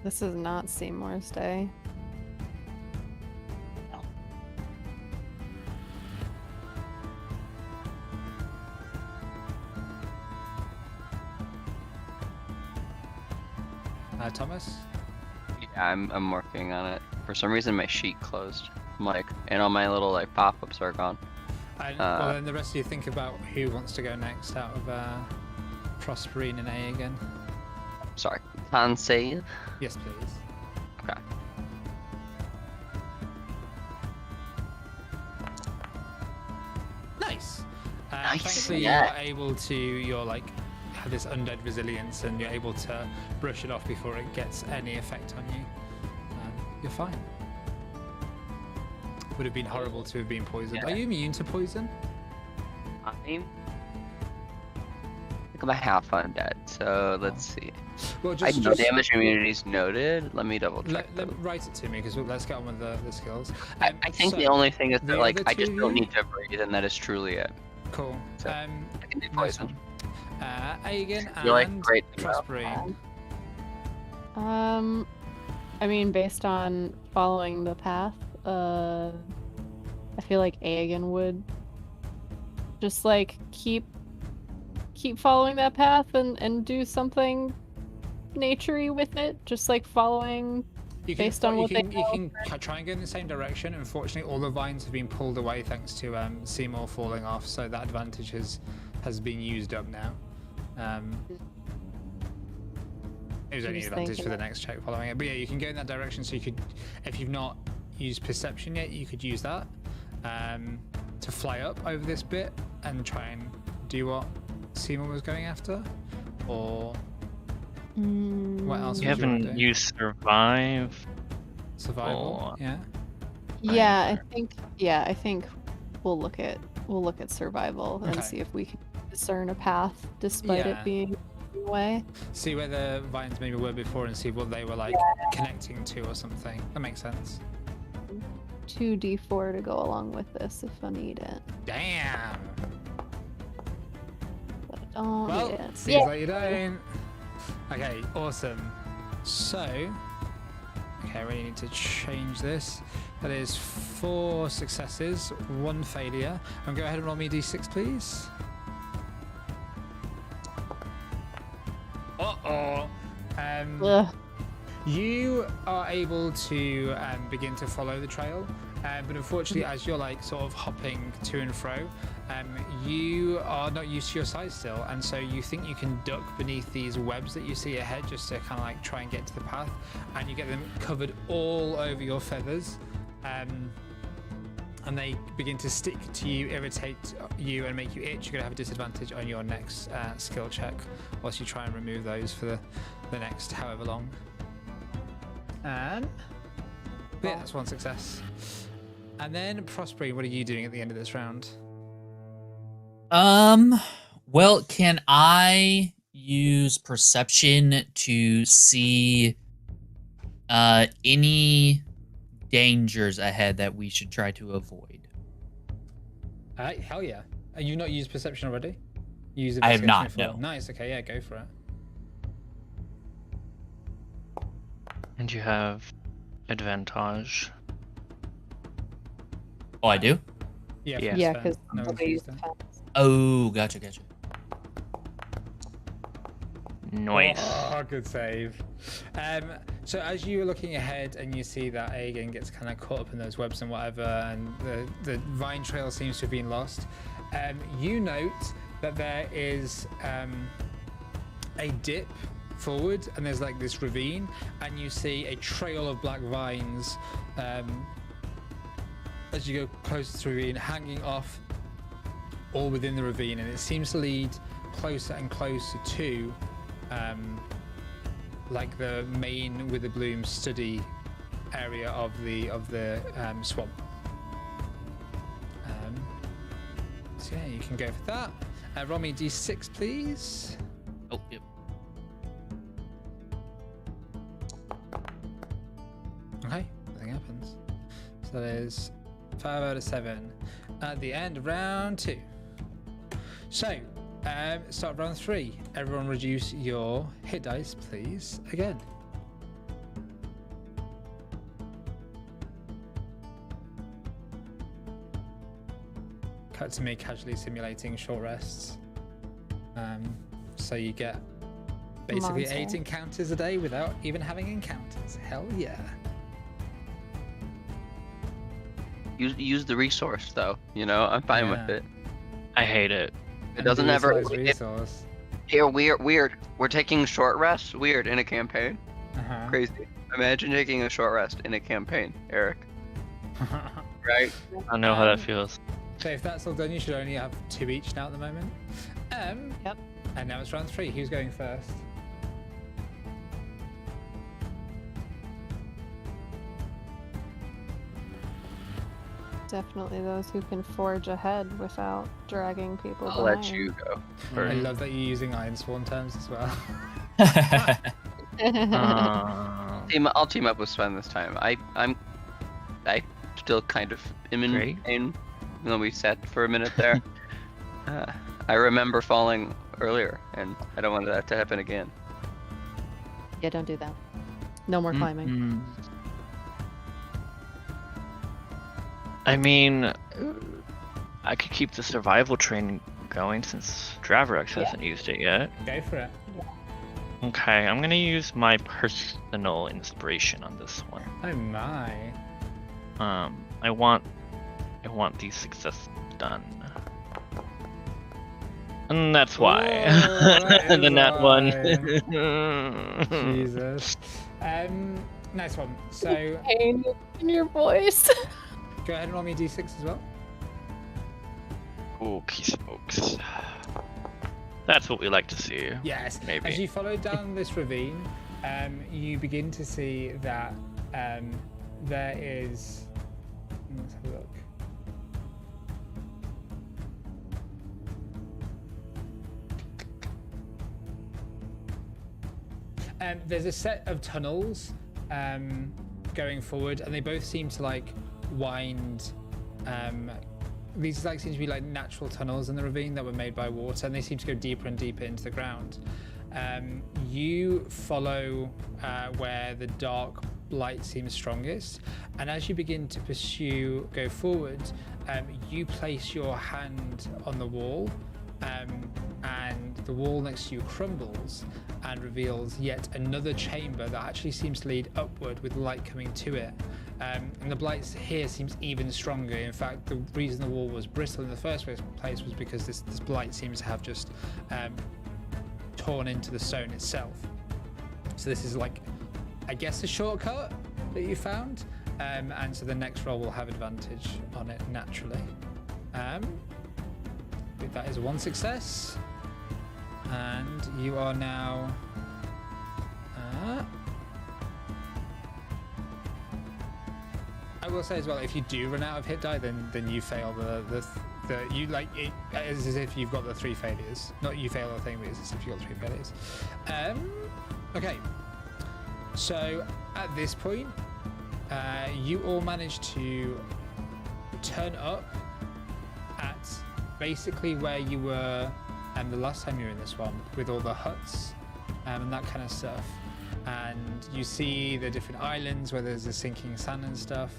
This is not Seymour's day. Thomas? Yeah, I'm working on it. For some reason, my sheet closed. I'm like, and all my little like pop-ups are gone. And well, then the rest of you think about who wants to go next out of Prosperine and A again. Sorry, con save. Yes, please. Okay. Nice. Nice, Thankfully, yeah. you're able to. You're like have this undead resilience, and you're able to brush it off before it gets any effect on you. You're fine. Would have been horrible to have been poisoned. Yeah. Are you immune to poison? I think I'm a half undead, so let's see. Well, I know damage immunities noted. Let me double check. Write it to me, because let's get on with the skills. I think so the only thing is that the like other I just two of don't you? need to breathe, and that is truly it. Cool. So, I can do Nice poison. one. Aegon You're like and great to know. Prosperine. I mean, based on following the path, I feel like Aegon would just like keep following that path and do something naturey with it, just like following based on what they know. You can try and go in the same direction. Unfortunately, all the vines have been pulled away thanks to Seymour falling off, so that advantage has been used up now. It was only an Just advantage thinking for the it. next check following it. But yeah, you can go in that direction, so you could, if you've not used perception yet, you could use that to fly up over this bit and try and do what Seymour was going after, or what else? You would wanna haven't do? used survive. Survival. or- Yeah. Yeah, I think we'll look at survival and Okay. see if we can discern a path despite Yeah. it being away. See where the vines maybe were before and see what they were like connecting to or something. That makes sense. 2d4 to go along with this if I need it. Damn. But I don't Well, need it. seems like you don't. Okay, awesome. So, okay, I really need to change this. That is 4 successes, 1 failure. And go ahead and roll me a d6, please. Uh-oh. Ugh. You are able to begin to follow the trail, but unfortunately, as you're like sort of hopping to and fro, you are not used to your size still, and so you think you can duck beneath these webs that you see ahead just to kind of like try and get to the path, and you get them covered all over your feathers, and they begin to stick to you, irritate you, and make you itch. You're gonna have a disadvantage on your next skill check whilst you try and remove those for the next however long. And yeah, that's 1 success. And then Prosperine, what are you doing at the end of this round? Well, can I use perception to see any dangers ahead that we should try to avoid? Hell yeah. You've not used perception already? You used I have not, investigation before. no. Nice, okay, yeah, go for it. And you have advantage. Oh, I do? Yeah, Yeah. that's Yeah, fair. because No one's nobody used used it. defense. Oh, gotcha. Nice. Oh, good save. So as you were looking ahead and you see that Aegon gets kind of caught up in those webs and whatever, and the vine trail seems to have been lost, you note that there is a dip forward, and there's like this ravine, and you see a trail of black vines as you go closer to the ravine, hanging off all within the ravine, and it seems to lead closer and closer to like the main Witherbloom study area of the swamp. So yeah, you can go for that. Roll me d6, please. Oh, yep. Okay, nothing happens. So there's 5 out of 7 at the end of round 2. So, start round 3. Everyone reduce your hit dice, please, again. Cut to me casually simulating short rests. So you get basically Monster. 8 encounters a day without even having encounters. Hell yeah. Use the resource though. You know, I'm fine with it. I hate it. It doesn't ever. Resource. Here, weird. We're taking short rests. Weird in a campaign. Uh-huh. Crazy. Imagine taking a short rest in a campaign, Eric. Right? I don't know how that feels. So if that's all done, you should only have 2 each now at the moment. Yep. And now it's round 3. Who's going first? Definitely those who can forge ahead without dragging people I'll behind. let you go. I love that you're using Ironsworn terms as well. I'll team up with Sven this time. I still kind of am in Great. pain, even though we sat for a minute there. I remember falling earlier, and I don't want that to happen again. Yeah, don't do that. No more climbing. Mm. I mean, I could keep the survival training going since Dravrex hasn't used it yet. Go for it. Okay, I'm gonna use my personal inspiration on this one. Oh my. I want these success done. And that's why. that is The nat why. one. Jesus. Nice one. So Pain in your voice. go ahead and roll me a d6 as well. Okay, smokes. That's what we like to see. Yes. Maybe. As you follow down this ravine, you begin to see that there is. Let's have a look. There's a set of tunnels going forward, and they both seem to like wind. These like seem to be like natural tunnels in the ravine that were made by water, and they seem to go deeper and deeper into the ground. You follow where the dark light seems strongest, and as you begin to go forward, you place your hand on the wall, and the wall next to you crumbles and reveals yet another chamber that actually seems to lead upward with light coming to it. And the blight here seems even stronger. In fact, the reason the wall was brittle in the first place was because this blight seems to have just torn into the stone itself. So this is like, I guess, a shortcut that you found. And so the next roll will have advantage on it naturally. That is 1 success. And you are now... I will say as well, if you do run out of hit die, then you fail you like it as if you've got the 3 failures. Not you fail the thing, but it's as if you've got 3 failures. Okay. So at this point, you all managed to turn up at basically where you were the last time you were in the swamp, with all the huts and that kind of stuff. And you see the different islands where there's the sinking sand and stuff.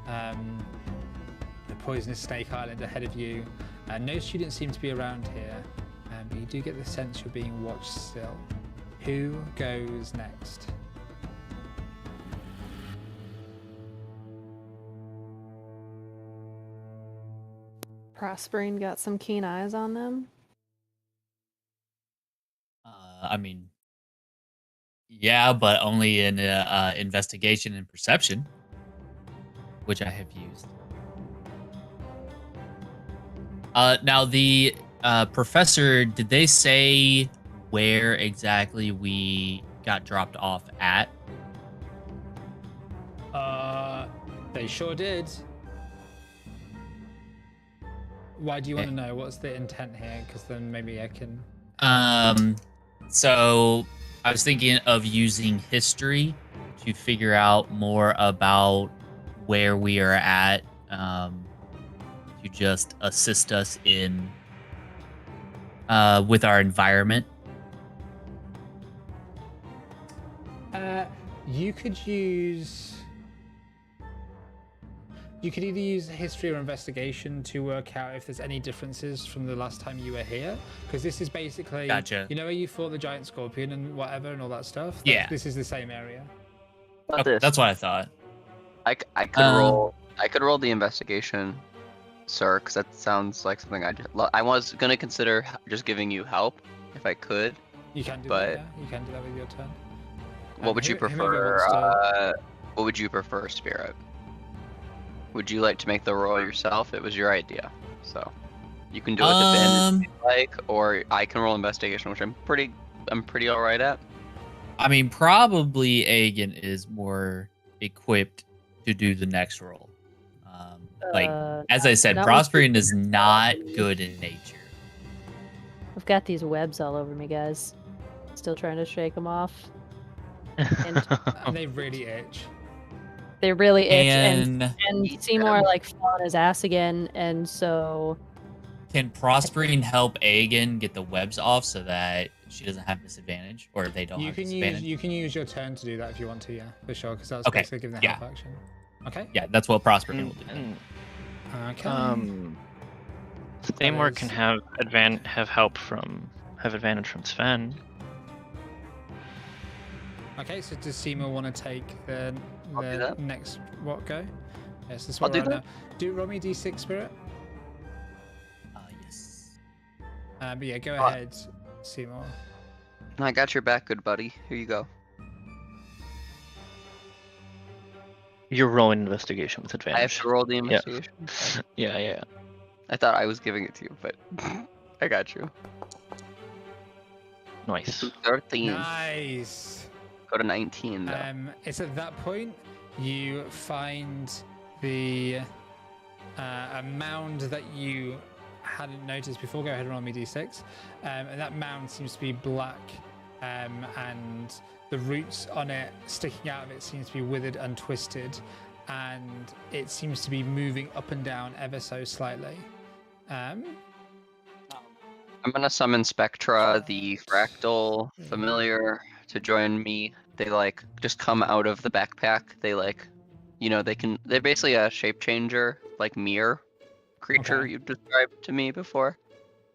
The poisonous snake island ahead of you. No students seem to be around here, but you do get the sense you're being watched still. Who goes next? Prospering got some keen eyes on them. I mean, yeah, but only in investigation and perception, which I have used. Now the Professor, did they say where exactly we got dropped off at? They sure did. Why do you want to know? What's the intent here? Because then maybe I can. So I was thinking of using history to figure out more about where we are at, to just assist us in with our environment. You could use. You could either use history or investigation to work out if there's any differences from the last time you were here. Because this is basically, Gotcha. You know where you fought the giant scorpion and whatever and all that stuff? Yeah. This is the same area. Okay, that's what I thought. I could roll the investigation, sir, because that sounds like something I was gonna consider just giving you help if I could. You can do But that, yeah? You can do that with your turn. What would you Whomever wants to- prefer? What would you prefer, Spirit? Would you like to make the roll yourself? It was your idea, so you can do it if you like, or I can roll investigation, which I'm pretty all right at. I mean, probably Agan is more equipped to do the next roll. As I said, Prospering is not good in nature. I've got these webs all over me, guys. Still trying to shake them off. And they really itch. They really itch, And and Seymour like fell on his ass again, and so. can Prospering help Agan get the webs off so that she doesn't have disadvantage, or they don't have disadvantage? You can use your turn to do that if you want to, yeah, for sure, because that's Okay, basically giving the yeah. help action. Okay. Yeah, that's what Prospering will do. Okay. Seymour can have advantage from Sven. Okay, so does Seymour want to take the do that. next go? Yes, this I'll one do right that. now. Do roll me d6 Spirit. Yes. But yeah, go ahead, Seymour. I got your back, good buddy. Here you go. You're rolling investigation with advantage. I have to roll the investigation. Yeah. I thought I was giving it to you, but I got you. Nice. 13. Nice. Go to 19 though. It's at that point you find the a mound that you hadn't noticed before. Go ahead and roll me d6. And that mound seems to be black, and the roots on it sticking out of it seems to be withered and twisted, and it seems to be moving up and down ever so slightly. I'm gonna summon Spectra, the fractal familiar, to join me. They like just come out of the backpack. They like, they're basically a shape changer, like mirror creature Okay. you described to me before.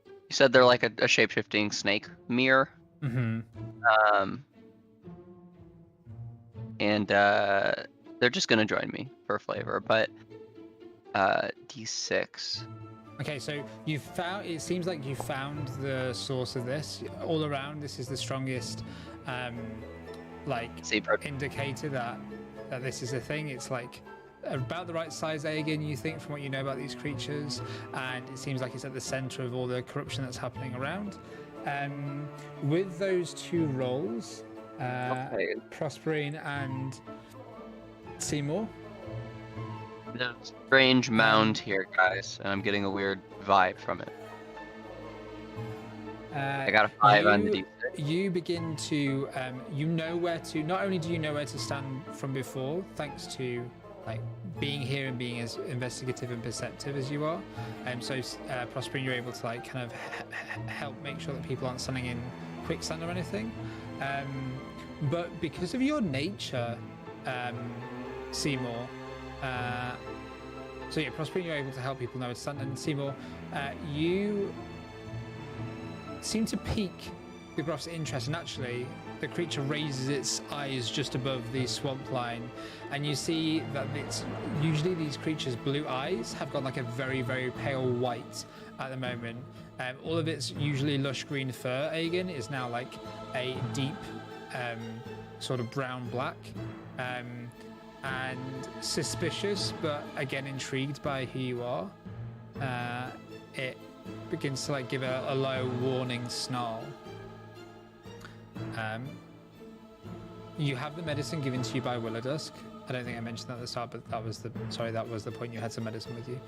You said they're like a shape-shifting snake mirror. Mm-hmm. And they're just gonna join me for flavor, but D6. Okay, so it seems like you found the source of this. All around, this is the strongest indicator that this is a thing. It's like about the right size Aegon, you think, from what you know about these creatures, and it seems like it's at the center of all the corruption that's happening around. With those two rolls, Prospering and Seymour. There's a strange mound here, guys, and I'm getting a weird vibe from it. I got a 5 on the D6. You begin to, you know where to. Not only do you know where to stand from before, thanks to like being here and being as investigative and perceptive as you are, Prospering, you're able to like kind of help make sure that people aren't standing in quicksand or anything. But because of your nature, Seymour. Prospering, you're able to help people know where to stand, and Seymour, you seem to pique the Groff's interest, and actually the creature raises its eyes just above the swamp line, and you see that it's usually these creatures' blue eyes have got like a very, very pale white at the moment. All of its usually lush green fur, Aegon, is now like a deep sort of brown black, and suspicious, but again intrigued by who you are. It begins to like give a low warning snarl. You have the medicine given to you by Willodusk. I don't think I mentioned that at the start, but that was the point. You had some medicine with you.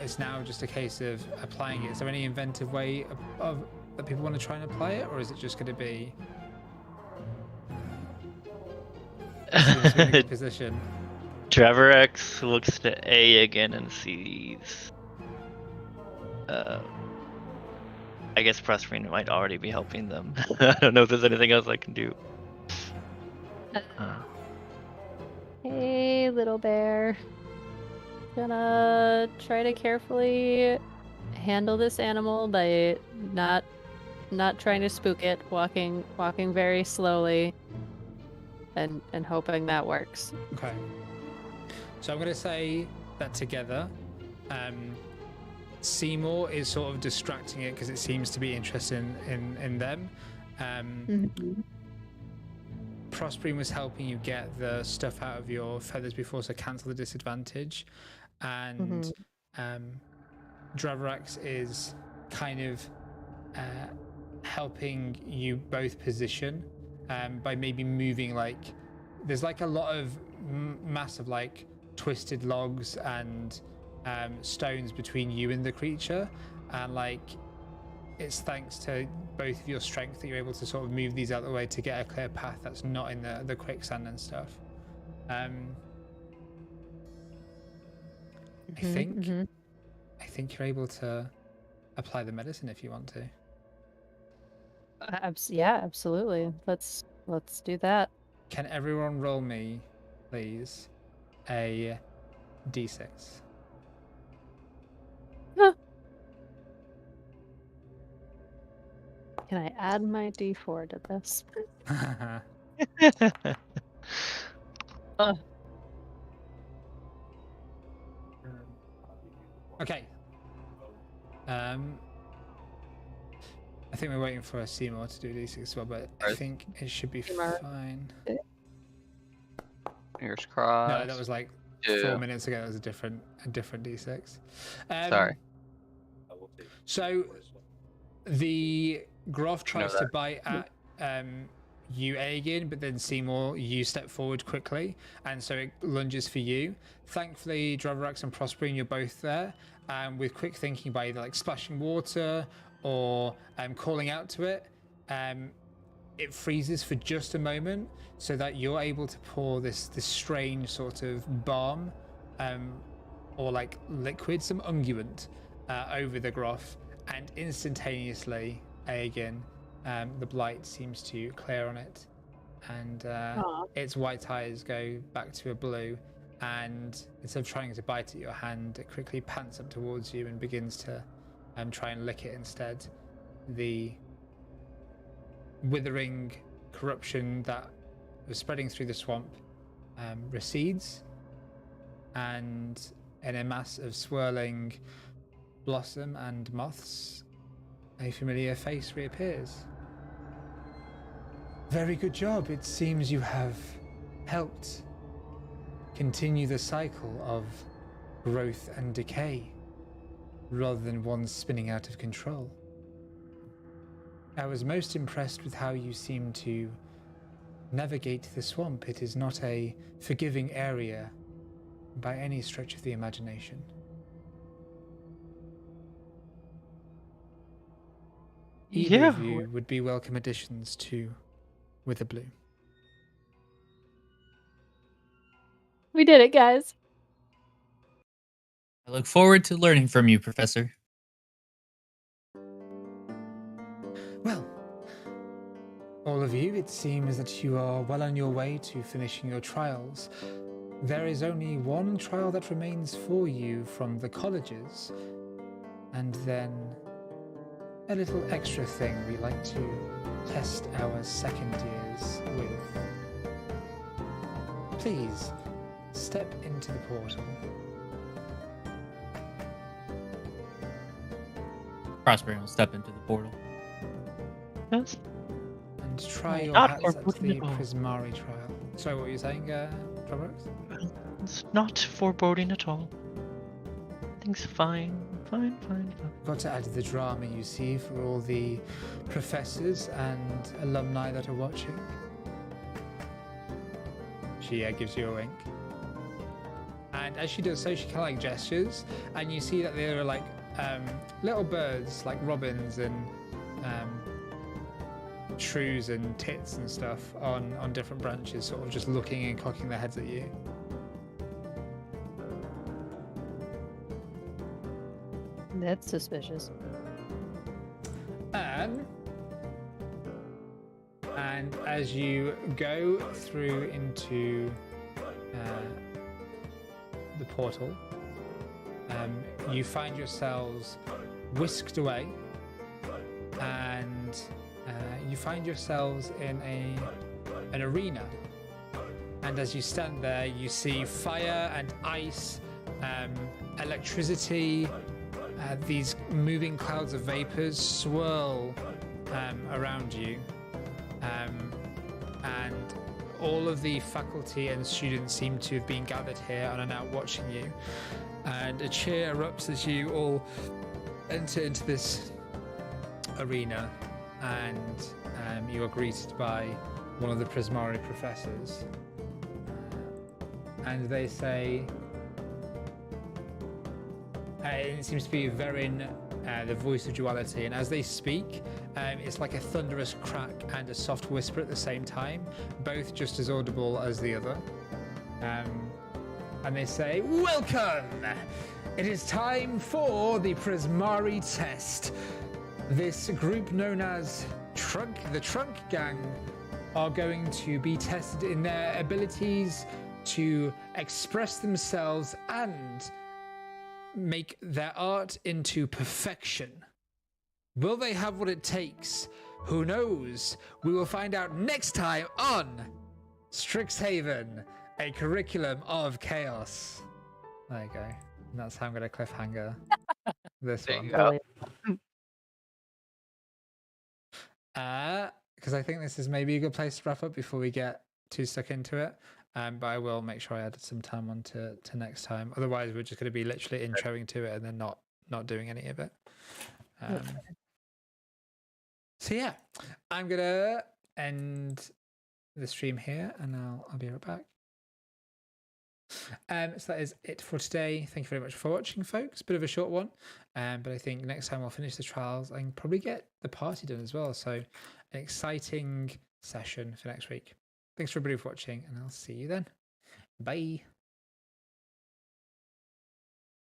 It's now just a case of applying it. Is there any inventive way of that people want to try and apply it, or is it just going to be in a good position? Trevor X looks to A again and sees. I guess Prospering might already be helping them. I don't know if there's anything else I can do. Hey, little bear. Gonna try to carefully handle this animal by not trying to spook it, walking very slowly, and hoping that works. Okay. So I'm gonna say that together. Seymour is sort of distracting it because it seems to be interested in them. Prospering was helping you get the stuff out of your feathers before, so cancel the disadvantage. And Dravarax is kind of helping you both position by maybe moving, like, there's like a lot of massive like twisted logs and stones between you and the creature, and like it's thanks to both of your strength that you're able to sort of move these out of the way to get a clear path that's not in the quicksand and stuff. I think you're able to apply the medicine if you want to. Yeah, absolutely. Let's do that. Can everyone roll me, please, a d6? Can I add my d4 to this? Okay. I think we're waiting for Seymour to do d6 as well, but I think it should be fine. Fingers crossed. No, that was like 4 minutes ago. That was a different d6. Sorry. So the Groff tries to bite at you, Aegin, but then Seymour, you step forward quickly, and so it lunges for you. Thankfully, Dravarax and Prospering, you're both there, with quick thinking by either like splashing water or calling out to it. It freezes for just a moment, so that you're able to pour this strange sort of balm, or like liquid, some unguent, over the Groff, and instantaneously, Aegin, the blight seems to clear on it, and its white eyes go back to a blue, and instead of trying to bite at your hand, it quickly pants up towards you and begins to try and lick it instead. The withering corruption that was spreading through the swamp recedes, and in a mass of swirling blossom and moths, a familiar face reappears. Very good job. It seems you have helped continue the cycle of growth and decay, rather than one spinning out of control. I was most impressed with how you seem to navigate the swamp. It is not a forgiving area by any stretch of the imagination. Either of you would be welcome additions to Witherbloom. We did it, guys. I look forward to learning from you, Professor. Well, all of you, it seems that you are well on your way to finishing your trials. There is only one trial that remains for you from the colleges, and then a little extra thing we like to test our second years with. Please, step into the portal. Prospering will step into the portal. Yes. And try your hats at the Prismari trial. Sorry, what were you saying, Dravarax? It's not foreboding at all. Everything's fine. Fine. Got to add the drama, you see, for all the professors and alumni that are watching. She gives you a wink. And as she does so, she kind of like gestures, and you see that there are like little birds, like robins and shrews and tits and stuff on different branches, sort of just looking and cocking their heads at you. That's suspicious. And as you go through into the portal, you find yourselves whisked away, and you find yourselves in an arena. And as you stand there, you see fire and ice, electricity. These moving clouds of vapors swirl around you, and all of the faculty and students seem to have been gathered here and are now watching you. And a cheer erupts as you all enter into this arena, and you are greeted by one of the Prismari professors, and they say, it seems to be Verin, the voice of duality, and as they speak, it's like a thunderous crack and a soft whisper at the same time, both just as audible as the other. And they say, "Welcome! It is time for the Prismari test. This group known as the Trunk Gang are going to be tested in their abilities to express themselves and make their art into perfection. Will they have what it takes? Who knows? We will find out next time on Strixhaven, a curriculum of chaos." There you go. And that's how I'm going to cliffhanger this one. Because I think this is maybe a good place to wrap up before we get too stuck into it. But I will make sure I add some time on to next time. Otherwise, we're just going to be literally introing to it and then not doing any of it. So yeah, I'm going to end the stream here, and I'll be right back. So that is it for today. Thank you very much for watching, folks. Bit of a short one, but I think next time I'll finish the trials and probably get the party done as well. So an exciting session for next week. Thanks for everybody for watching, and I'll see you then. Bye.